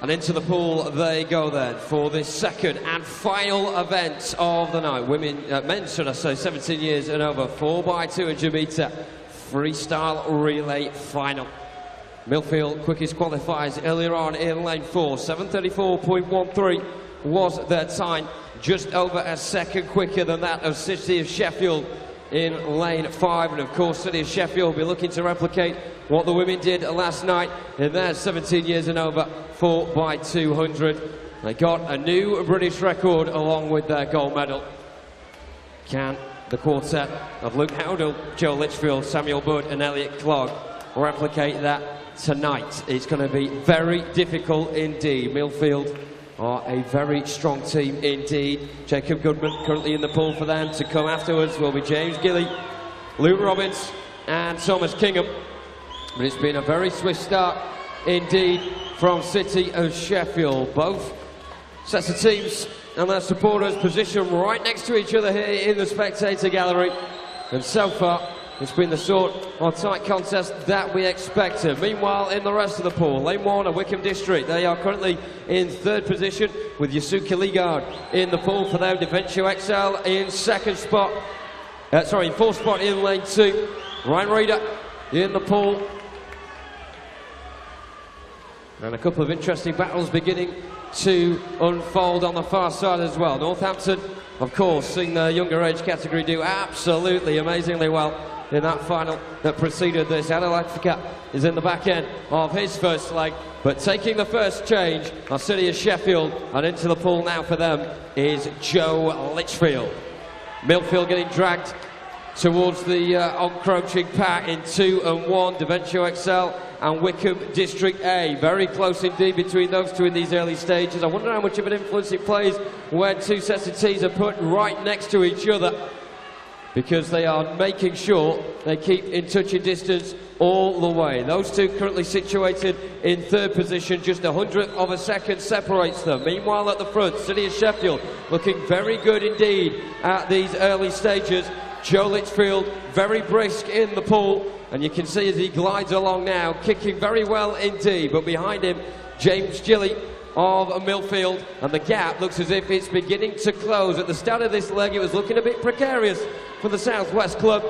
And into the pool they go then for this second and final event of the night. Men's, should I say, 17 years and over, 4x200 metre freestyle relay final. Millfield quickest qualifiers earlier on in lane 4, 7:34.13 was their time, just over a second quicker than that of City of Sheffield in lane 5, and of course City of Sheffield will be looking to replicate what the women did last night in their 17 years and over 4x200. They got a new British record along with their gold medal. Can the quartet of Luke Howdell, Joe Litchfield, Samuel Budd and Elliot Clogg replicate that tonight? It's going to be very difficult indeed. Millfield are a very strong team indeed. Jacob Goodman currently in the pool for them. To come afterwards will be James Gilly, Luke Robbins and Thomas Kingham. But it's been a very swift start indeed from City of Sheffield. Both sets of teams and their supporters positioned right next to each other here in the spectator gallery. And so far, it's been the sort of tight contest that we expected. Meanwhile, in the rest of the pool, lane 1 of Wickham District, they are currently in 3rd position with Yusuke Ligard in the pool for them. Davencio XL in 4th spot in lane 2. Ryan Reeder in the pool. And a couple of interesting battles beginning to unfold on the far side as well. Northampton, of course, seeing the younger age category do absolutely amazingly well in that final that preceded this. Adel Akfika is in the back end of his first leg, but taking the first change are City of Sheffield, and into the pool now for them is Joe Litchfield. Millfield getting dragged towards the encroaching pack in 2 and 1, Davencio XL and Wickham District A. Very close indeed between those two in these early stages. I wonder how much of an influence it plays when two sets of tees are put right next to each other, because they are making sure they keep in touching distance all the way. Those two currently situated in 3rd position, just 100th of a second separates them. Meanwhile at the front, City of Sheffield looking very good indeed at these early stages. Joe Litchfield very brisk in the pool, and you can see as he glides along now, kicking very well indeed. But behind him, James Gilly of Millfield, and the gap looks as if it's beginning to close. At the start of this leg, it was looking a bit precarious for the Southwest club,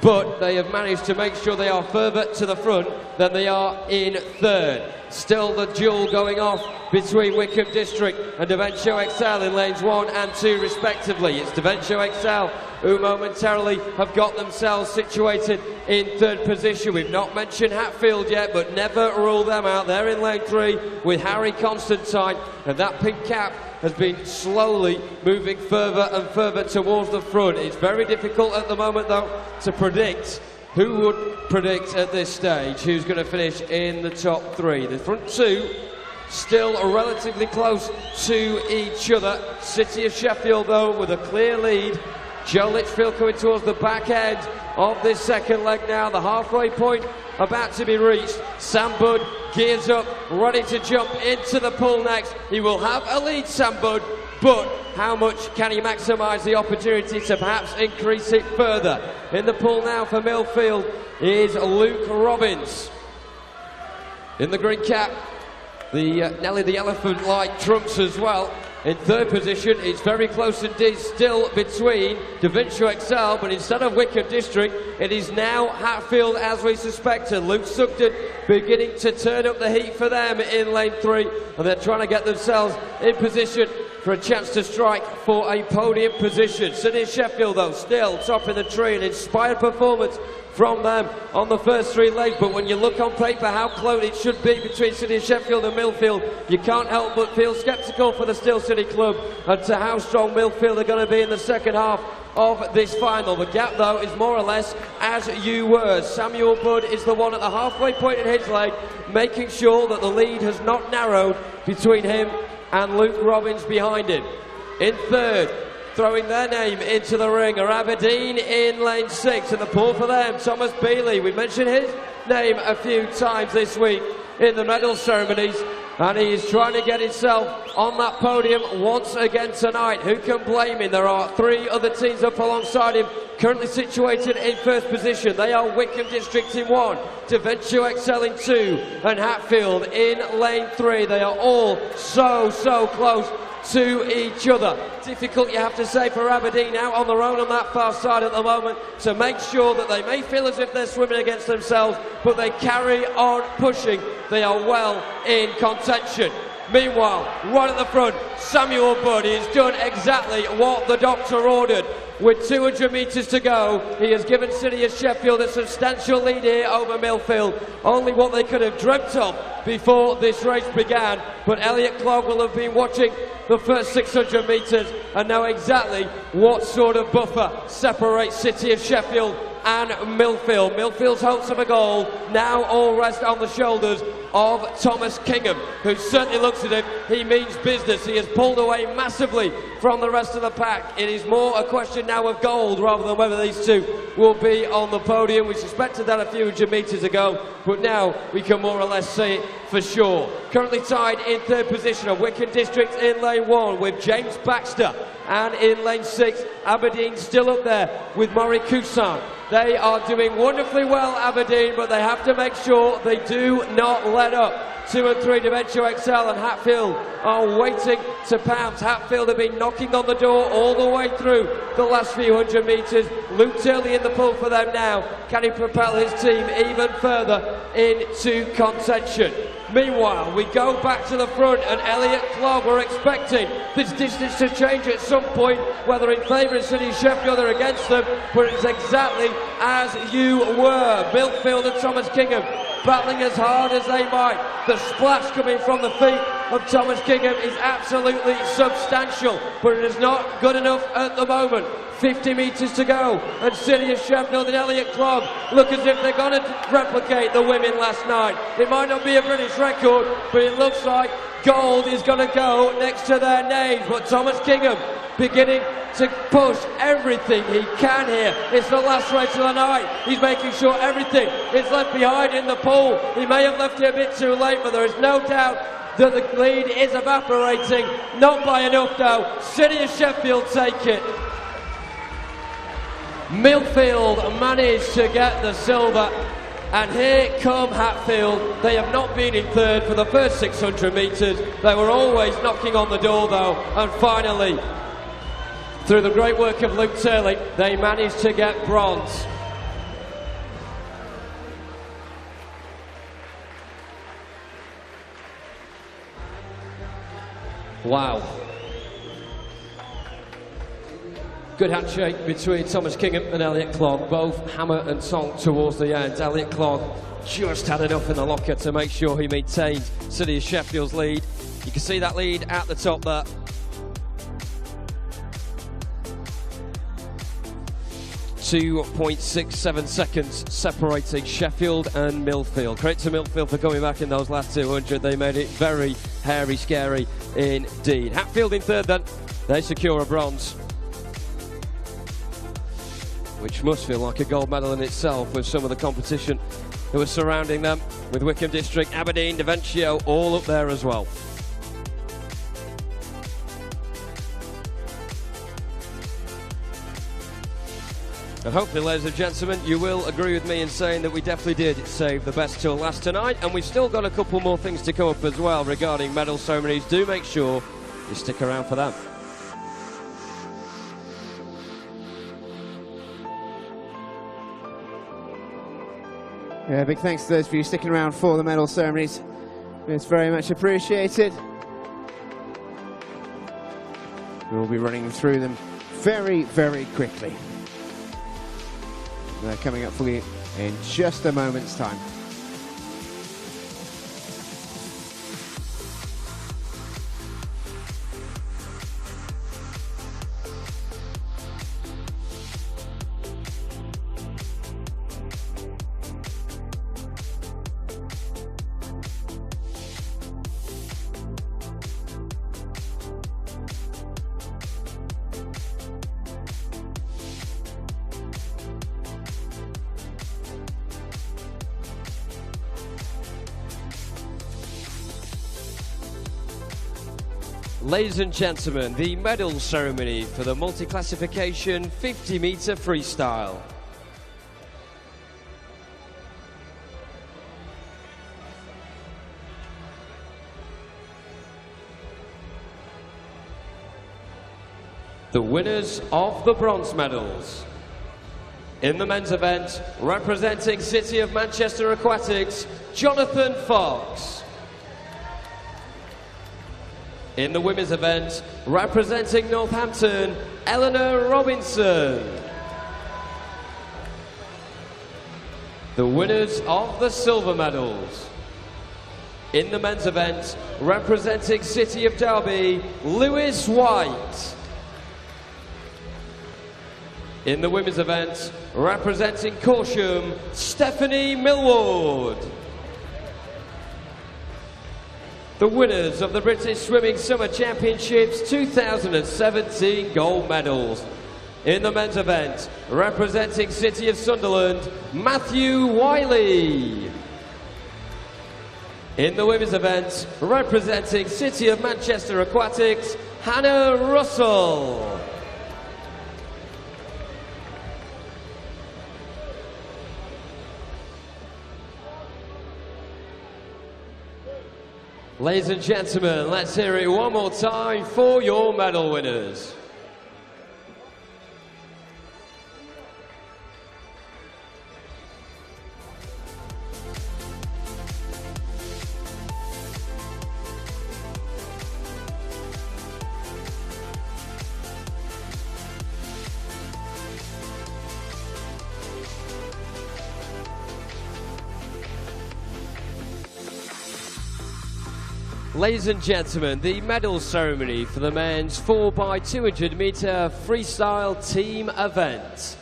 but they have managed to make sure they are further to the front than they are in third. Still the duel going off between Wickham District and Davencio Excel in lanes 1 and 2 respectively. It's Davencio Excel who momentarily have got themselves situated in third position. We've not mentioned Hatfield yet, but never rule them out. They're in lane 3 with Harry Constantine, and that pink cap has been slowly moving further and further towards the front. It's very difficult at the moment though to predict. Who would predict at this stage who's going to finish in the top 3? The front 2 still relatively close to each other. City of Sheffield though with a clear lead. Joe Litchfield coming towards the back end of this second leg now. The halfway point about to be reached. Sam Budd gears up, ready to jump into the pool next. He will have a lead, Sam Budd, but how much can he maximise the opportunity to perhaps increase it further? In the pool now for Millfield is Luke Robbins. In the green cap, the Nelly the Elephant like trumps as well. In third position, it's very close indeed still between Davencio Excel, but instead of Wickham District, it is now Hatfield as we suspected. Luke Sugden beginning to turn up the heat for them in lane 3, and they're trying to get themselves in position for a chance to strike for a podium position. City of Sheffield though still top in the tree, an inspired performance from them on the first 3 legs, but when you look on paper how close it should be between City of Sheffield and Millfield, you can't help but feel sceptical for the Steel City club and to how strong Millfield are going to be in the second half of this final. The gap though is more or less as you were. Samuel Budd is the one at the halfway point in his leg, making sure that the lead has not narrowed between him and Luke Robbins behind him. In third, throwing their name into the ring are Aberdeen in lane 6, and the pull for them, Thomas Bealey. We mentioned his name a few times this week in the medal ceremonies, and he is trying to get himself on that podium once again tonight. Who can blame him? There are 3 other teams up alongside him, currently situated in first position. They are Wickham District in 1, Davencio Excel in 2, and Hatfield in lane 3. They are all so close to each other. Difficult, you have to say, for Aberdeen out on their own on that far side at the moment to make sure that they may feel as if they're swimming against themselves, but they carry on pushing. They are well in contention. Meanwhile, right at the front, Samuel Budd has done exactly what the doctor ordered. With 200 metres to go, he has given City of Sheffield a substantial lead here over Millfield. Only what they could have dreamt of before this race began. But Elliot Clogg will have been watching the first 600 metres and know exactly what sort of buffer separates City of Sheffield and Millfield. Millfield's hopes of a goal now all rest on the shoulders of Thomas Kingham, who certainly looks at him. He means business. He has pulled away massively from the rest of the pack. It is more a question now of gold rather than whether these two will be on the podium. We suspected that a few hundred metres ago, but now we can more or less say it for sure. Currently tied in third position are Wickham District in lane 1 with James Baxter, and in lane 6 Aberdeen still up there with Maury Cousin. They are doing wonderfully well, Aberdeen, but they have to make sure they do not let up. 2 and 3, Davencio Excel and Hatfield are waiting to pounce. Hatfield have been knocking on the door all the way through the last few hundred metres. Luke Turley in the pull for them now. Can he propel his team even further into contention? Meanwhile, we go back to the front, and Elliot Clogg, we're expecting this distance to change at some point, whether in favour of City Sheffield or against them, but it's exactly as you were. Millfield and Thomas Kingham battling as hard as they might. The splash coming from the feet of Thomas Kingham is absolutely substantial, but it is not good enough at the moment. 50 metres to go, and City of Sheffield and Elliot Clogg look as if they're going to replicate the women last night. It might not be a British record, but it looks like gold is going to go next to their names. But Thomas Kingham beginning to push everything he can here. It's the last race of the night. He's making sure everything is left behind in the pool. He may have left it a bit too late, but there is no doubt that the lead is evaporating. Not by enough though. City of Sheffield take it. Millfield managed to get the silver, and here come Hatfield. They have not been in third for the first 600 metres. They were always knocking on the door though, and finally, through the great work of Luke Turley, they managed to get bronze. Wow. Good handshake between Thomas Kingham and Elliot Clogg, both hammer and tong towards the end. Elliot Clogg just had enough in the locker to make sure he maintained City of Sheffield's lead. You can see that lead at the top there. .67 seconds separating Sheffield and Millfield. Credit to Millfield for coming back in those last 200. They made it very hairy, scary indeed. Hatfield in third then. They secure a bronze, which must feel like a gold medal in itself with some of the competition that was surrounding them, with Wickham District, Aberdeen, Daventio all up there as well. And hopefully, ladies and gentlemen, you will agree with me in saying that we definitely did save the best till last tonight, and we've still got a couple more things to come up as well regarding medal ceremonies. Do make sure you stick around for them. Yeah, big thanks to those of you sticking around for the medal ceremonies. It's very much appreciated. We'll be running through them very, very quickly. They're coming up for you in just a moment's time. Ladies and gentlemen, the medal ceremony for the multi-classification 50-meter freestyle. The winners of the bronze medals. In the men's event, representing City of Manchester Aquatics, Jonathan Fox. In the women's event, representing Northampton, Eleanor Robinson. The winners of the silver medals. In the men's event, representing City of Derby, Lewis White. In the women's event, representing Corsham, Stephanie Millward. The winners of the British Swimming Summer Championships 2017 gold medals. In the men's event, representing City of Sunderland, Matthew Wiley. In the women's event, representing City of Manchester Aquatics, Hannah Russell. Ladies and gentlemen, let's hear it one more time for your medal winners. Ladies and gentlemen, the medal ceremony for the men's 4x200 meter freestyle team event.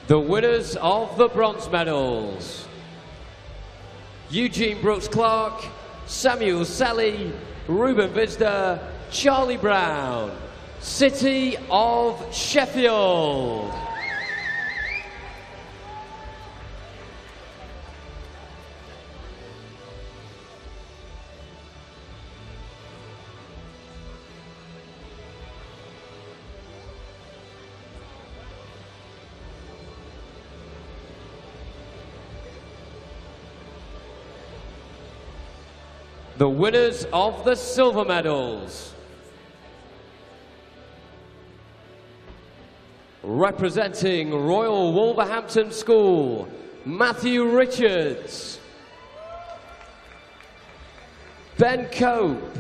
The winners of the bronze medals: Eugene Brooks-Clark, Samuel Sally, Ruben Visda, Charlie Brown, City of Sheffield. The winners of the silver medals: representing Royal Wolverhampton School, Matthew Richards. Ben Cope.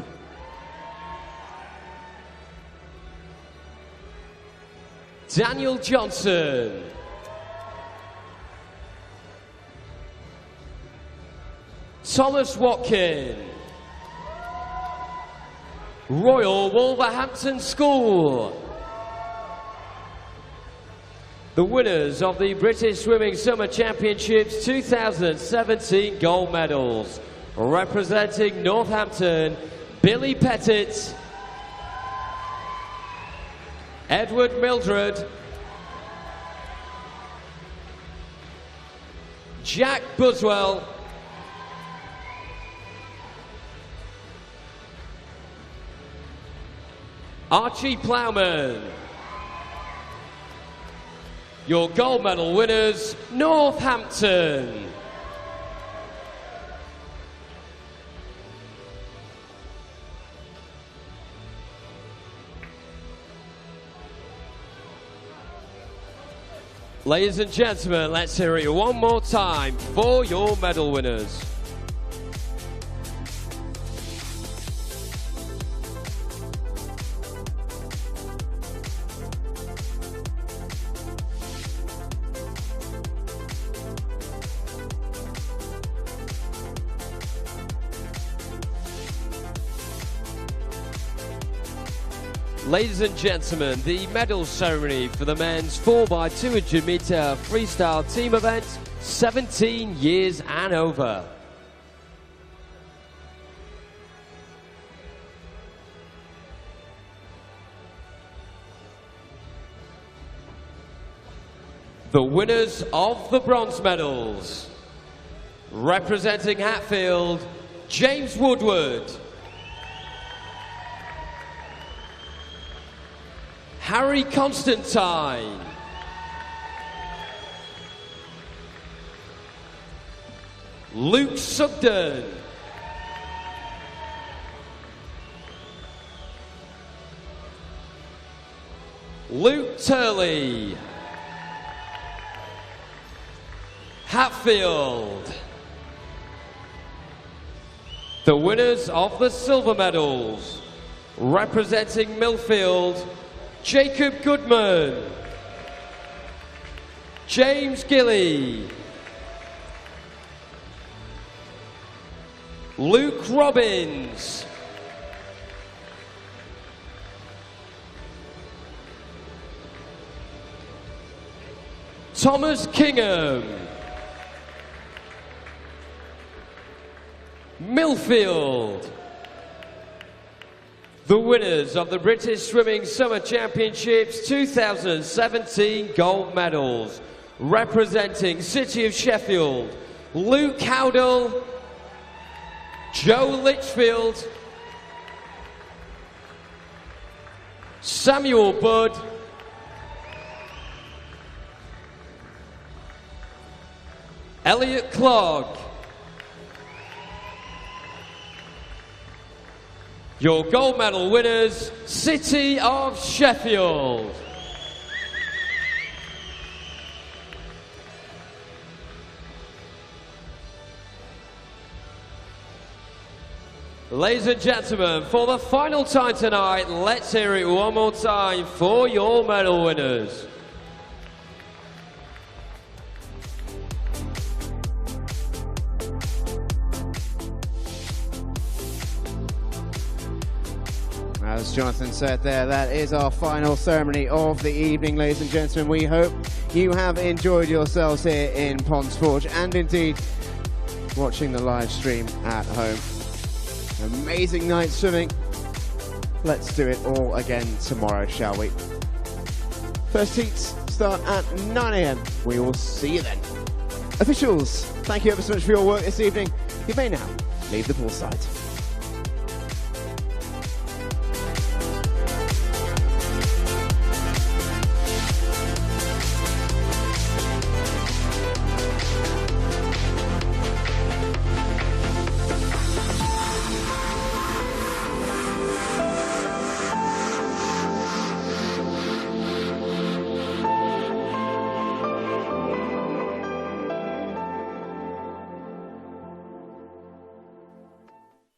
Daniel Johnson. Thomas Watkin. Royal Wolverhampton School. The winners of the British Swimming Summer Championships 2017 gold medals, representing Northampton, Billy Pettit, Edward Mildred, Jack Buswell, Archie Plowman. Your gold medal winners, Northampton. Ladies and gentlemen, let's hear it one more time for your medal winners. Ladies and gentlemen, the medal ceremony for the men's 4x200 meter freestyle team event, 17 years and over. The winners of the bronze medals, representing Hatfield, James Woodward, Harry Constantine, Luke Sugden, Luke Turley, Hatfield. The winners of the silver medals, representing Millfield, Jacob Goodman, James Gilly, Luke Robbins, Thomas Kingham, Millfield. The winners of the British Swimming Summer Championships 2017 gold medals, representing City of Sheffield, Luke Howdell, Joe Litchfield, Samuel Budd, Elliot Clogg. Your gold medal winners, City of Sheffield. Ladies and gentlemen, for the final time tonight, let's hear it one more time for your medal winners. As Jonathan said there, that is our final ceremony of the evening, ladies and gentlemen. We hope you have enjoyed yourselves here in Ponds Forge and indeed watching the live stream at home. Amazing night swimming. Let's do it all again tomorrow, shall we? First heats start at 9 AM. We will see you then. Officials, thank you ever so much for your work this evening. You may now leave the poolside.